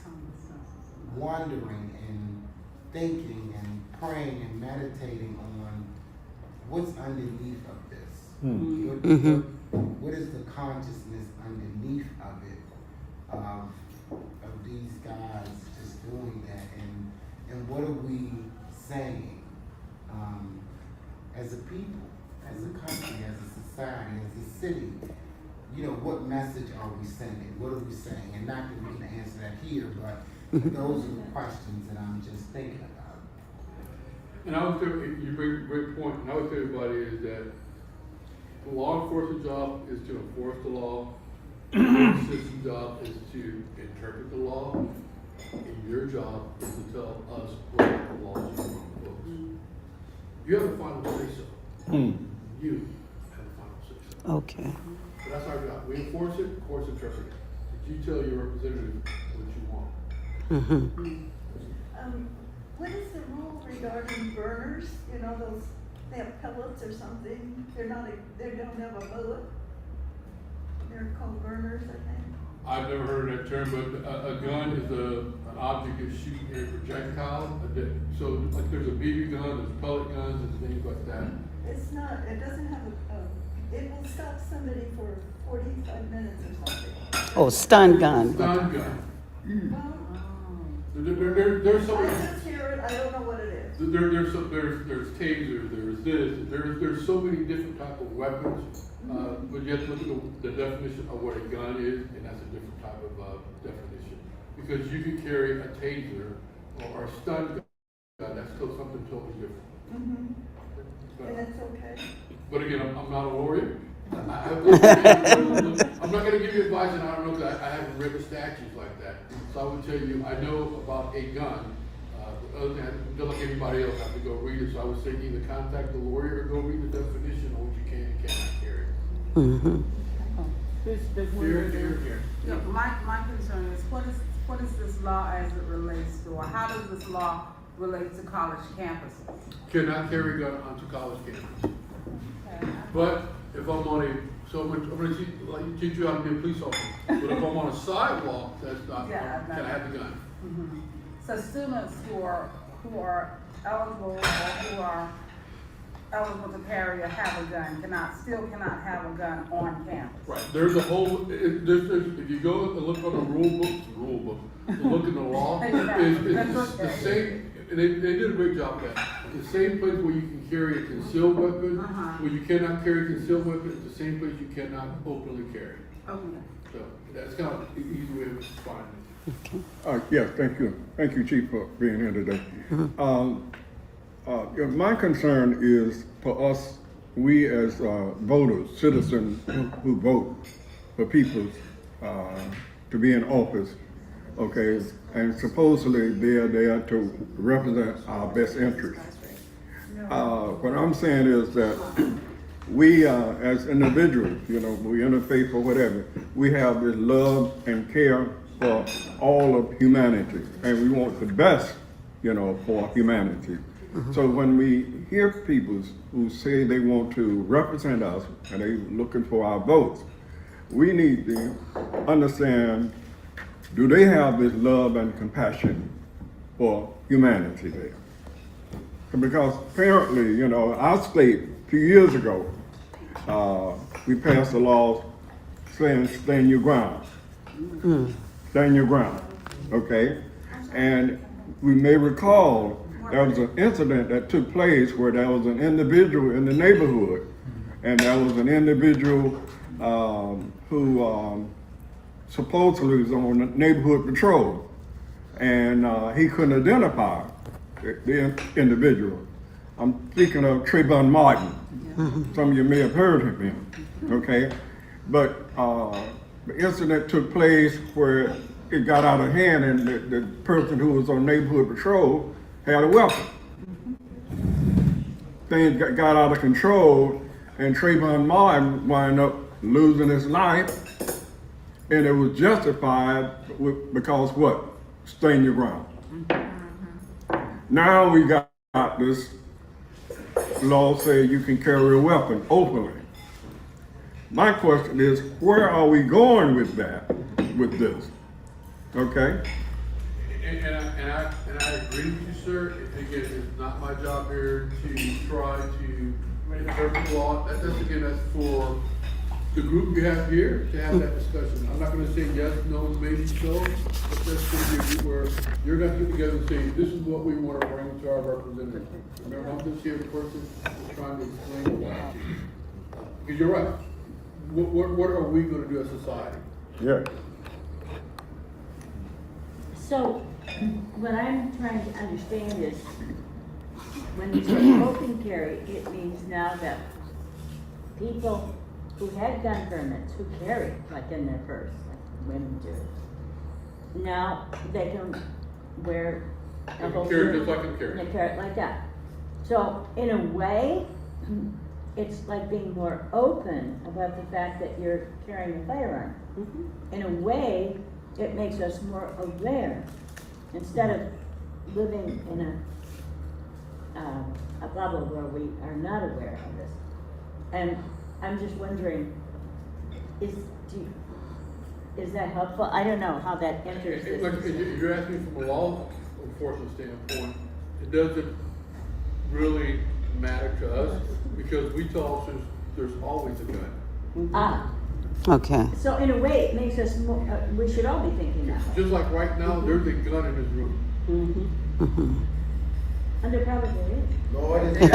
wondering and thinking and praying and meditating on what's underneath of this. What is the consciousness underneath of it, of these guys just doing that, and what are we saying as a people, as a country, as a society, as a city? You know, what message are we sending? What are we saying? And not that we can answer that here, but those are the questions that I'm just thinking about. And I would say, you bring a great point, and I would tell everybody is that the law enforcement job is to enforce the law, the citizen job is to interpret the law, and your job is to tell us what the law is on the books. You have the final say-so. You have the final say-so. Okay. So that's our job. We enforce it, courts interpret it. But you tell your representative what you want. What is the rule regarding burners? You know, those, they have pellets or something, they don't have a bullet. They're called burners, I think. I've never heard of that term, but a gun is an object that's shooting a projectile. So like there's a BB gun, there's pellet guns and things like that. It's not, it doesn't have it will stop somebody for 45 minutes or something. Oh, stun gun. Stun gun. Well, There's so I many. just hear it, I don't know what it is. There's tasers, there's so many different type of weapons, but you have to look at the definition of what a gun is, and that's a different type of definition. Because you can carry a taser or a stun gun, that's still something totally different. And it's okay. But again, I'm not a lawyer. I'm not going to give you advice, and I don't know because I haven't read the statutes like that. So I would tell you, I know about a gun. Other than that, just like anybody else, I have to go read it. So I would say either contact the lawyer or go read the definition of what you can and cannot carry. Here. Yeah, my concern is what is this law as it relates to, or how does this law relates to college campuses. Cannot carry a gun onto college campus. But if I'm on I'm gonna teach you how to be a police officer. But if I'm on a sidewalk, that's not, Yeah, can I have the gun? Mhm. So students who are eligible or who are eligible to carry or have a gun still cannot have a gun on campus. Right, there's a whole, if you go and look on the rule book, look in the law, it's the same, and they did a great job of that. The same place where you can carry a concealed weapon, where you cannot carry a concealed weapon, it's the same place you cannot openly carry. Okay. So that's kind of the easy way of finding it. Yes, thank you. Thank you, Chief, for being here today. My concern is for us, we as voters, citizens who vote for people to be in office, okay, and supposedly they're there to represent our best interests. What I'm saying is that we as individuals, we interfaith or whatever, we have this love and care for all of humanity, and we want the best, for humanity. So when we hear people who say they want to represent us and they looking for our votes, we need to understand, do they have this love and compassion for humanity there? Because apparently, our state, a few years ago, we passed a law saying stand your ground. Stand your ground, okay? And we may recall there was an incident that took place where there was an individual in the neighborhood, and there was an individual who supposedly was on the neighborhood patrol, and he couldn't identify the individual. I'm speaking of Trayvon Martin. Some of you may have heard of him, okay? But the incident took place where it got out of hand, and the person who was on neighborhood patrol had a weapon. Things got out of control, and Trayvon Martin wound up losing his life, and it was justified because what? Stand your ground. Now we got this law saying you can carry a weapon openly. My question is, where are we going with that, with this? Okay? And I agree with you, sir. Again, it's not my job here to try to interpret the law. That's for the group you have here to have that discussion. I'm not gonna say yes, no, maybe so, but that's gonna be a group where you're gonna get together and say, this is what we wanna bring to our representatives. Remember, I'm just here, the person is trying to explain the law to you. Because you're right. What are we gonna do as society? Yeah. So, what I'm trying to understand is, when you say open carry, it means now that people who had gun permits, who carry, like in their purse, like women do, now they can wear a whole Carry just like a carry. and carry it like that. So, in a way, it's like being more open about the fact that you're carrying a firearm. In a way, it makes us more aware, instead of living in a bubble where we are not aware of this. And I'm just wondering, is that helpful? I don't know how that enters this. Like, you're asking from a law enforcement standpoint, it doesn't really matter to us because we tell officers there's always a gun. Okay. So in a way, it makes us more, we should all be thinking that way. Just like right now, there's a gun in this room. And there probably is. Lord, is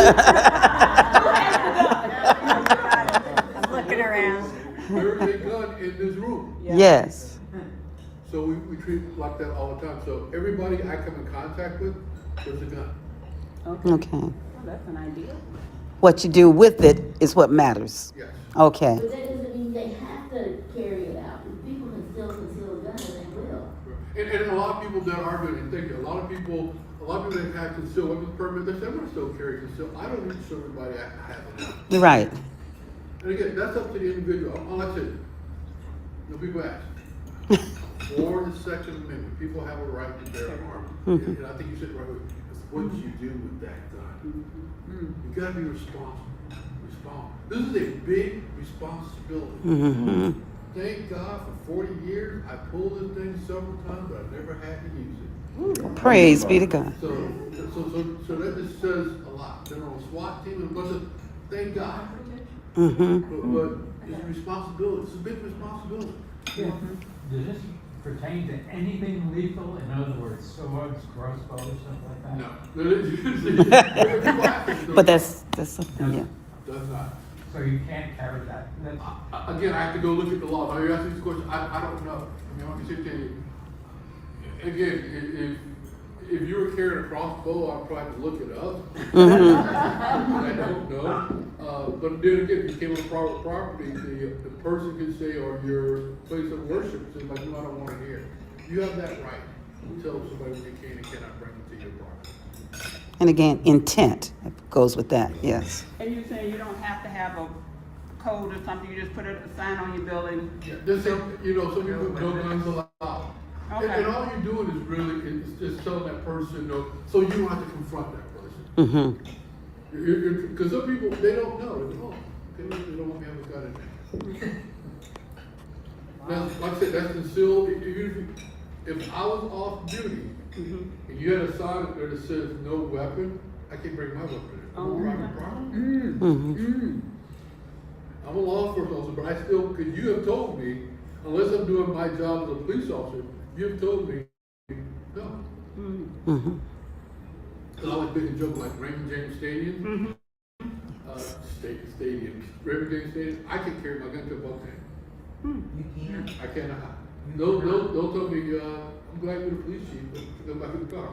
I'm looking around. There's a gun in this room. Yes. So we treat it like that all the time. So everybody I come in contact with, there's a gun. Okay. Well, that's an idea. What you do with it is what matters. Yes. Okay. But that doesn't mean they have to carry it out. If people can still conceal a gun, then they will. And a lot of people that are doing it, thank you. A lot of people that have concealed weapons permit, they say, I'm gonna still carry concealed. I don't need to show everybody I have a gun. You're right. And again, that's up to the individual. Like I said, people ask. For the Second Amendment, people have a right to bear arms. And I think you said it right, what you do with that gun. You gotta be responsible. This is a big responsibility. Thank God for 40 years, I pulled this thing several times, but I never had to use it. Praise be to God. So that just says a lot. They're on a SWAT team and a bunch of, thank God. But it's a responsibility. It's a big responsibility. Does this pertain to anything lethal? In other words, swords, crossbows, something like that? No. But that's something, yeah. Does not. So you can't carry that? Again, I have to go look at the law. Now you're asking this question, I don't know. I mean, I can sit there. Again, if you were carrying a crossbow, I'd probably look it up. I don't know. But then again, if you came on private property, the person could say, or your place of worship, says like, no, I don't want it here. You have that right to tell somebody what you can and cannot bring it to your property. And again, intent goes with that, yes. And you're saying you don't have to have a code or something, you just put a sign on your building? Yeah, this is, you know, some people no guns allowed. Okay. And all you're doing is really, it's just telling that person, no, so you don't have to confront that person. Because some people, they don't know. They go, oh, they don't want me to have a gun in there. Now, like I said, that's concealed. If I was off duty, and you had a sign up there that says no weapon, I can't bring my weapon in. I'm a private property. I'm a law enforcement officer, but I still, because you have told me, unless I'm doing my job as a police officer, you have told me no. Because I was making a joke like Raymond James Stadium, stadiums. Raymond James Stadium, I can carry my gun to a boat tank. You can't. I cannot. Don't tell me, I'm glad you're the police chief, but go back in the car.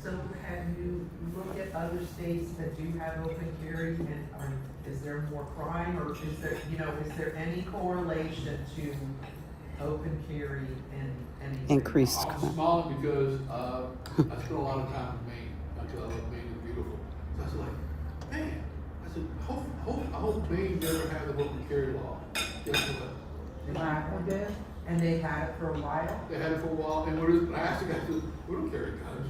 So have you looked at other states that do have open carry, and is there more crime, or is there, is there any correlation to open carry and anything? Increased I'm crime. smiling because I spent a lot of time in Maine. I love Maine is beautiful. So I was like, man, I said, I hope Maine never had the open carry law. Guess what? And they had it for a while? They had it for a while, and when I asked the guy, I said, we don't carry guns.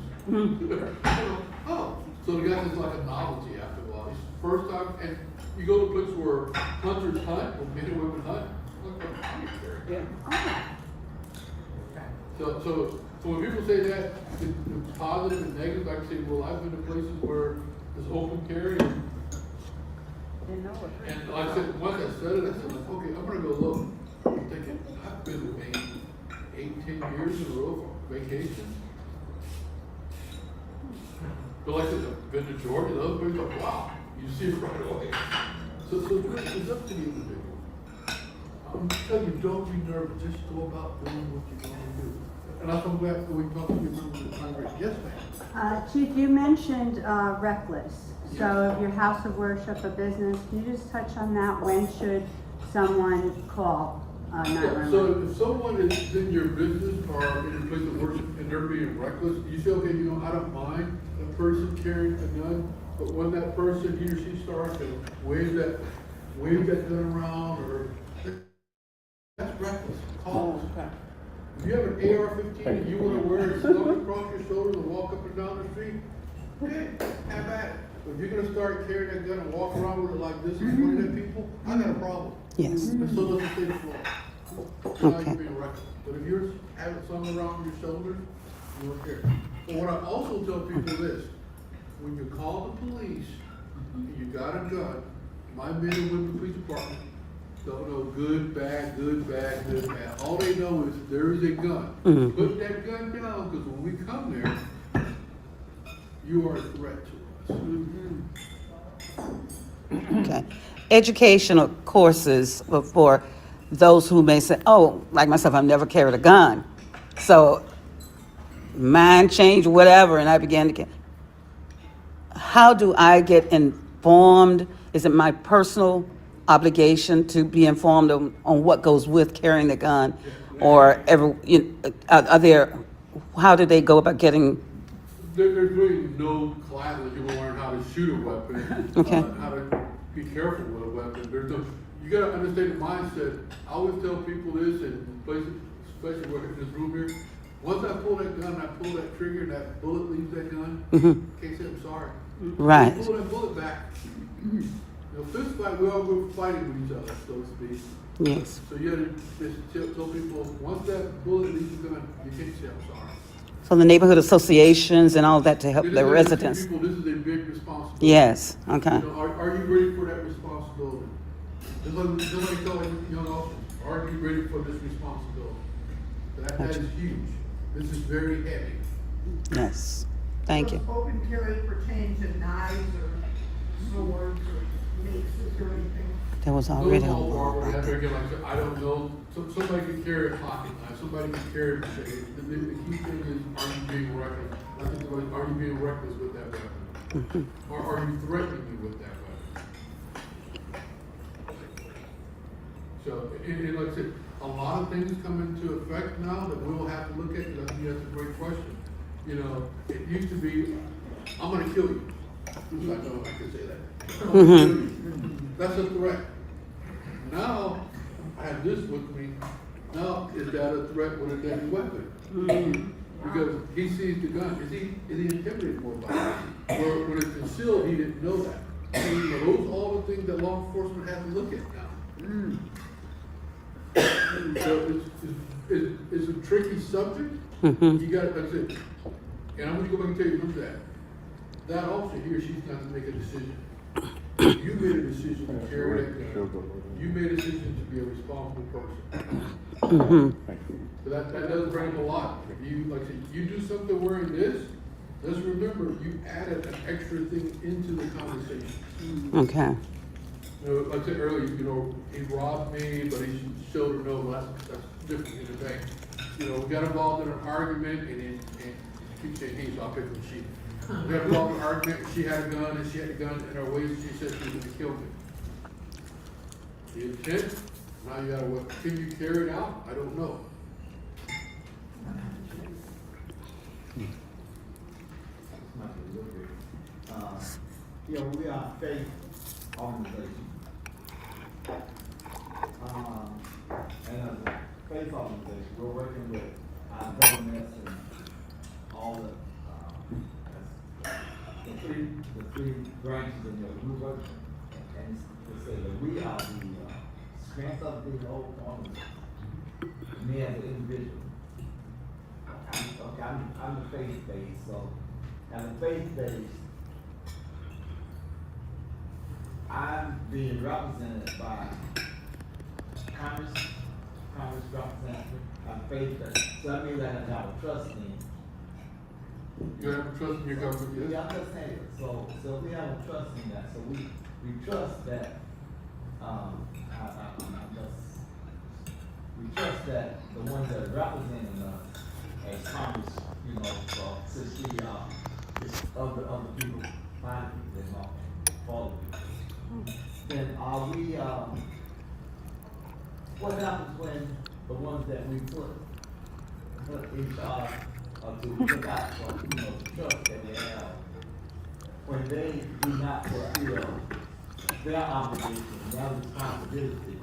Oh, so the guy says like a novelty after a while. It's the first time, and you go to a place where hunters hunt, or men and women hunt, look like I don't carry. Yeah. So when people say that, the positive and negative, I can say, well, I've been to places where there's open carry, and like I said, once I said it, I said, like, okay, I'm gonna go look. I'm thinking, I've been to Maine 8-10 years in a row for vacation. But like I said, I've been to Georgia, the other places, like, wow, you see it right away. So it's up to the individual. I'm telling you, don't be nervous, just go about doing what you're going to do. And I'm glad that we talked to you members of Congress. Yes, ma'am. Chief, you mentioned reckless. So if your house of worship, a business, can you just touch on that? When should someone call 911? So if someone is in your business or in your place of worship and they're being reckless, you say, okay, I don't mind a person carrying a gun, but when that person, he or she starts to wave that gun around, or that's reckless. Call us. Okay. If you have an AR-15 and you want to wear it slung across your shoulders and walk up and down the street, okay, have at it. But if you're going to start carrying that gun and walk around with it like this and pointing at people, I got a problem. Yes. And so does the state of Florida. Now you're being reckless. But if you're having it slung around your shoulders, you don't care. But what I also tell people is, when you call the police and you got a gun, my men and women police department don't know good, bad, good, bad, good, bad. All they know is there is a gun. Put that gun down, because when we come there, you are a threat to us. Okay. Educational courses for those who may say, oh, like myself, I've never carried a gun. So mind change, whatever, and I began to how do I get informed? Is it my personal obligation to be informed on what goes with carrying the gun? Or are there, how do they go about getting? There's really no class that you will learn how to shoot a weapon, Okay. How to be careful with a weapon. There's no, you gotta understand the mindset. I always tell people this in places, especially in this room here, Once I pull that gun, I pull that trigger, and that bullet leaves that gun, can't say I'm sorry. Right. Pull that bullet back. You know, fist fight, we all go fighting with each other, so to speak. Yes. So you gotta just tell people, once that bullet leaves the gun, you can't say I'm sorry. So the neighborhood associations and all that to help This the is- residents. People, this is a big responsibility. Yes, okay. You know, are you ready for that responsibility? Just like telling young officers, are you ready for this responsibility? That is huge. This is very heavy. Yes. Thank you. Does open carry pertain to knives or swords or maces or anything? That was already Those on all are, board. but that again, like I said, I don't know. Somebody can carry a pocket knife, somebody can carry a machete. The key thing is, are you being reckless? I think the way, are you being reckless with that weapon? Or are you threatening me with that weapon? So, and like I said, a lot of things come into effect now that we'll have to look at, because I think that's a great question. You know, it used to be, I'm gonna kill you. Who's like, no, I can say that. I'm gonna kill you. That's a threat. Now, I have this with me. Now, is that a threat with a deadly weapon? Because he sees the gun. Is he intimidated more by it? Where when it's concealed, he didn't know that. So those are all the things that law enforcement has to look at now. So it's a tricky subject. You got, like I said, and I'm gonna go back and tell you, remember that officer, he or she's got to make a decision. You made a decision to carry that gun. You made a decision to be a responsible person. So that does bring up a lot. If you, like I said, you do something wearing this, let's remember, you added an extra thing into the conversation. Okay. You know, like I said earlier, you know, he robbed me, but he showed her no, well, that's different in the bank. You know, we got involved in an argument, and keep saying he, so I'll pick from she. We got involved in an argument, she had a gun, and she had a gun in her waist, she said she was gonna kill me. The intent, now you gotta, what, can you carry it out? I don't know. You know, we are a faith organization. And as a faith organization, we're working with our governments and all the three branches in there. We work and to say that we are the strength of the whole organization. Me as an individual. I'm the faith-based, so as a faith-based, I'm being represented by Congress representative, I'm faith-based. So that means I have to have a trust in. You have a trust in your government, yes? Yeah, I'm just saying, so we have a trust in that, so we trust that, we trust that the ones that are representing us as Congress, you know, since we are, other people, find people that don't follow people. Then are we, what happens when the ones that we put in charge to look out for, you know, the trust that they have, when they do not fulfill their obligation, their responsibility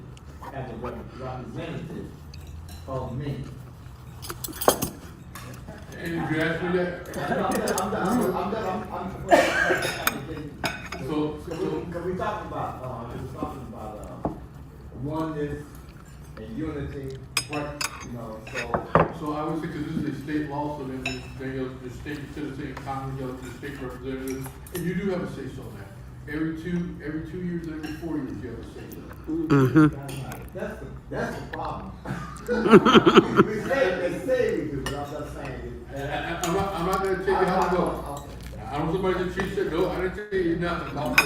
as a representative of me? And if you ask me that, Because we talked about, oneness and unity, right. you know, So I would say, because this is a state law, so then the state citizen, Congress, the state representative, and you do have a say-so on that. Every 2 years, every 4 years, you have a say-so. that's the problem. We say we do, but I'm just saying. I'm not gonna tell you how to go. I don't know somebody that she said, no, I didn't tell you nothing about it.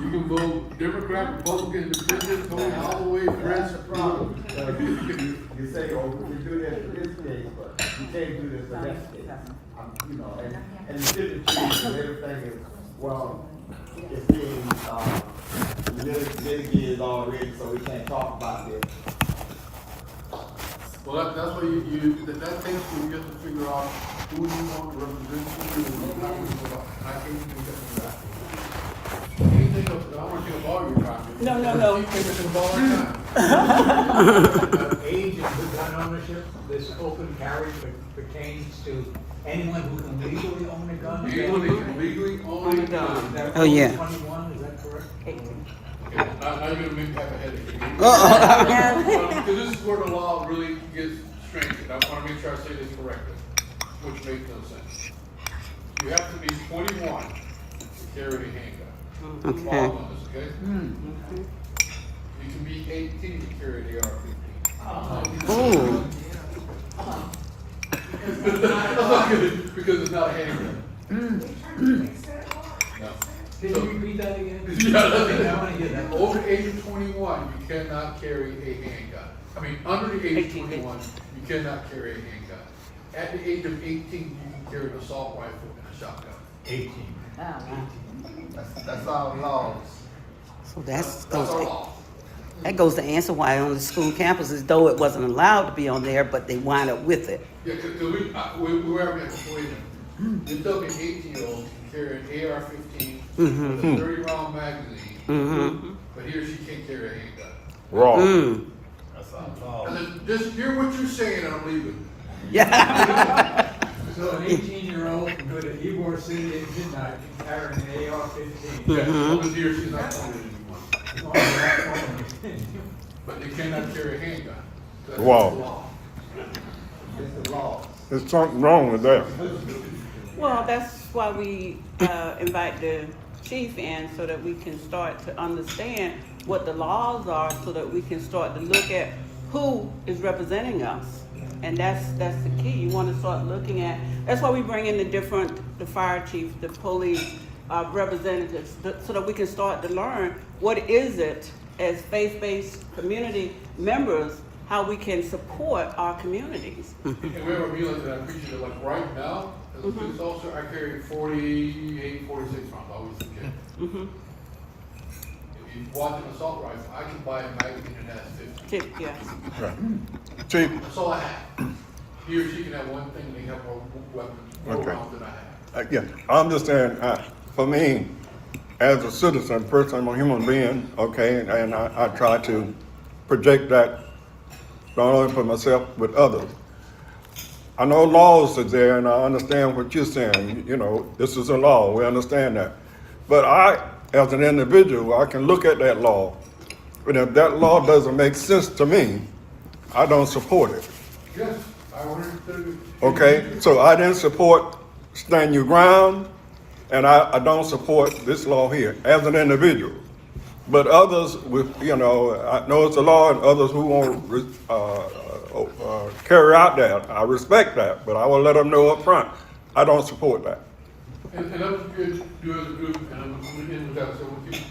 You can vote Democrat, Republican, Independent, going all the way, That's the rest. problem. You say, oh, we can do this for this case, but you can't do this for that case. You know, and the difference and everything is, well, it's being, litigated already, so we can't talk about this. Well, that's why that takes you get to figure out who you want to represent you and how you go about. I can't do that. Anything else, I don't want to take up all your time. No. Keep taking up all our time. age of gun ownership, this open carry pertains to anyone who can legally own a gun? Anyone that can legally own a gun. That Oh, yeah. 21, is that correct? Okay, now you're gonna make me have a headache. Uh-oh. Because this is where the law really gets strengthened. I wanna make sure I say this correctly, which makes no sense. You have to be 21 to carry a handgun. Okay. All guns, okay? You can be 18 to carry an AR-15. Ooh. Because it's not a handgun. No. Can you repeat that again? Yeah, I wanna hear that. Over the age of 21, you cannot carry a handgun. I mean, under the age of 21, you cannot carry a handgun. At the age of 18, you can carry an assault rifle and a shotgun. 18. That's all laws. So that That's our law. goes to answer why on the school campuses, though it wasn't allowed to be on there, but they wind up with it. Yeah, because we were having a situation. You took an 18-year-old to carry an AR-15 with a 30-round magazine, but he or she can't carry a handgun. Wrong. Mm. That's all laws. And then just hear what you're saying and I'm leaving. Yeah. So an 18-year-old can go to Ybor City at midnight and carry an AR-15. Yeah, as long as he or she's not doing it anymore. But they cannot carry a handgun. That's Wow. the law. It's the laws. There's something wrong with that. Well, that's why we invite the chief in, so that we can start to understand what the laws are, so that we can start to look at who is representing us. And that's the key. You want to start looking at, that's why we bring in the fire chief, the police representatives, so that we can start to learn what is it as faith-based community members, how we can support our communities. And we have a meal that I appreciate it. Like right now, as a police officer, I carry 48, 46 rounds. I always forget. If you watch an assault rifle, I can buy a magazine that has 50. Yeah. Chief, That's all I have. He or she can have one thing, and they have more weapons, more Okay. rounds than I have. yeah, I'm just saying, for me, as a citizen, first I'm a human being, okay, and I try to project that not only for myself, but others. I know laws are there, and I understand what you're saying. You know, this is a law, we understand that. But I, as an individual, I can look at that law, and if that law doesn't make sense to me, I don't support it. Yes, I 130. Okay, so I didn't support stand your ground, and I don't support this law here as an individual. But others with, I know it's a law, and others who won't carry out that, I respect that, but I will let them know up front, I don't support that. And that was good to do as a group, and I'm going to end with that, so we'll keep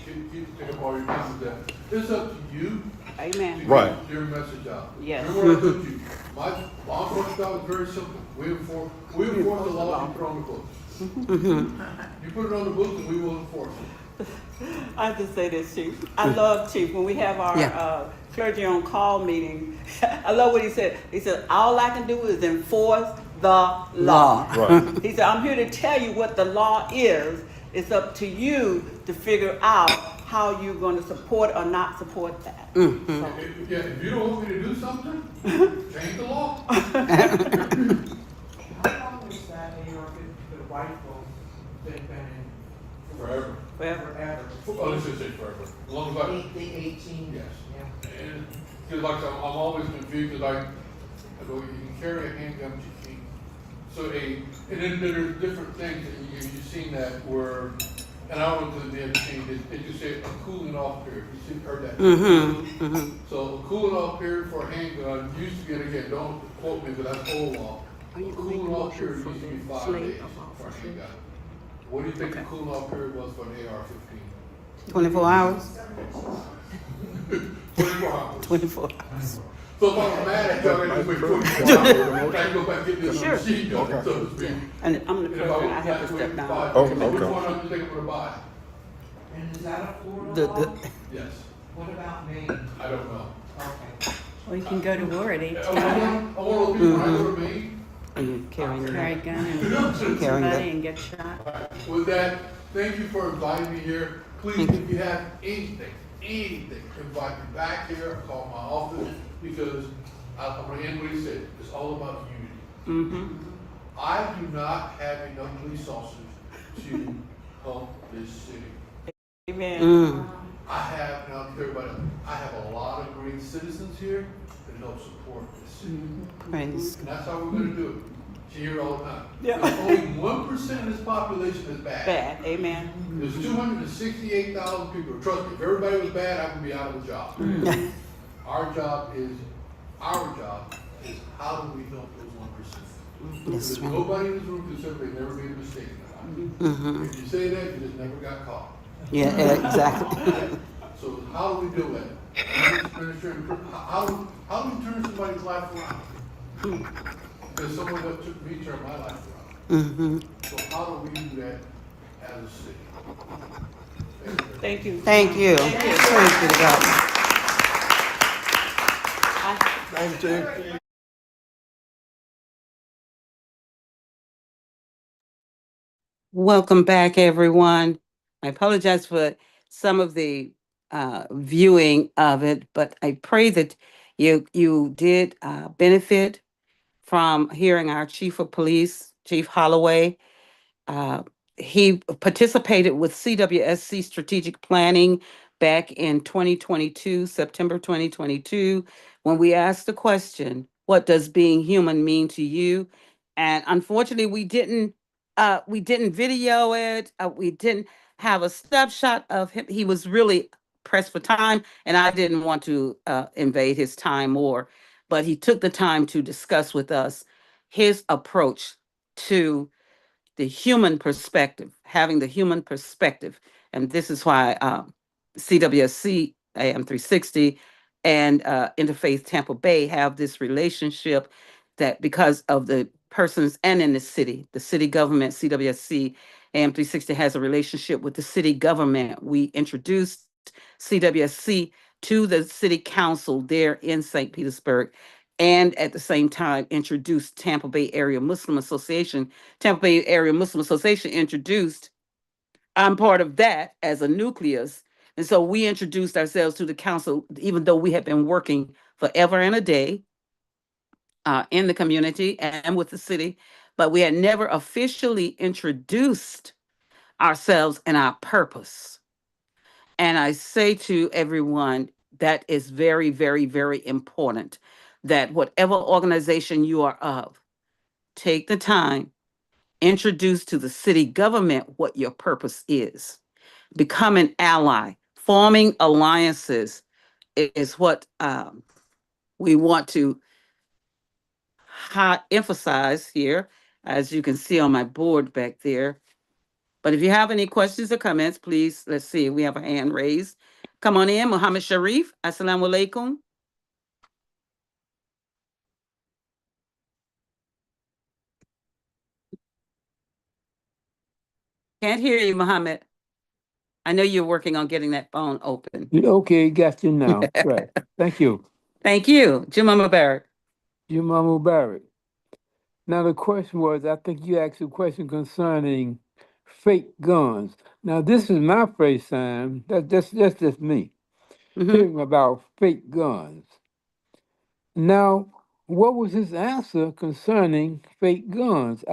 taking up all your time with that. It's up to you Amen. to Right. get your message out. Yes. Remember what I told you, my law enforcement job is very simple. We enforce the law you put on the books. You put it on the books and we will enforce it. I have to say this, Chief. I love Chief. When we have our Yeah. clergy on call meeting, I love what he said. He said, all I can do is enforce the law. Right. He said, I'm here to tell you what the law is. It's up to you to figure out how you're going to support or not support that. So, If you don't want me to do something, change the law. How long was that the rifle been in? Forever. forever. Oh, this is it forever. As long as I, The 18? yes. Yeah. And, cause like, I'm always confused, cause I go, you can carry a handgun, but you can't. So and then there's different things that you've seen that were, and I don't know if they ever seen it, they just say a cooling off period. You heard that? So a cooling off period for a handgun used to be, and again, don't quote me, but that's old law. A cooling off period used to be 5 days for a handgun. What do you think the cooling off period was for an AR-15? 24 hours? 24 hours. 24 hours. So if I'm mad at y'all, I just wait 24 hours. I can go back and get this Sure. machine gun, so to speak. And I'm the And if I president, I was have to not step waiting down. 5 Oh, days, okay. which one I'm thinking I'm gonna buy? And is that a Florida law? Yes, What about Maine? I don't know. Okay. Or you can go to war at 18 I'm one of those people, when I go to Maine, And you carrying carry a that. gun and Carrying shoot somebody that. and get shot. with that, thank you for inviting me here. Please, if you have anything, anything, invite me back here, or call my office, because I'm gonna end what he said, it's all about unity. Mm-hmm. I do not have enough police officers to help this city. Amen. I have, now to everybody, I have a lot of great citizens here that help support this city. Praise. And that's how we're gonna do it. You hear it all the time. Yeah. There's only 1% of this population is bad. Bad. Amen. There's 268,000 people. Trust me, if everybody was bad, I would be out of a job. Our job is how do we help those 1%? Yes, There's right. nobody in this room can say they never made a mistake in their life. If you say that, you just never got caught. Yeah, exactly. So how do we do that? How do we turn somebody's life around? Because someone that took me turned my life around. So how do we do that as a city? Thank you. Thank you. Thank you. Praise be to God. Thank you. Welcome back, everyone. I apologize for some of the viewing of it, but I pray that you did benefit from hearing our Chief of Police, Chief Holloway. Uh, he participated with CWSC Strategic Planning back in 2022, September 2022, when we asked the question, "What does being human mean to you?" And unfortunately, we didn't video it. We didn't have a snapshot of him. He was really pressed for time, and I didn't want to invade his time more. But he took the time to discuss with us his approach to the human perspective, having the human perspective. And this is why CWSC, AM 360, and Interfaith Tampa Bay have this relationship, that because of the persons and in the city government, CWSC, AM 360 has a relationship with the city government. We introduced CWSC to the city council there in St. Petersburg, and at the same time introduced Tampa Bay Area Muslim Association. Tampa Bay Area Muslim Association introduced, I'm part of that as a nucleus. And so we introduced ourselves to the council, even though we had been working forever and a day in the community and with the city, but we had never officially introduced ourselves and our purpose. And I say to everyone, that is very, very, very important, that whatever organization you are of, take the time, introduce to the city government what your purpose is. Become an ally. Forming alliances is what we want to emphasize here, as you can see on my board back there. But if you have any questions or comments, please, let's see, we have a hand raised. Come on in, Muhammad Sharif. Assalamu alaikum. Can't hear you, Muhammad. I know you're working on getting that phone open. Okay, got you now. Right. Thank you. Thank you. Juma Mubarak. Juma Mubarak. Now the question was, I think you asked a question concerning fake guns. Now this is my first time, that's just me, hearing about fake guns. Now, what was his answer concerning fake guns?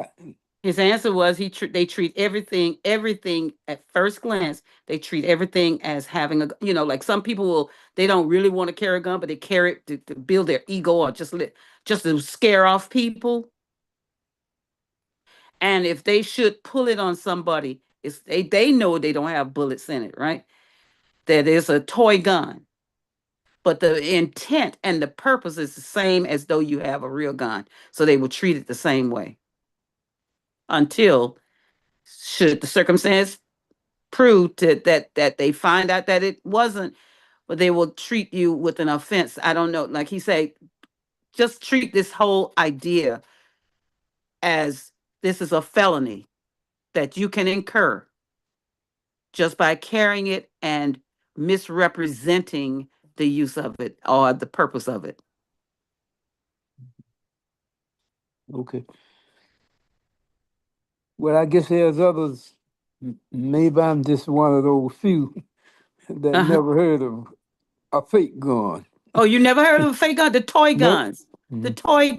His answer was they treat everything at first glance, they treat everything as having a, like some people they don't really want to carry a gun, but they carry it to build their ego, or just to scare off people. And if they should pull it on somebody, they know they don't have bullets in it, right? That is a toy gun. But the intent and the purpose is the same as though you have a real gun. So they will treat it the same way. Until, should the circumstance prove that they find out that it wasn't, but they will treat you with an offense. I don't know. Like he said, just treat this whole idea as this is a felony that you can incur just by carrying it and misrepresenting the use of it or the purpose of it. Okay. Well, I guess there's others. Maybe I'm just one of those few that Uh-huh. never heard of a fake gun. Oh, you never heard of a fake gun? The toy Nope. guns. The toy.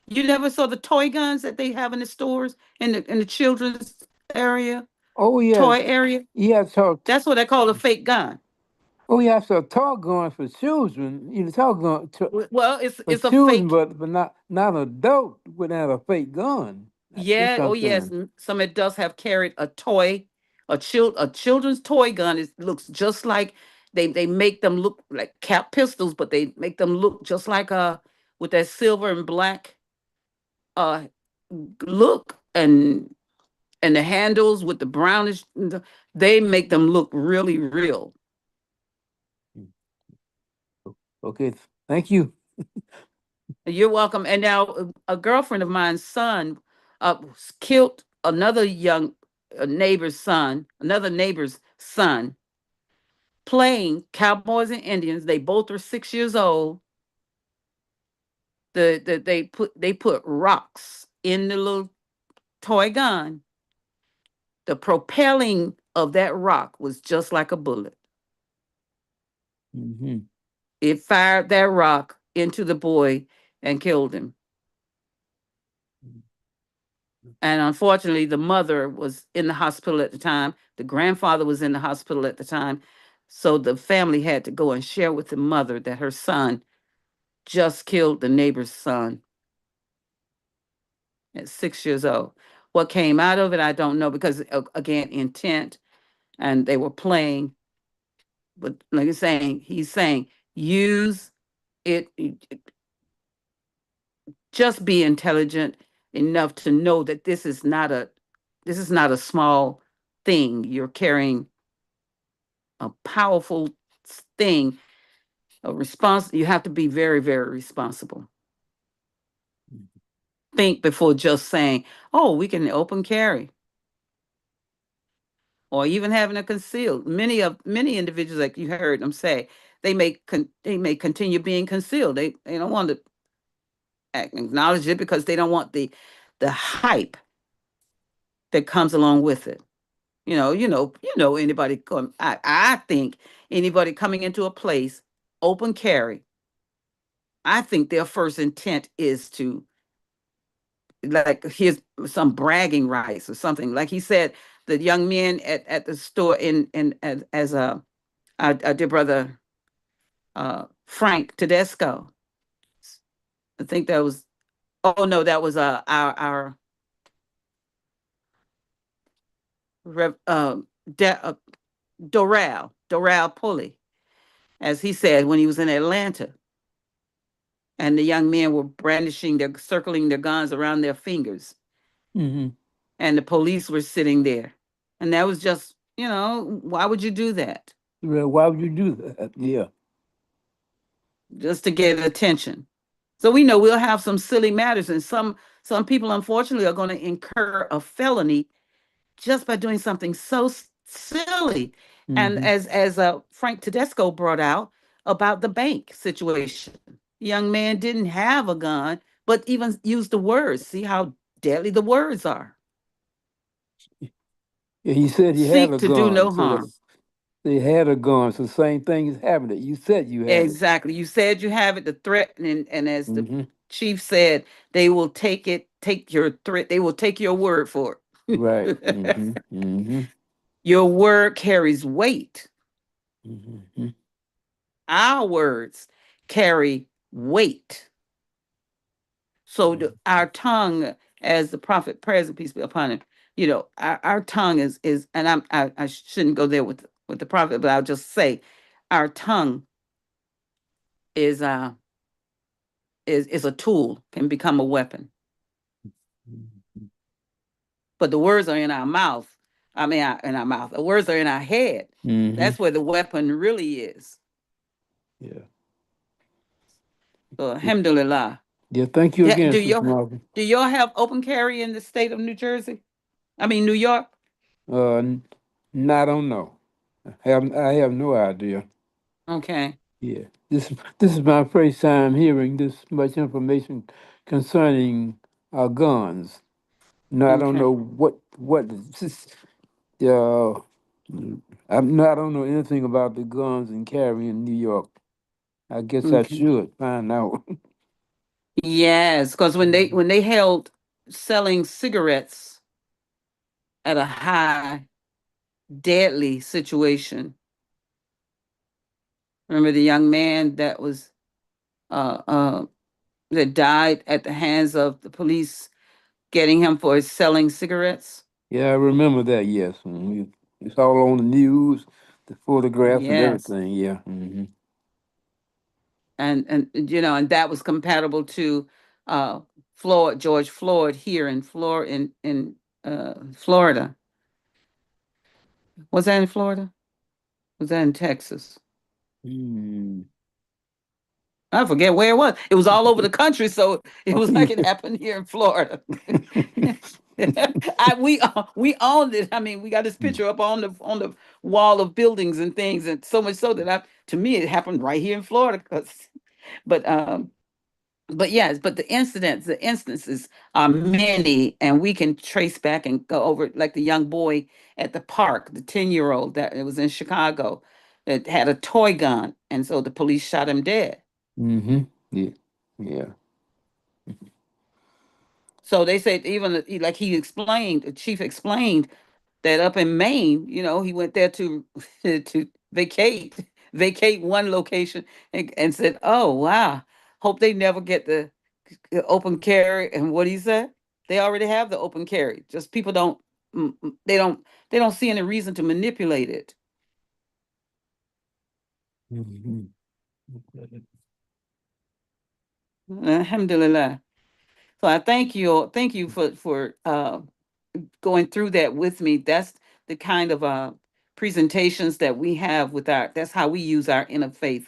You never saw the toy guns that they have in the stores in the children's area, Oh toy yes, area. yeah. So That's what they call a fake gun. oh yeah, so talk guns for children. You know, talk gun Well, for it's a children, fake. but not adult would have a fake gun. That's Yeah. what Oh, I'm yes. saying. Some it does have carried a toy, a children's toy gun. It looks just like they make them look like cap pistols, but they make them look just like with that silver and black uh look and the handles with the brownish. They make them look really real. Okay, thank you. You're welcome. And now a girlfriend of mine's son killed another neighbor's son, playing cowboys and Indians. They both were 6 years old. They put rocks in the little toy gun. The propelling of that rock was just like a bullet. Hmm. It fired that rock into the boy and killed him. And unfortunately, the mother was in the hospital at the time. The grandfather was in the hospital at the time. So the family had to go and share with the mother that her son just killed the neighbor's son at 6 years old. What came out of it, I don't know, because again, intent, and they were playing. But like he's saying, use it, just be intelligent enough to know that this is not a small thing. You're carrying a powerful thing, a response. You have to be very, very responsible. Think before just saying, "Oh, we can open carry," or even having a concealed. Many individuals, like you heard them say, they may continue being concealed. They don't want to acknowledge it because they don't want the hype that comes along with it. Anybody come. I think anybody coming into a place, open carry. I think their first intent is to, like, here's some bragging rights or something. Like he said, the young men at the store in as our dear brother Frank Tedesco. I think that was. Oh no, that was our Rev, Doral Pulley, as he said when he was in Atlanta, and the young men were circling their guns around their fingers, Hmm. and the police were sitting there, and that was just, why would you do that? Well, why would you do that? Yeah. Just to get attention. So we know we'll have some silly matters, and some people unfortunately are going to incur a felony just by doing something so silly. And Hmm. as Frank Tedesco brought out about the bank situation, young man didn't have a gun, but even used the words. See how deadly the words are. Yeah, he said he had Seek a to do gun, no so harm. that's they had a gun. So same thing is happening. You said you had it. Exactly. You said you have it. The threat, and as the Hmm. chief said, they will take your threat. They will take your word for Right. it. Hmm. Hmm. Your word carries weight. Hmm. Our words carry weight. So our tongue, as the prophet, prayers and peace be upon him, our tongue is, and I shouldn't go there with the prophet, but I'll just say, our tongue is is a tool, can become a weapon. But the words are in our mouth. I mean, in our mouth. The words are in our head. Hmm. That's where the weapon really is. Yeah. So, alhamdulillah. Yeah. Thank you Yeah, again, Sister Marvin. do y'all have open carry in the state of New Jersey? I mean, New York. N- I don't know. I have no idea. Okay. Yeah. This is my first time hearing this much information concerning guns. No, I don't Okay. know what uh I don't know anything about the guns and carry in New York. I guess I Okay. should find out. Yes, because when they held selling cigarettes at a high deadly situation. Remember the young man that was uh, uh, that died at the hands of the police getting him for his selling cigarettes? Yeah, I remember that. Yes, it's all on the news, the photographs and Yes, everything. Yeah. Hmm. and you know, and that was compatible to uh, George Floyd here in Florida. Was that in Florida? Was that in Texas? Mm. I forget where it was. It was all over the country, so it Oh, was like it yeah. happened here in Florida. We owned it. I mean, we got this picture up on the wall of buildings and things, and so much so that to me it happened right here in Florida. But um, but yes, but the instances are many, and we can trace back and go over like the young boy at the park, the 10-year-old that it was in Chicago, that had a toy gun, and so the police shot him dead. Mm-hmm. Yeah. Yeah. So they said even like he explained, the chief explained that up in Maine, you know, he went there to to vacate one location and said, "Oh wow, hope they never get the open carry." And what he said, they already have the open carry. Just people don't they don't see any reason to manipulate it. Mm-hmm. Alhamdulillah. So I thank you for going through that with me. That's the kind of presentations that we have with that's how we use our interfaith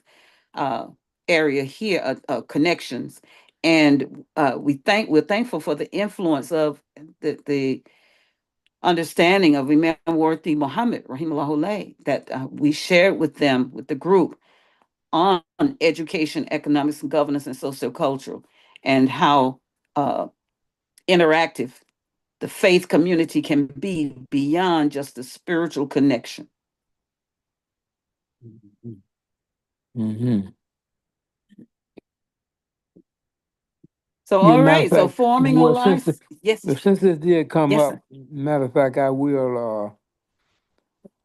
uh, area here, connections. And we're thankful for the influence of the understanding of Imam Worthy Muhammad, Rahimahullah, that we shared with them, with the group, on education, economics, and governance, and sociocultural, and how uh, interactive the faith community can be beyond just the spiritual connection. Mm-hmm. So, Yeah, all matter of right. So, fact, forming well, since alliance. Yes, since this did come yes, up, sir. matter of fact, I will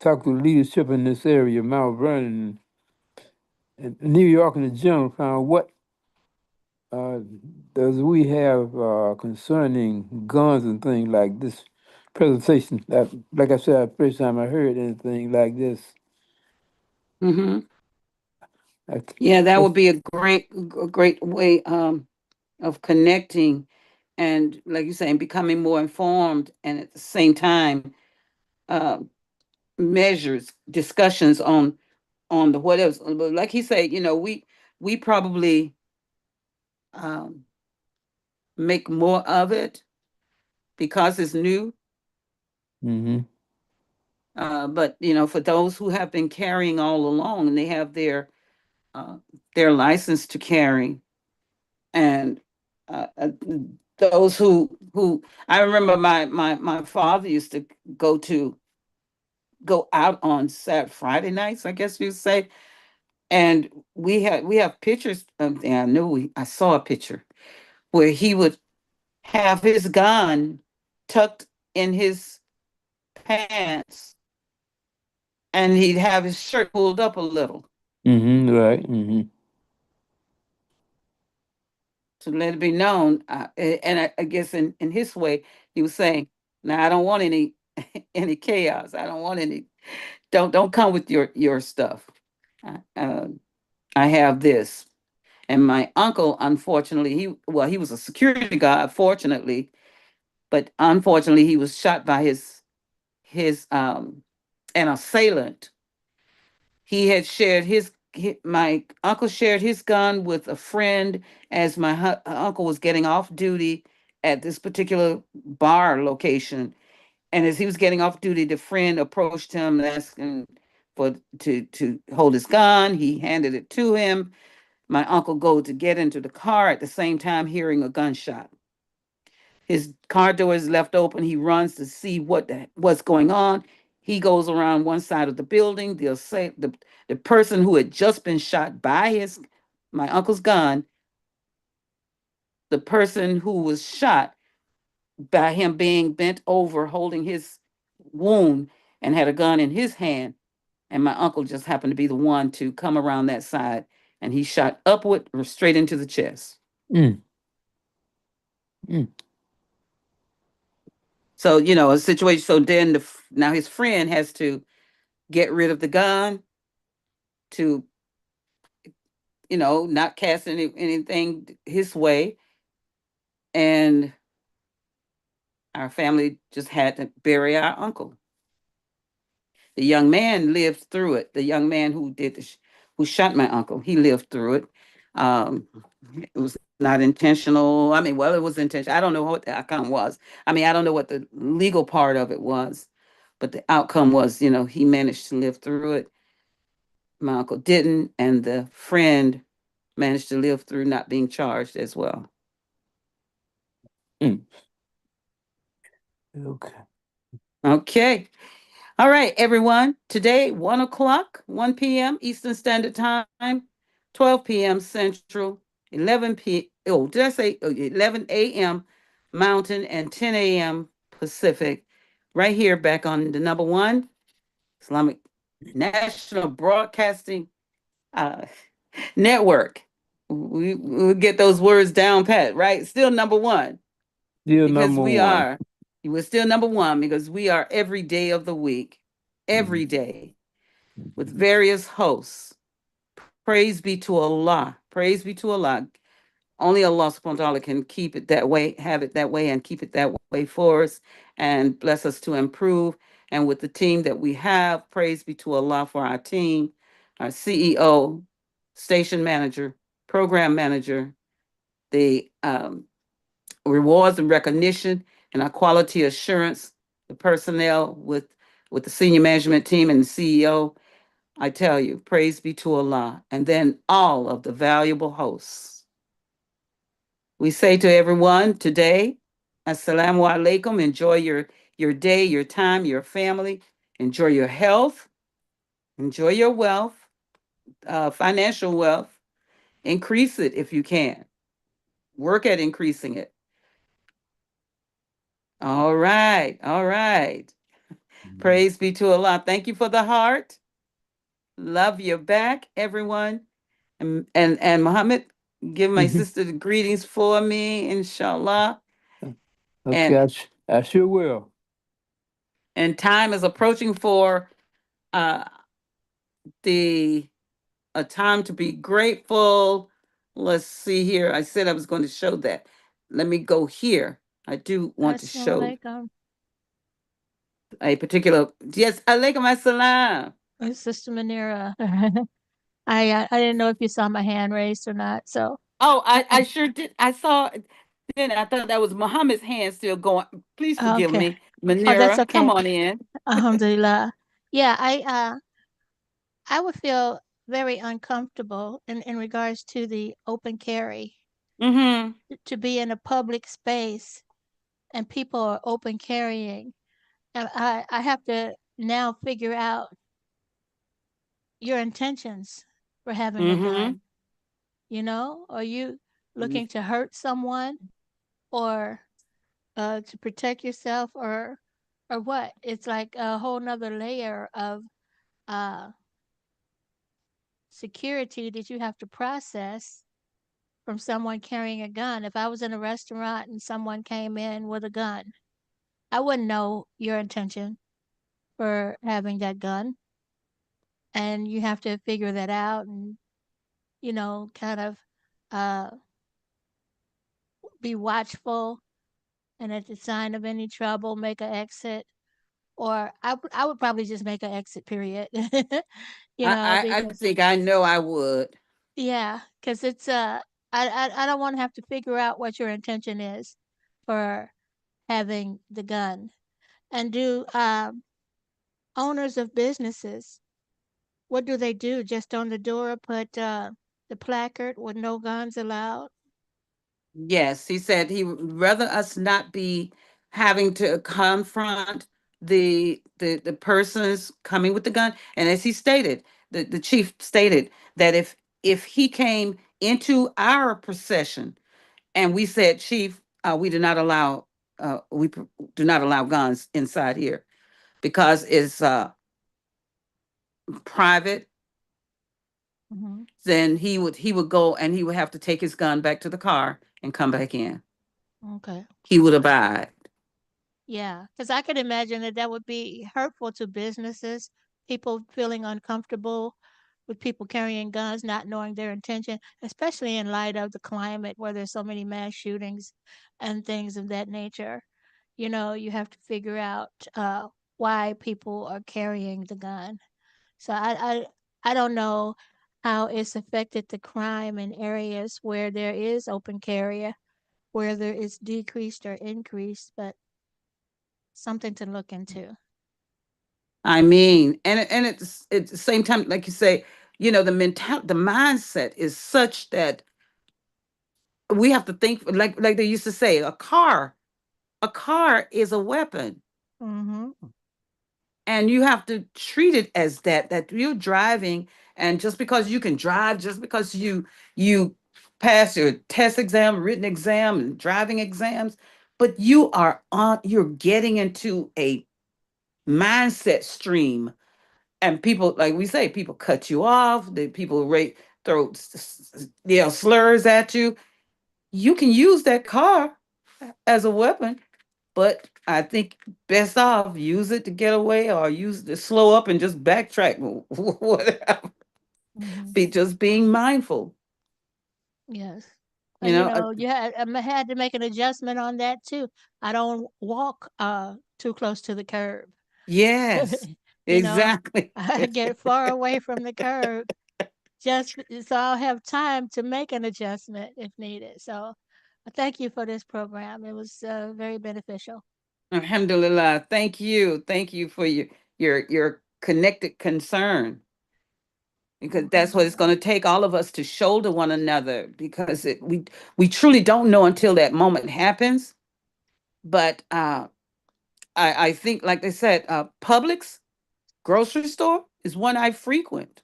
talk to leadership in this area, Mount Vernon, and New York in the general, found what uh, does we have concerning guns and things like this presentation. That, like I said, the first time I heard anything like this. Hmm. That, Yeah, that would that's, be a great way of connecting, and like you saying, becoming more informed, and at the same time, uh, measures, discussions on the what else. But like he said, you know, we probably um, make more of it because it's new. mm-hmm, But you know, for those who have been carrying all along, and they have uh, their license to carry, and uh, uh, those who I remember my father used to go to go out on Friday nights, I guess you'd say, and we have pictures of. And I knew I saw a picture where he would have his gun tucked in his pants, and he'd have his shirt pulled up a little mm-hmm, right, mm-hmm, to let it be known. And I guess in his way, he was saying, "Now I don't want any any chaos. I don't want any. Don't come with your stuff. Uh, uh, I have this." And my uncle, unfortunately, he was a security guard, fortunately, but unfortunately, he was shot by his an assailant. He had shared my uncle shared his gun with a friend as my uncle was getting off duty at this particular bar location. And as he was getting off duty, the friend approached him and asked him to hold his gun. He handed it to him. My uncle goes to get into the car at the same time, hearing a gunshot. His car door is left open. He runs to see what's going on. He goes around one side of the building. They'll say the person who had just been shot by my uncle's gun, the person who was shot by him being bent over holding his wound and had a gun in his hand. And my uncle just happened to be the one to come around that side, and he shot upward or straight into the chest. Mm. Mm. So, you know, a situation. So then now his friend has to get rid of the gun to, you know, not cast anything his way. And our family just had to bury our uncle. The young man lived through it. The young man who shot my uncle, he lived through it. Um, it was not intentional. I mean, well, it was intentional. I don't know what the outcome was. I mean, I don't know what the legal part of it was, but the outcome was, you know, he managed to live through it. My uncle didn't, and the friend managed to live through not being charged as well. Mm. Okay. Okay. All right, everyone. Today, 1 o'clock, 1 p.m. Eastern Standard Time, 12 p.m. Central, 11 p. Oh, did I say 11 a.m. Mountain and 10 a.m. Pacific? Right here, back on the number one Islamic National Broadcasting uh, Network. We'll get those words down pat, right? Still number one Still because number one. we're still number one because we are every day of the week, every day with various hosts. Praise be to Allah. Praise be to Allah. Only Allah subhanahu wa ta'ala can keep it that way, have it that way, and keep it that way for us and bless us to improve. And with the team that we have, praise be to Allah for our team, our CEO, station manager, program manager, the rewards and recognition, and our quality assurance, the personnel with the senior management team and the CEO. I tell you, praise be to Allah. And then all of the valuable hosts. We say to everyone today, Assalamu alaikum. Enjoy your day, your time, your family. Enjoy your health. Enjoy your wealth, financial wealth. Increase it if you can. Work at increasing it. All right. All right. Praise be to Allah. Thank you for the heart. Love you back, everyone. And Muhammad, give my sister the greetings for me, inshallah. Okay, And I sure will. and time is approaching for uh the a time to be grateful. Let's see here. I said I was going to show that. Let me go here. I do want to show Assalamualaikum. a particular. Yes, alaikum assalam. Sister Manira. I didn't know if you saw my hand raised or not. So Oh, I sure did. I saw. Then I thought that was Muhammad's hand still going. Please forgive okay. me, Oh, that's Manira. Come okay. on in. Alhamdulillah. Yeah, I would feel very uncomfortable in regards to the open carry Mm-hmm. to be in a public space and people are open carrying. And I have to now figure out your intentions for having a Mm-hmm. gun. You know, are you looking to hurt someone or to protect yourself or what? It's like a whole nother layer of uh, security that you have to process from someone carrying a gun. If I was in a restaurant and someone came in with a gun, I wouldn't know your intention for having that gun. And you have to figure that out and, you know, kind of uh, be watchful and at the sign of any trouble, make an exit. Or I would probably just make an exit period. You know, I because think I know I would. yeah, because it's I don't want to have to figure out what your intention is for having the gun. And do owners of businesses, what do they do? Just on the door put the placard with no guns allowed? Yes, he said he would rather us not be having to confront the persons coming with the gun. And as he stated, the chief stated that if he came into our procession and we said, Chief, we do not allow do not allow guns inside here because it's private, Hmm. then he would go and he would have to take his gun back to the car and come back in. Okay. He would abide. Yeah, because I could imagine that that would be hurtful to businesses, people feeling uncomfortable with people carrying guns, not knowing their intention, especially in light of the climate where there's so many mass shootings and things of that nature. You know, you have to figure out why people are carrying the gun. So I don't know how it's affected the crime in areas where there is open carry, whether it's decreased or increased, but something to look into. I mean, and it's the same time, like you say, the mindset is such that we have to think like they used to say, a car is a weapon, Mhm. and you have to treat it as that you're driving, and just because you can drive, just because you pass your test exam, written exam, and driving exams, but you're getting into a mindset stream. And people, like we say, people cut you off, the people throw slurs at you. You can use that car as a weapon, but I think best off use it to get away, or use it to slow up and just backtrack. Whatever. Mhm. Be just being mindful. Yes. You You know. know, I had to make an adjustment on that too. I don't walk too close to the curb. Yes, You know, exactly. I get far away from the curb so I'll have time to make an adjustment if needed. So, thank you for this program. It was very beneficial. Alhamdulillah. Thank you for your connected concern, because that's what it's Alhamdulillah. going to take, all of us to shoulder one another, because we truly don't know until that moment happens. But I think, like they said, Publix grocery store is one I frequent,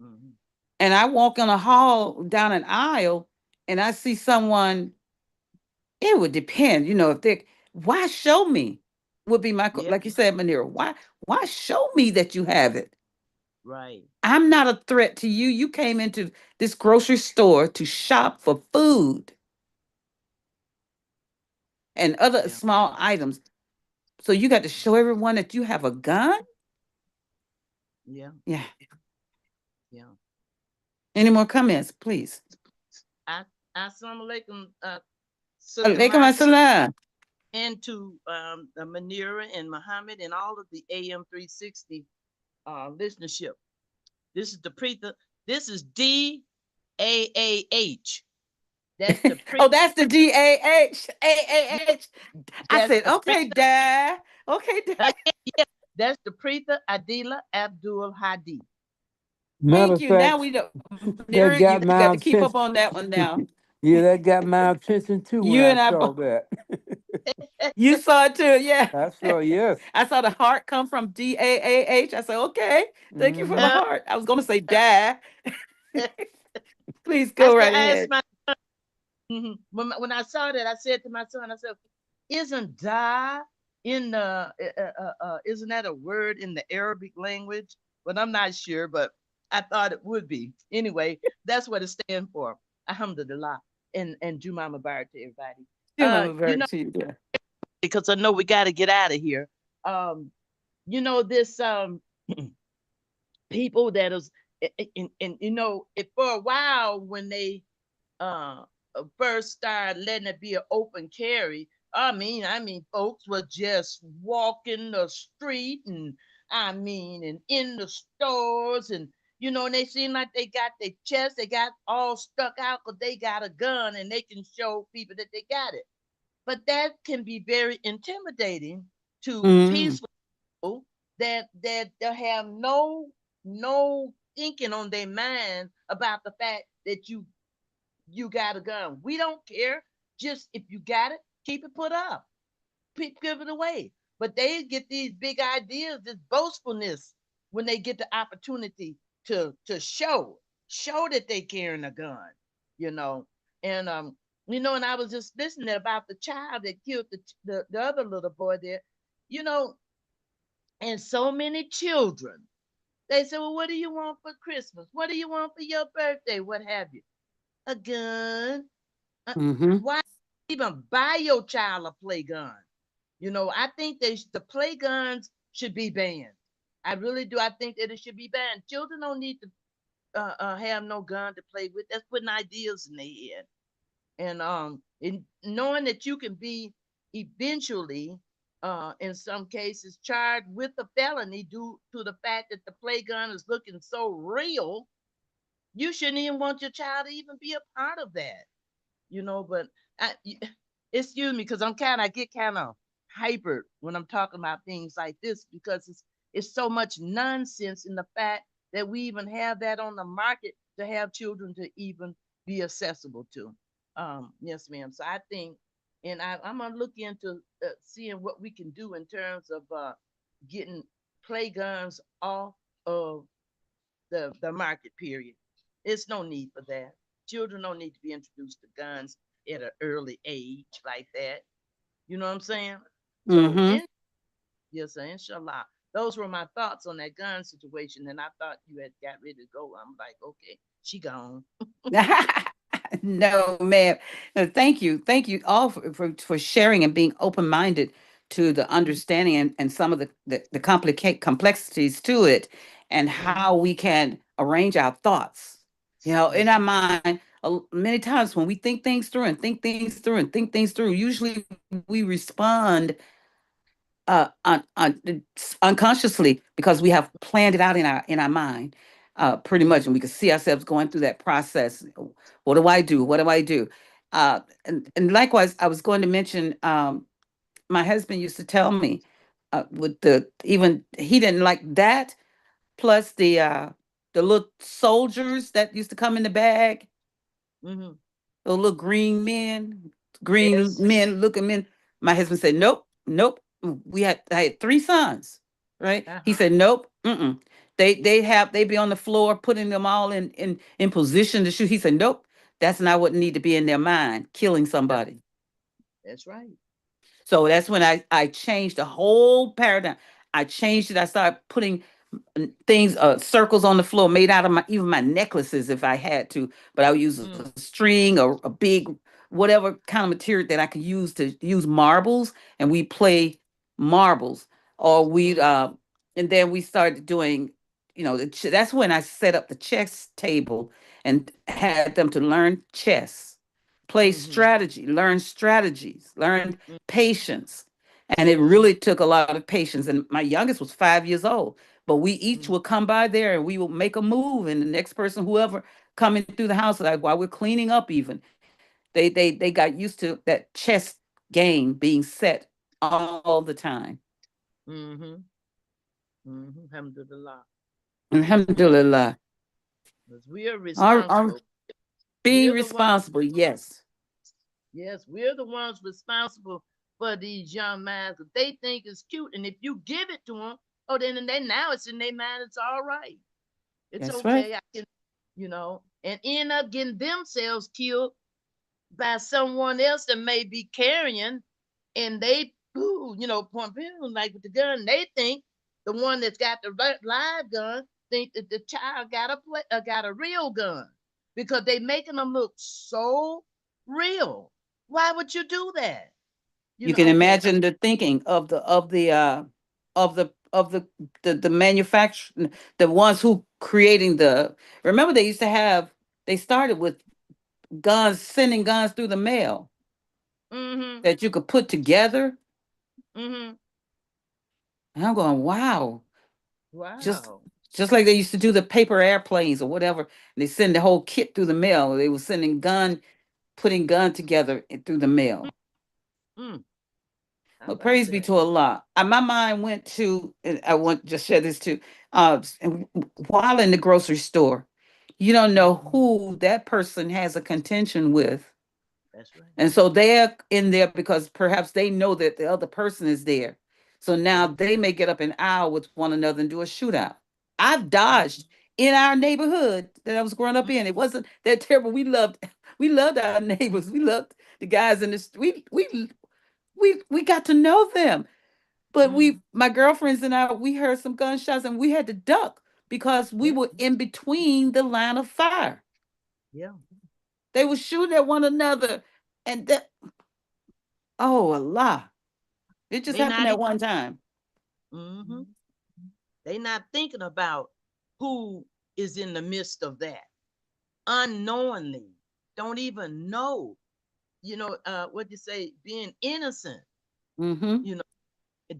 Mhm. and I walk in a hall down an aisle and I see someone. It would depend, if they why show me, would be Yeah, like you said, Manira. Why show me that you have it? right. I'm not a threat to you. You came into this grocery store to shop for food and other Yeah, small items. So you got to show everyone that you have a gun? yeah, Yeah. yeah. Any more comments, please? I, Assalamu alaikum, Sister Alaikum Marcia, assalam. and to Manira and Muhammad and all of the AM 360 listenership. This is the this is DAAH. That's the Oh, that's the DAH. I that's said, the okay, Dad. Okay, Dad. yeah, that's the Preetha Adila Abdul Hadi. Matter Thank of you. Now fact, we know. that Manira, you got got my to keep up attention. on that one now. Yeah, that got my attention too when You I and I saw both. that. You saw it too, yeah. I saw, yes. I saw the heart come from DAAH. I said, okay, thank you for the Hmm. Uh, heart. I was going to say dad. Please I go said, right I asked ahead. my when I saw that, I said to my son, I said, "Isn't da in the isn't that a word in the Arabic language?" But I'm not sure, but I thought it would be. Anyway, that's what it stands for. Alhamdulillah, and Juma Mubarak to everybody. Give him a You very know, to you there. because I know we got to get out of here. Um, this people that is and for a while when they uh first started letting it be an open carry, I mean folks were just walking the street, and and in the stores, and and they seem like they got their chest, they got all stuck out because they got a gun and they can show people that they got it. But that can be very intimidating to Mm. peaceful people that they have no thinking on their mind about the fact that you got a gun. We don't care. Just if you got it, keep it put up. Give it away. but they get these big ideas, this boastfulness when they get the opportunity to show that they carrying a gun, you know. And and I was just listening about the child that killed the other little boy there, you know, and so many children. They say, well, what do you want for Christmas? What do you want for your birthday? What have you? A gun. Mm-hmm. Why even buy your child a play gun? I think the play guns should be banned. I really do. I think that it should be banned. Children don't need to have no gun to play with. That's putting ideas in their head. And knowing that you can be eventually, in some cases, charged with a felony due to the fact that the play gun is looking so real, you shouldn't even want your child to even be a part of that. But I, excuse me, because I get kind of hyper when I'm talking about things like this because it's so much nonsense in the fact that we even have that on the market to have children to even be accessible to. Yes, ma'am. So I think, and I'm gonna look into seeing what we can do in terms of getting play guns off of the market. Period. It's no need for that. Children don't need to be introduced to guns at an early age like that. You know what I'm saying? So, Mm-hmm. yes, sir, inshallah. Those were my thoughts on that gun situation, and I thought you had got ready to go. I'm like, okay, she gone. No, ma'am. No, thank you all for sharing and being open minded to the understanding and some of the complexities to it, and Mm-hmm. how we can arrange our thoughts. In our mind, many times when we think things through and think things through and think things through, usually we respond unconsciously because we have planned it out in our mind, pretty much, and we can see ourselves going through that process. What do I do? What do I do? And likewise, I was going to mention, my husband used to tell me, with the even he didn't like that, plus the little soldiers that used to come in the bag, Mm-hmm. those little green Yes. men looking men. My husband said, nope, nope. I had three sons, right? He Uh-huh. said, nope, mm-mm. They be on the floor, putting them all in position to shoot. He said, nope, that's not what need to be in their mind, killing That, somebody. that's right. So that's when I changed the whole paradigm. I changed it. I started putting things, circles on the floor made out of my necklaces if I had to, but I would use Mm, a string or a big whatever kind of material that I could use marbles, and we play marbles, or we mm, and then we started doing, that's when I set up the chess table and had them to learn chess, play mm-hmm. strategy, learn strategies, learn Mm, patience. And it mm-hmm. really took a lot of patience. And my youngest was 5 years old, but we each Mm-hmm. would come by there and we would make a move, and the next person, whoever coming through the house, like while we're cleaning up, even they got used to that chess game being set all the time. Mm-hmm. Mm-hmm. Alhamdulillah. Mm. Alhamdulillah. 'Cause we are Our responsible. being We're the ones. responsible, yes. Yes, we're the ones responsible for these young minds. If they think it's cute, and if you give it to them, oh, then they now it's in their mind. It's all right. It's That's right. okay. I can, and end up getting themselves killed by someone else that may be carrying, and they, point like with the gun. They think the one that's got the live gun think that the child got a real gun because they making them look so real. Why would you do that? You can Okay. imagine the thinking of the manufacturer, the ones who creating the. Remember, they started with guns, sending guns through the mail Mm-hmm. that you could put together. Mm-hmm. And I'm going, wow, just Wow. just like they used to do the paper airplanes or whatever. And they send the whole kit through the mail. They were putting gun together through the mail. Mm. How But about praise be that? to Allah. My mind went to, and I want to just share this too. While in the grocery store, you don't know Mm-hmm. who that person has a contention with. That's right. And so they're in there because perhaps they know that the other person is there. So now they may get up an hour with one another and do a shootout. I've dodged in our neighborhood that I was growing up in. It wasn't that terrible. We loved our neighbors. We loved the guys in the street. We got to know them. But my girlfriends and I, we heard some gunshots and we had to duck because we were in between the line of fire. Yeah. They were shooting at one another, and that, oh Allah, it just They happened not at one time. mm-hmm. They not thinking about who is in the midst of that. Unknowingly. Don't even know. What you say, being innocent, Mm-hmm. you know,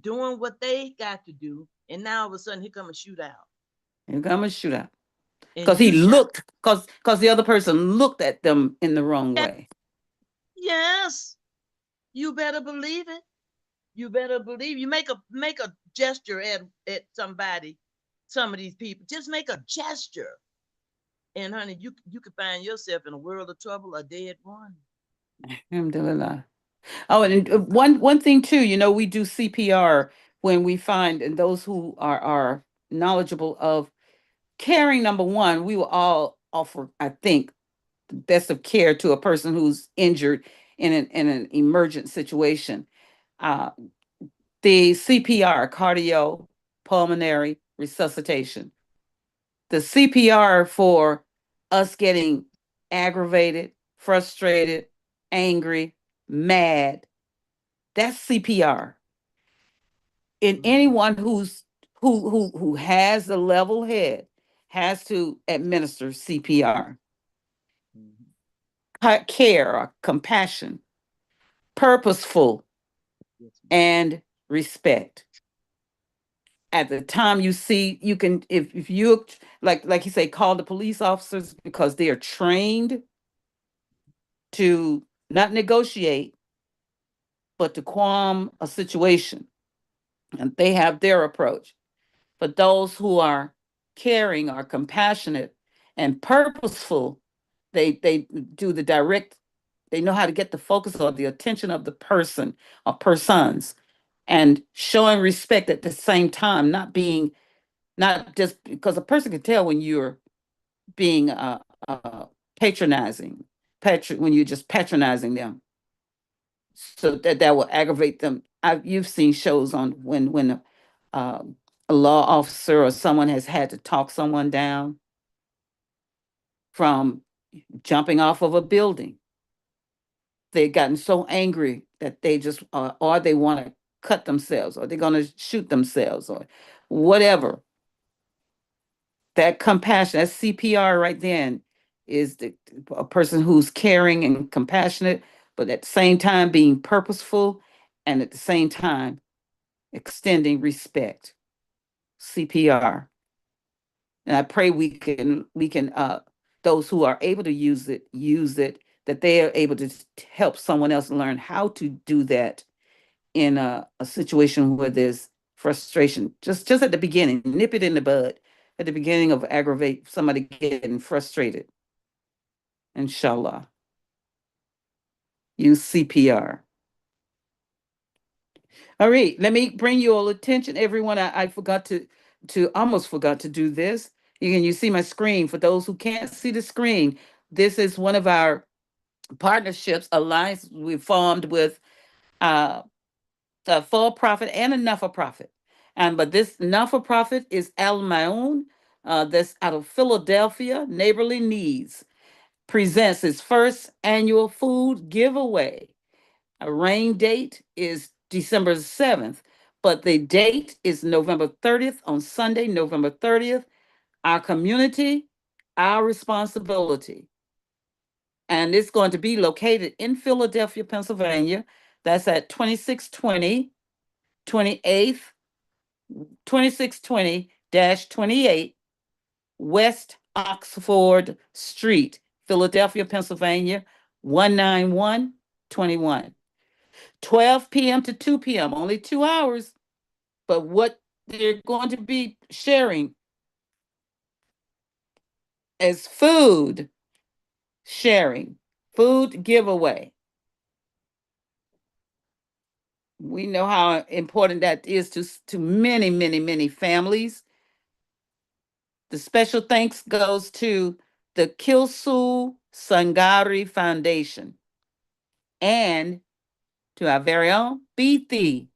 doing what they got to do, and now all of a sudden here come a shootout. Here come a shootout. And Because he you shot. looked, because the other person looked at them in the wrong way. Yes, you better believe it. You better believe you make a gesture at somebody, some of these people. Just make a gesture. And honey, you could find yourself in a world of trouble, a dead one. Alhamdulillah. Oh, and one thing too, we do CPR when we find, and those who are knowledgeable of caring. Number one, we will all offer, I think, the best of care to a person who's injured in an emergent situation. Uh, the CPR, cardiopulmonary resuscitation, the CPR for us getting aggravated, frustrated, angry, mad, that's CPR. And anyone who has a level head has to administer CPR. Care or compassion, purposeful, and respect. At the time you see, you can, if you, like you say, call the police officers because they are trained to not negotiate, but to calm a situation. And they have their approach. For those who are caring, are compassionate, and purposeful, they do the direct, they know how to get the focus or the attention of the person or persons, and showing respect at the same time, not just because a person can tell when you're being patronizing, when you're just patronizing them, so that will aggravate them. You've seen shows on when uh, a law officer or someone has had to talk someone down from jumping off of a building. They've gotten so angry that they just, or they want to cut themselves, or they're going to shoot themselves, or whatever. That compassion, that CPR right then, is a person who's caring and compassionate, but at the same time being purposeful, and at the same time extending respect. CPR. And I pray we can those who are able to use it, that they are able to help someone else learn how to do that in a situation where there's frustration. Just at the beginning, nip it in the bud at the beginning of aggravate somebody getting frustrated. Inshallah. Use CPR. All right, let me bring you all attention, everyone. I forgot to almost forgot to do this. You see my screen. For those who can't see the screen, this is one of our partnerships, alliance we formed with uh, a for-profit and a not-for-profit. But this not-for-profit is Al Maun, that's out of Philadelphia. Neighborly Needs presents its first annual food giveaway. A rain date is December 7th, but the date is November 30th, on Sunday, November 30th. Our community, our responsibility. And it's going to be located in Philadelphia, Pennsylvania. That's at 2620 28th, 2620-28 West Oxford Street, Philadelphia, Pennsylvania, 19121. 12 p.m. to 2 p.m., only 2 hours. But what they're going to be sharing is food sharing, food giveaway. We know how important that is to many, many, many families. The special thanks goes to the Kilsul Sangari Foundation and to our very own BT,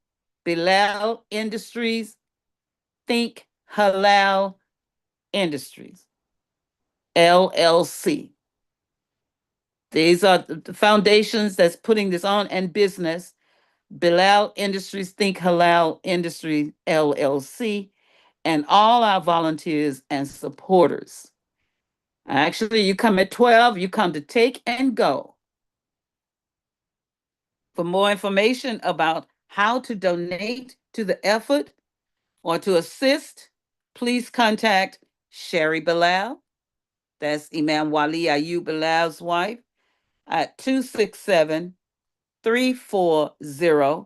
Bilal Industries, Think Halal Industries, LLC. These are the foundations that's putting this on, and business. Bilal Industries, Think Halal Industries, LLC, and all our volunteers and supporters. Actually, you come at 12, you come to take and go. For more information about how to donate to the effort or to assist, please contact Sherry Bilal, that's Imam Wali Ayub Bilal's wife, at 267 340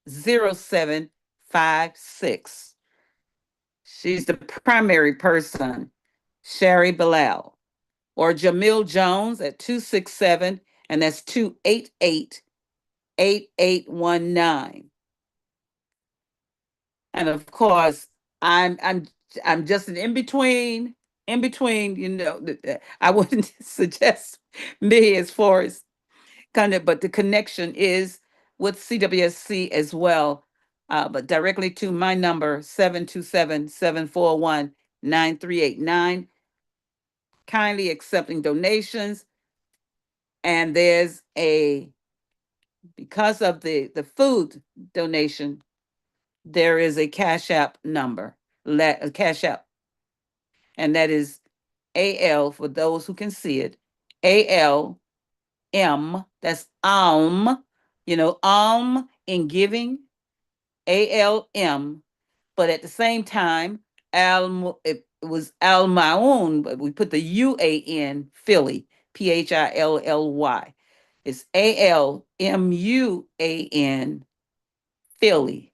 0756. She's the primary person, Sherry Bilal, or Jamil Jones at 267, and that's 288 8819. And of course, I'm just an in between, I wouldn't suggest me as far as kind of, but the connection is with CWSC as well. But directly to my number, 727-741-9389. Kindly accepting donations. And there's because of the food donation, there is a Cash App number, a Cash App. And that is AL, for those who can see it, ALM, that's ALM, ALM in giving, ALM, but at the same time, it was Al Maun, but we put the UAN, Philly, PHILLY. It's ALMUAN, Philly.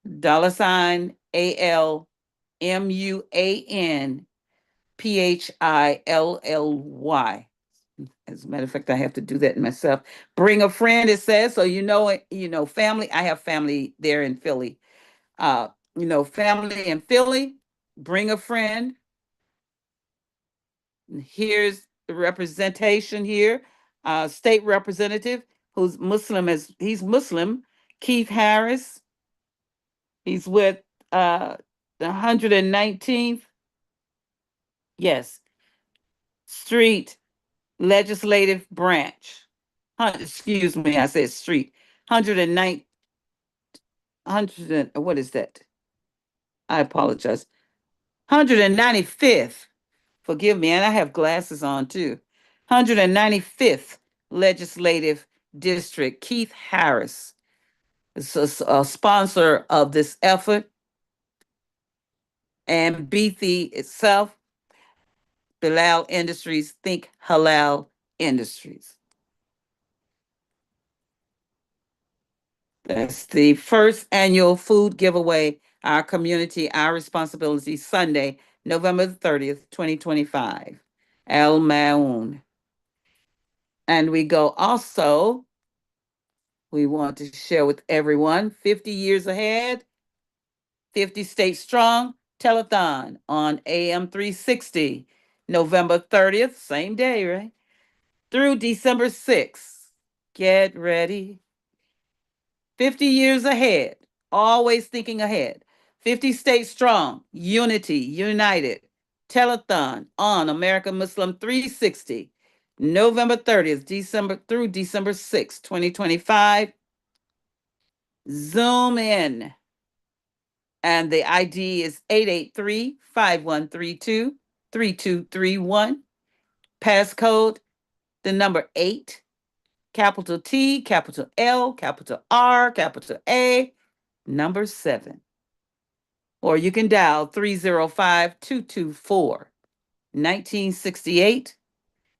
$ ALMUAN, PHILLY. As a matter of fact, I have to do that myself. Bring a friend, it says, so family. I have family there in Philly. Family in Philly, bring a friend. Here's the representation here. State representative who's Muslim, he's Muslim, Keith Harris. He's with the 119th, yes, Street Legislative Branch. Excuse me, I said street. 109, what is that? I apologize. 195th, forgive me, and I have glasses on too. 195th Legislative District, Keith Harris is a sponsor of this effort. And Beatty itself, Bilal Industries, Think Halal Industries. That's the first annual food giveaway, Our Community, Our Responsibility, Sunday, November 30th, 2025. Al Maun. And we go also, we want to share with everyone 50 years ahead, 50 States Strong Telethon on AM 360, November 30th, same day, right? Through December 6th. Get ready. 50 years ahead, always thinking ahead. 50 States Strong, Unity, United, Telethon on American Muslim 360, November 30th, through December 6th, 2025. Zoom in. And the ID is 883-5132-3231. Passcode, the number 8, capital T, capital L, capital R, capital A, number 7. Or you can dial 305-224-1968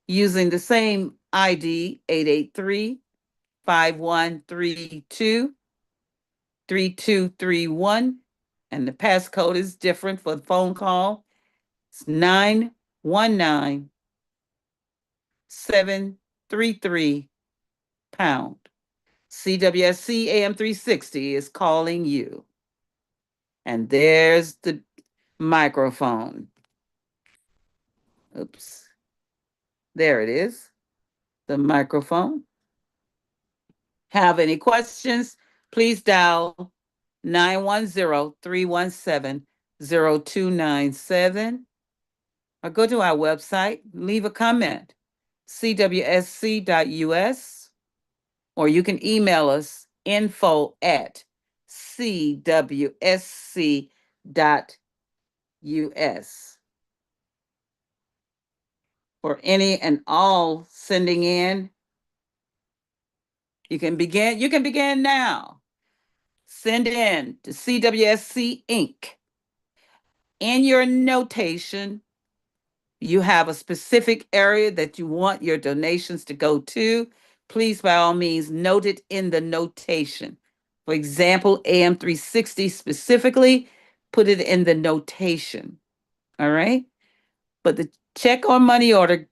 using the same ID, 883-5132-3231. And the passcode is different for the phone call. It's 919-733 #. CWSC AM 360 is calling you. And there's the microphone. Oops. There it is, the microphone. Have any questions? Please dial 910-317-0297 or go to our website, leave a comment, cwsc.us, or you can email us info@cwsc.us. For any and all sending in, you can begin now. Send in to CWSC Inc. In your notation, you have a specific area that you want your donations to go to. Please, by all means, note it in the notation. For example, AM 360 specifically, put it in the notation. All right? But the check or money order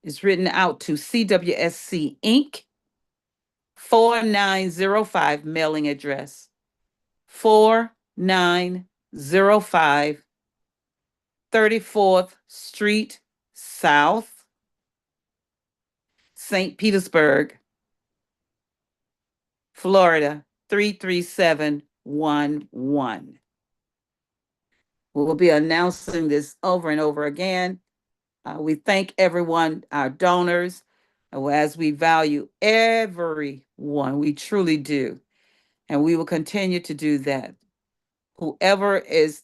is written out to CWSC Inc., 4905 mailing address, 4905 34th Street South, St. Petersburg, Florida 33711. We'll be announcing this over and over again. We thank everyone, our donors, as we value everyone. We truly do. And we will continue to do that. Whoever is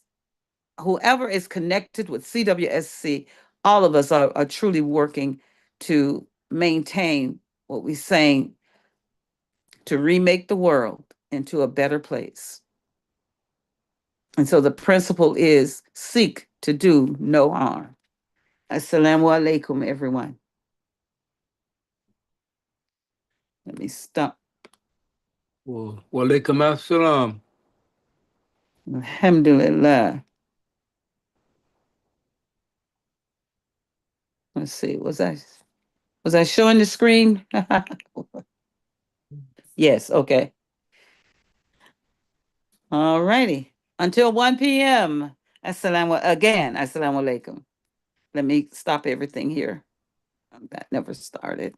connected with CWSC, all of us are truly working to maintain what we're saying, to remake the world into a better place. And so the principle is seek to do no harm. Assalamu alaikum, everyone. Let me stop. Well, walaikum assalam. Alhamdulillah. Let's see, was I showing the screen? Yes, okay. All righty. Until 1 p.m. Assalamu alaikum. Let me stop everything here. That never started.